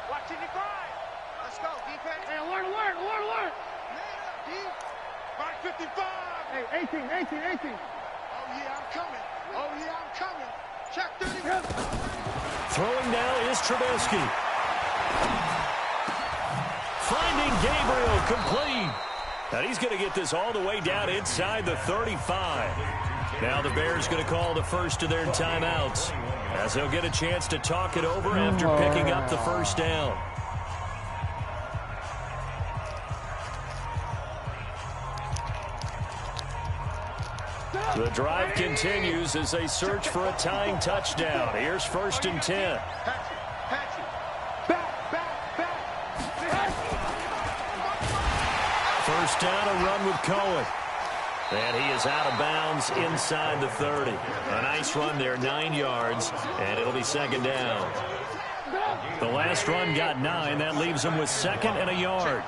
Watching the grind. Let's go, defense. Hey, alert. Man up, D. Mike 55. Hey, 18. Oh, yeah, I'm coming. Check 30. Throwing now is Trubisky. Finding Gabriel complete. And he's going to get this all the way down inside the 35. Now the Bears going to call the first of their timeouts, as they'll get a chance to talk it over after picking up the first down. The drive continues as they search for a tying touchdown. Here's 1st and 10. First down, a run with Cohen. And he is out of bounds inside the 30. A nice run there, 9 yards, and it'll be 2nd down. The last run got 9. That leaves him with 2nd and a yard.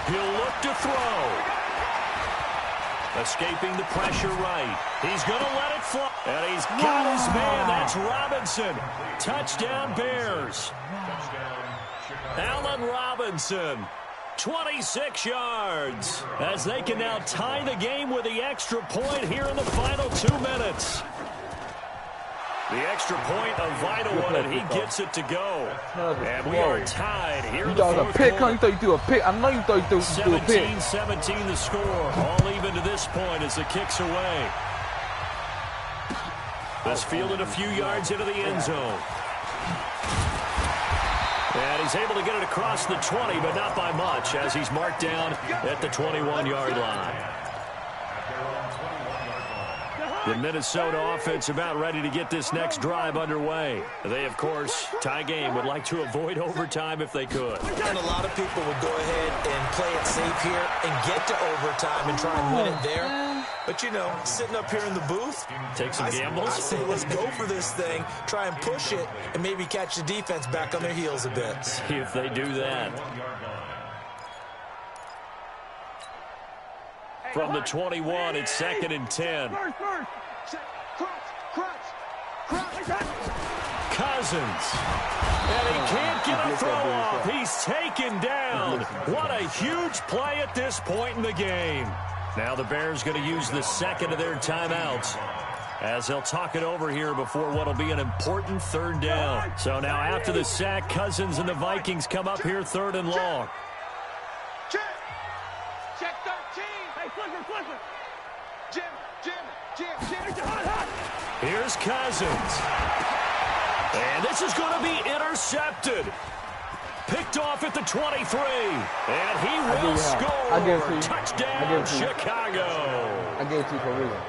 He'll look to throw. Escaping the pressure right. He's going to let it fly. And he's got his man. That's Robinson. Touchdown, Bears. Allen Robinson, 26 yards, as they can now tie the game with the extra point here in the final 2 minutes. The extra point, a vital one, and he gets it to go. And we are tied here in the fourth quarter. You thought you threw a pick. I know you thought you threw a pick. 17-17 the score. All even to this point as the kick's away. This fielded a few yards into the end zone. And he's able to get it across the 20, but not by much, as he's marked down at the 21-yard line. The Minnesota offense about ready to get this next drive underway. They, of course, tie game, would like to avoid overtime if they could. And a lot of people would go ahead and play it safe here and get to overtime and try and win it there. But, you know, sitting up here in the booth, take some gambles. I say let's go for this thing, try and push it, and maybe catch the defense back on their heels a bit. See if they do that. From the 21, it's 2nd and 10. Cousins. And he can't get a throw off. He's taken down. What a huge play at this point in the game. Now the Bears going to use the 2nd of their timeouts, as they'll talk it over here before what will be an important 3rd down. So now after the sack, Cousins and the Vikings come up here 3rd and long. Check 13. Hey, flipper. Jim. Here's Cousins. And this is going to be intercepted. Picked off at the 23. And he will score. Touchdown, Chicago. I gave it to you for a reason.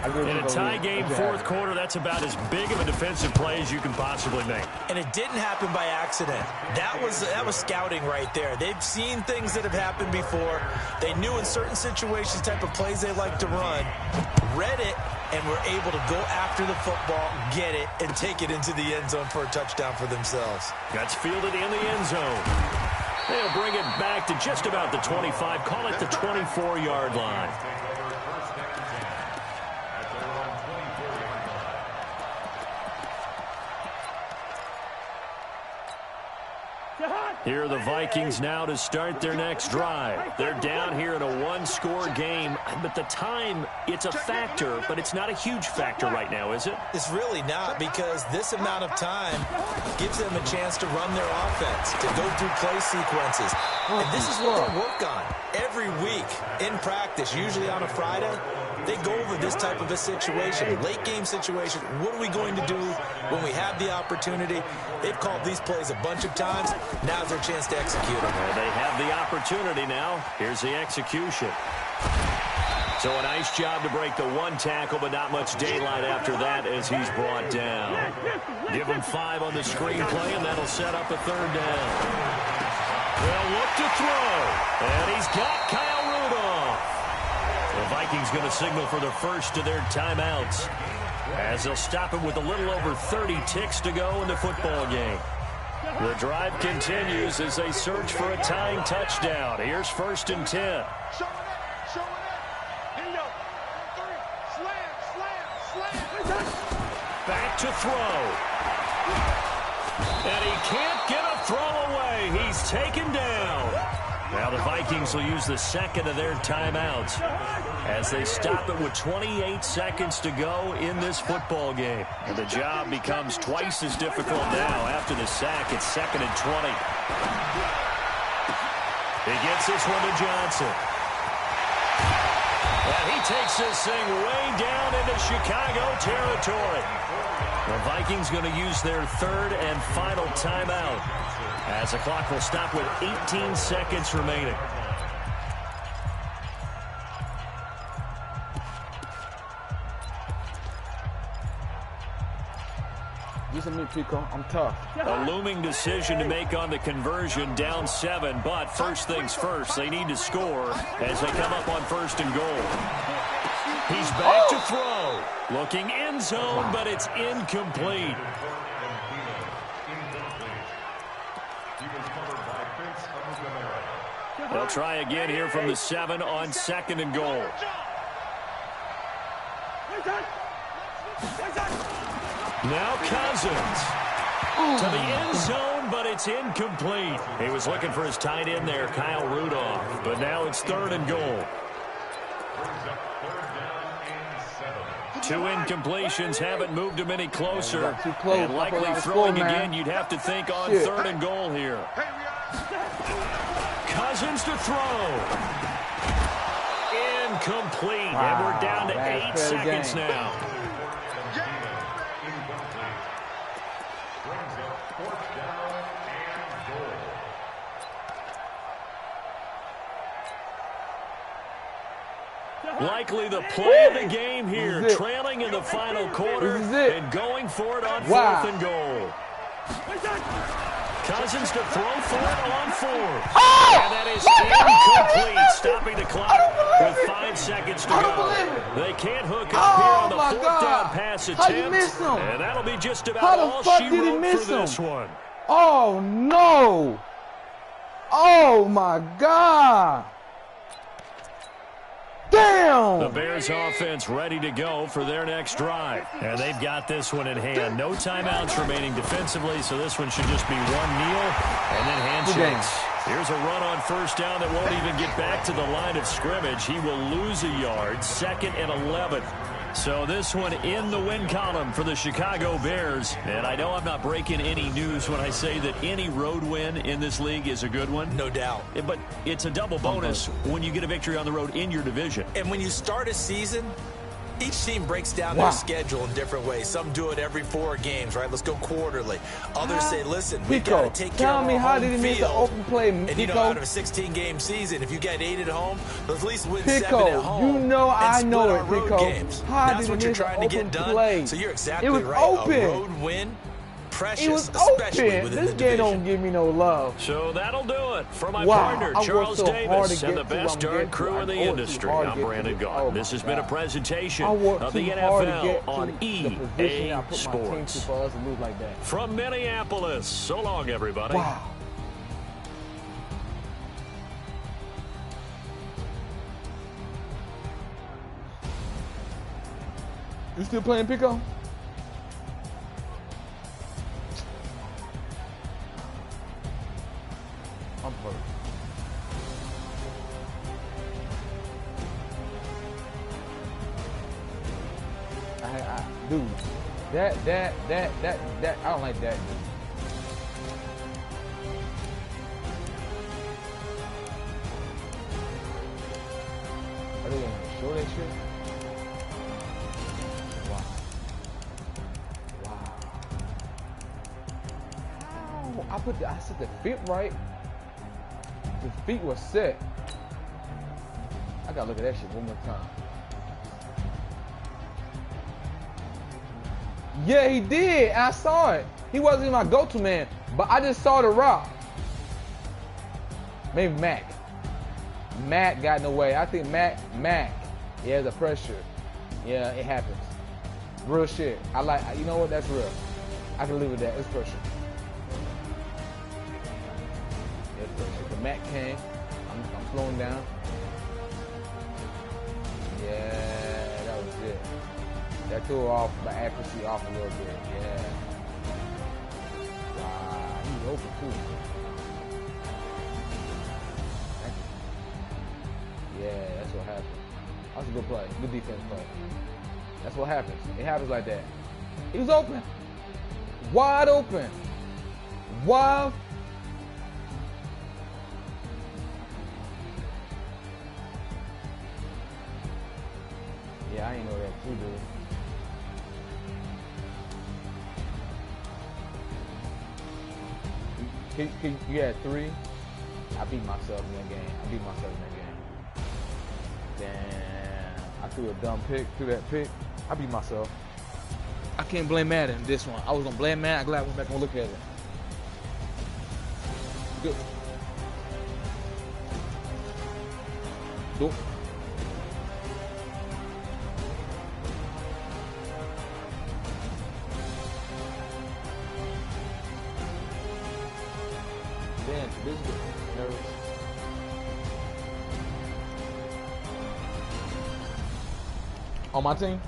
In a tie game, 4th quarter, that's about as big of a defensive play as you can possibly make. And it didn't happen by accident. That was scouting right there. They've seen things that have happened before. They knew in certain situations the type of plays they like to run, read it, and were able to go after the football, get it, and take it into the end zone for a touchdown for themselves. That's fielded in the end zone. They'll bring it back to just about the 25, call it the 24-yard line. Here are the Vikings now to start their next drive. They're down here in a 1-score game, but the time, it's a factor, but it's not a huge factor right now, is it? It's really not, because this amount of time gives them a chance to run their offense, to go through play sequences. And this is what they work on every week in practice, usually on a Friday. They go over this type of a situation, late game situation. What are we going to do when we have the opportunity? They've called these plays a bunch of times. Now's their chance to execute them. Well, they have the opportunity now. Here's the execution. So a nice job to break the 1 tackle, but not much daylight after that as he's brought down. Give him 5 on the screenplay, and that'll set up a 3rd down. They'll look to throw, and he's got Kyle Rudolph. The Vikings going to signal for the first of their timeouts, as they'll stop him with a little over 30 ticks to go in the football game. The drive continues as they search for a tying touchdown. Here's 1st and 10. Back to throw. And he can't get a throw away. He's taken down. Now the Vikings will use the second of their timeouts as they stop it with 28 seconds to go in this football game. And the job becomes twice as difficult now after the sack. It's 2nd and 20. He gets this one to Johnson. And he takes this thing way down into Chicago territory. The Vikings going to use their 3rd and final timeout as the clock will stop with 18 seconds remaining. Listen to me, Pico. I'm tough. A looming decision to make on the conversion, down 7. But first things first, they need to score as they come up on 1st and goal. He's back to throw. Looking end zone, but it's incomplete. They'll try again here from the 7 on 2nd and goal. Now Cousins to the end zone, but it's incomplete. He was looking for his tight end there, Kyle Rudolph, but now it's 3rd and goal. 2 incompletions haven't moved him any closer. Too close. And likely throwing again, you'd have to think on 3rd and goal here. Cousins to throw. Incomplete. Wow, and we're down to 8 seconds game. now. Likely the play of the game here, trailing in the final quarter and going for it on 4th and goal. Cousins to throw for it on 4th. And that is incomplete, stopping the clock with 5 seconds to go. They can't hook up here on the 4th down pass attempt. And that'll be just about all she wrote for this one. Oh, no. Oh, my God. Damn! The Bears offense ready to go for their next drive. And they've got this one in hand. No timeouts remaining defensively, so this one should just be one kneel and then handshakes. Here's a run on 1st down that won't even get back to the line of scrimmage. He will lose a yard, 2nd and 11. So this one in the win column for the Chicago Bears. And I know I'm not breaking any news when I say that any road win in this league is a good one. No doubt. But it's a double bonus when you get a victory on the road in your division. And when you start a season, each team breaks down their schedule in different ways. Some do it every 4 games, right? Let's go quarterly. Others say, listen, we got to take care of our how home did he miss the field. open play, And you know, out of a 16-game season, if you get 8 at home, let's at least win 7 at home. You know I know it, Pico. That's what you're trying to get done. So you're exactly right. Open. A road win, precious, it was especially open. within This the game division. don't give me no love. So that'll do it for my partner, Charles Davis, and the best darn crew in the industry. I'm Brandon Gaughan. This has been a presentation of the NFL on EA Sports. From Minneapolis, so long, everybody. Wow. You still playing Pico? I'm playing. Dude, that, I don't like that. Are they gonna show that shit? Wow. Wow. I said the feet right. The feet was set. I gotta look at that shit one more time. Yeah, he did. I saw it. He wasn't my go-to man, but I just saw the route. Maybe Mac. Mac got in the way. I think Mac. Yeah, the pressure. Yeah, it happens. Real shit. You know what? That's real. I can live with that. It's pressure. It's pressure. The Mac came. I'm slowing down. Yeah, that was it. That threw off my accuracy off a little bit. Yeah. Wow, he's open too. That a good play. Good defense play. That's what happens. It happens like that. He was open. Wide open. Wild. Yeah, I ain't know that too, dude. You had 3. I beat myself in that game. Damn. I threw a dumb pick. I beat myself. I can't blame Madden in this one. I was gonna blame Madden. I'm glad I went back and look at it. Good. Nope. Damn, this is nervous. On my team?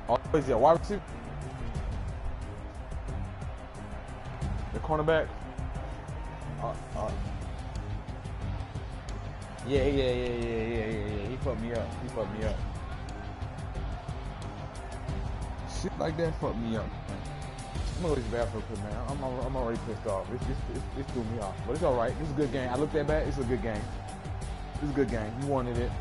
Oh, is he a wide receiver? The cornerback? Yeah. He fucked me up. Shit like that fucked me up. I'm gonna go to the bathroom, man. I'm already pissed off. It threw me off, but it's all right. This is a good game. I looked at that. It's a good game. It's a good game. You wanted it.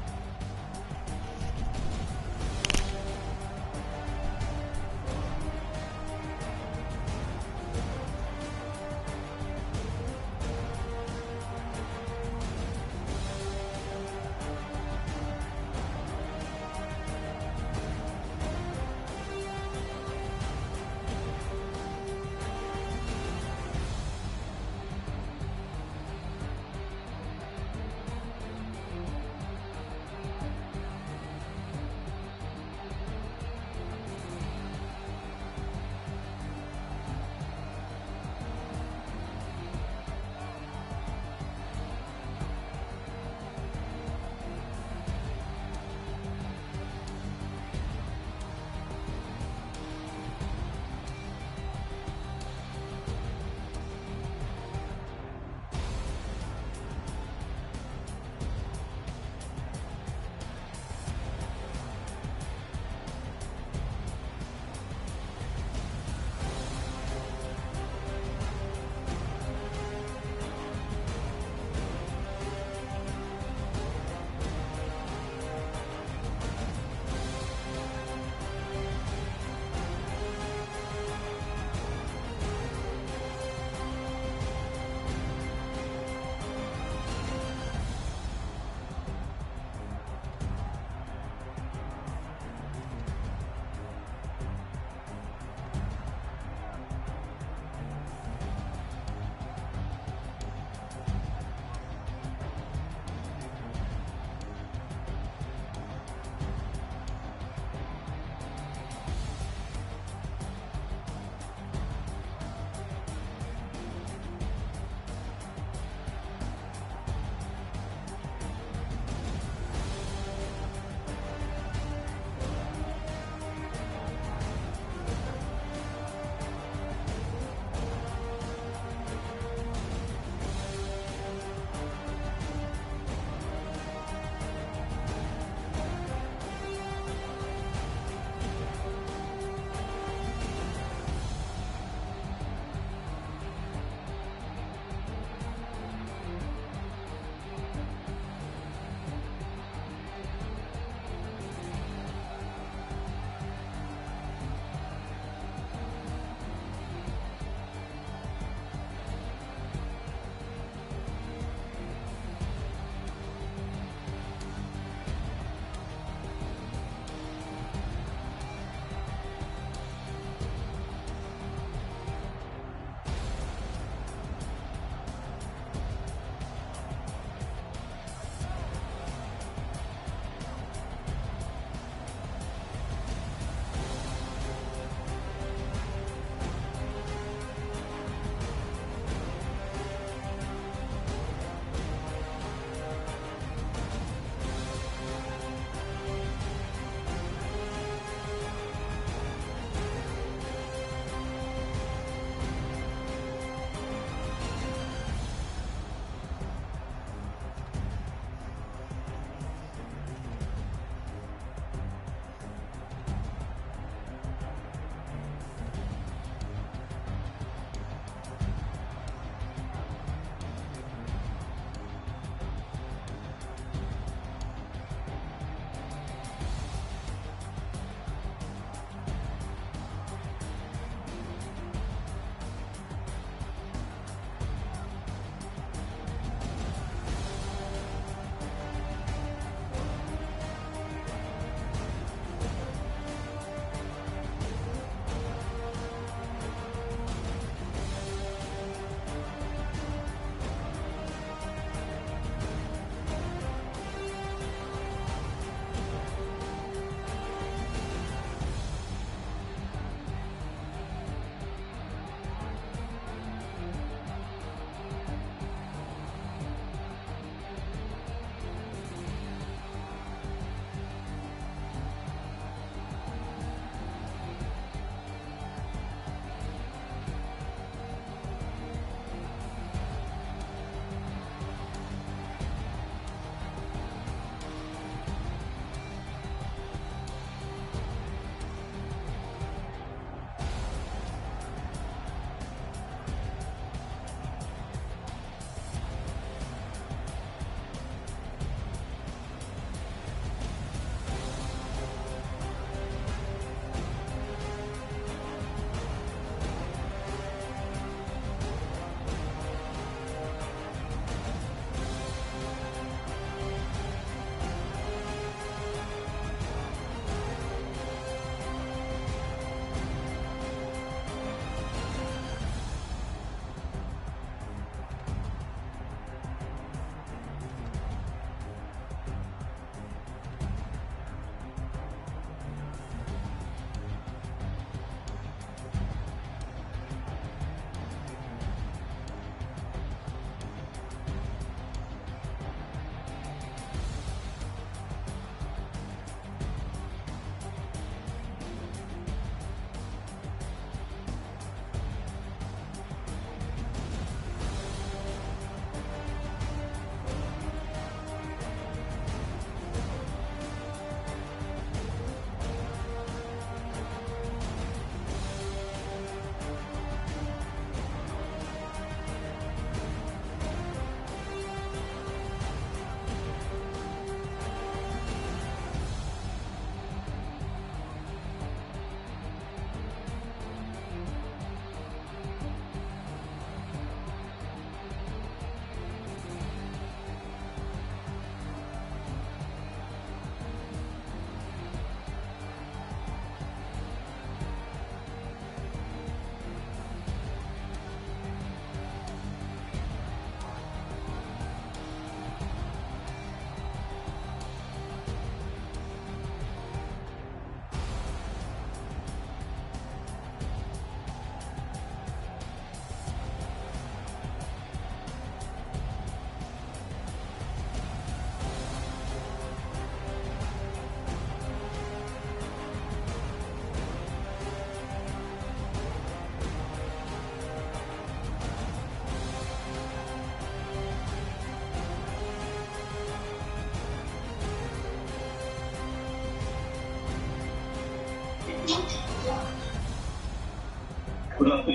What up,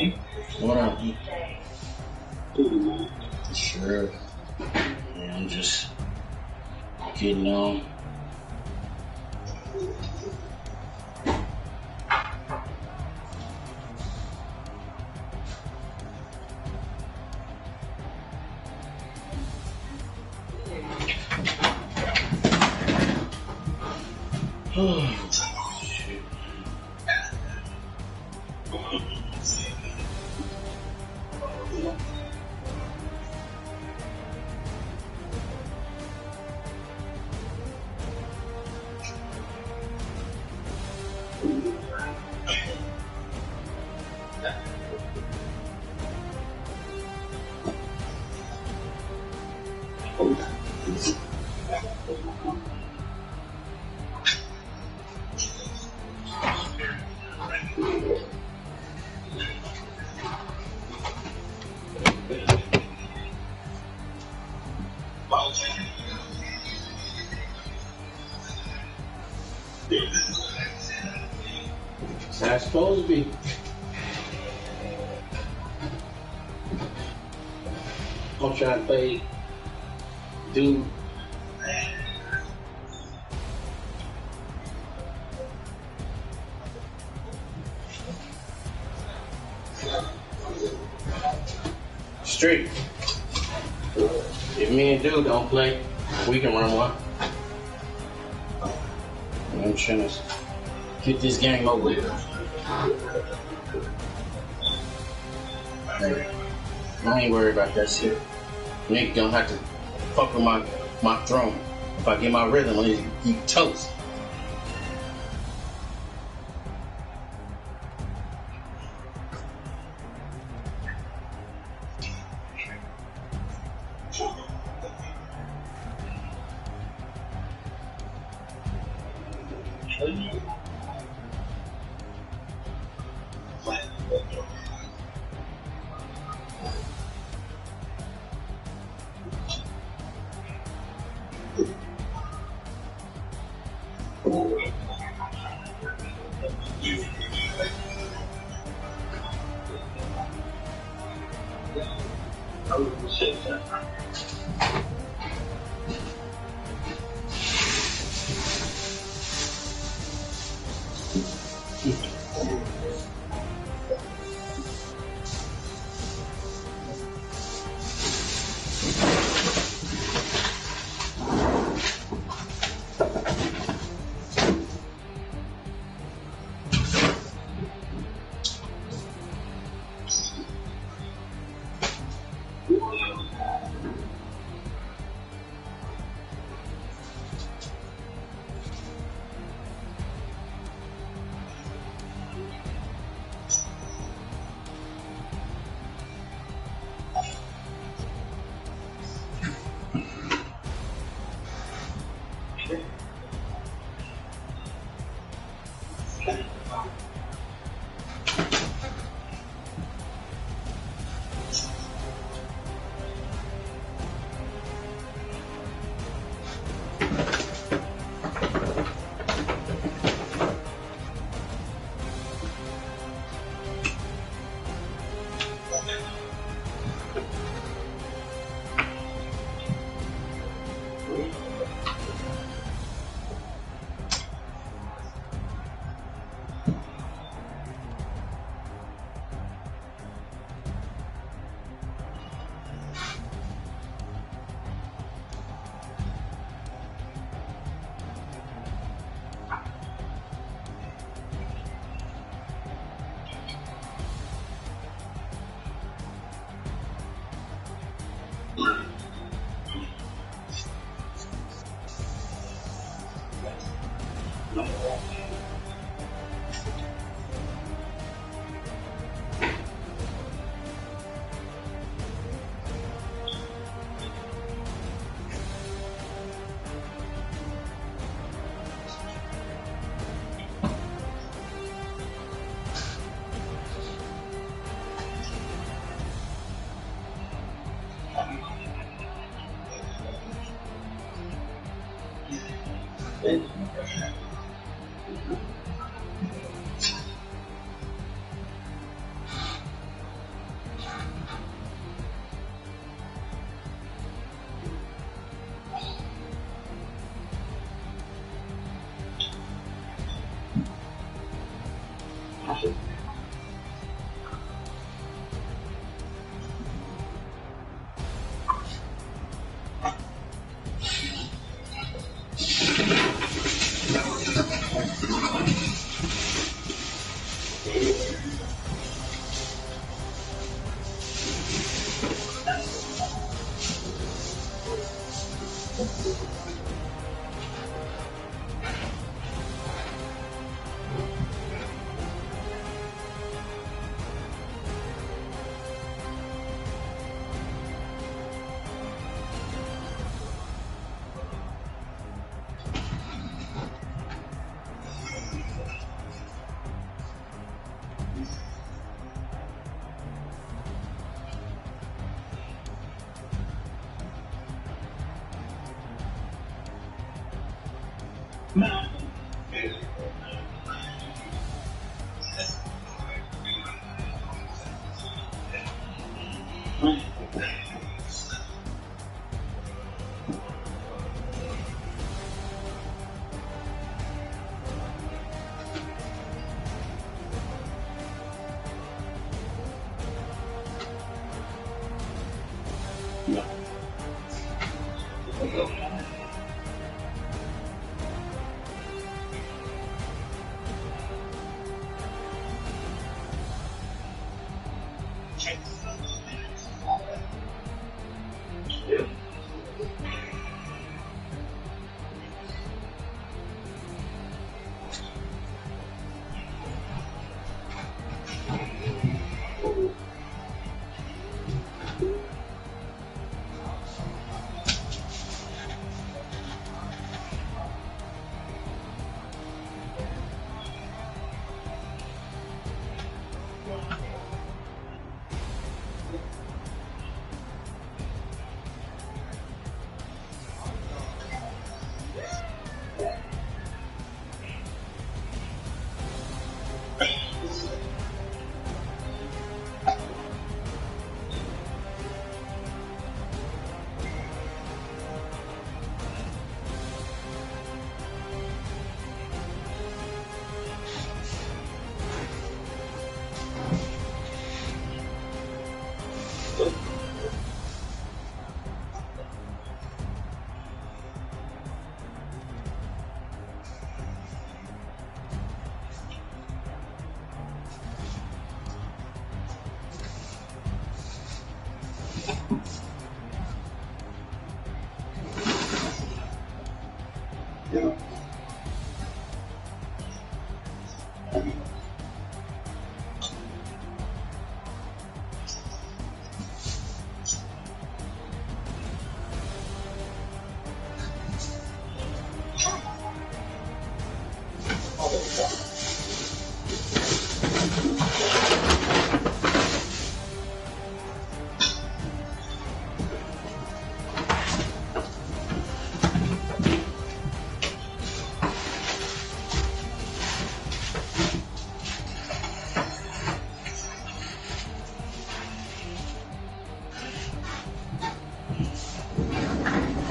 B? Sure. Yeah, I'm just getting on. That's supposed to be. I'm trying to play dude. Street. If me and dude don't play, we can run one. I'm trying to get this game over with. I ain't worried about that shit. Nigga don't have to fuck with my throne. If I get my rhythm, he toast.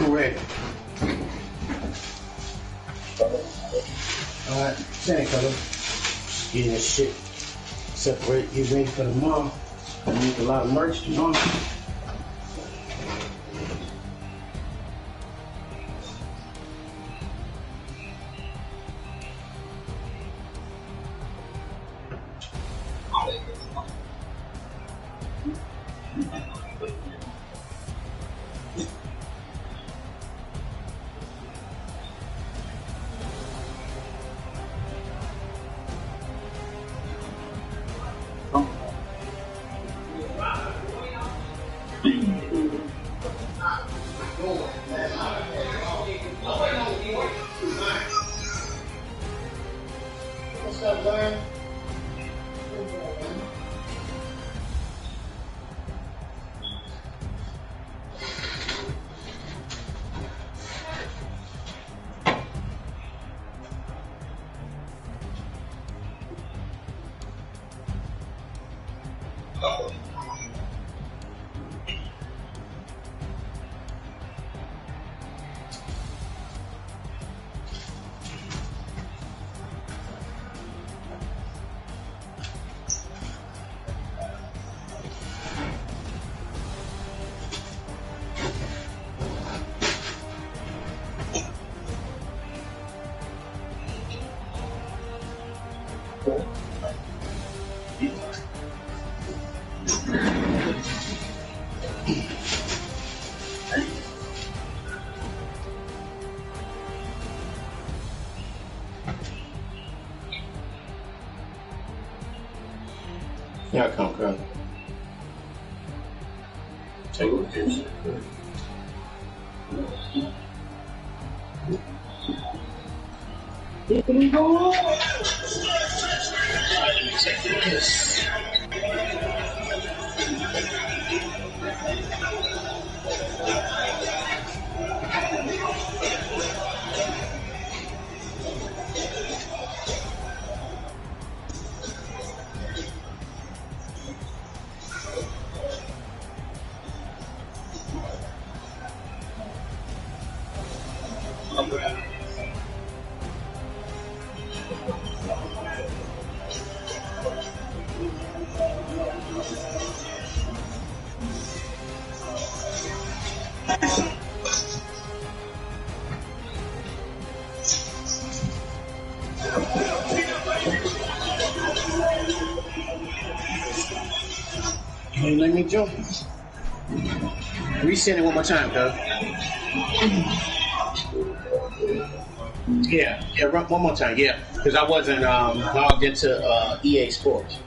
Correct. Alright, same color. Getting this shit separate, get ready for the mall. I need a lot of merch tomorrow. What's up, Larry? Yeah, come. Take a look at this. Hey, let me jump. Reset it one more time, cuz. Yeah, one more time, yeah. Because I wasn't logged into EA Sports.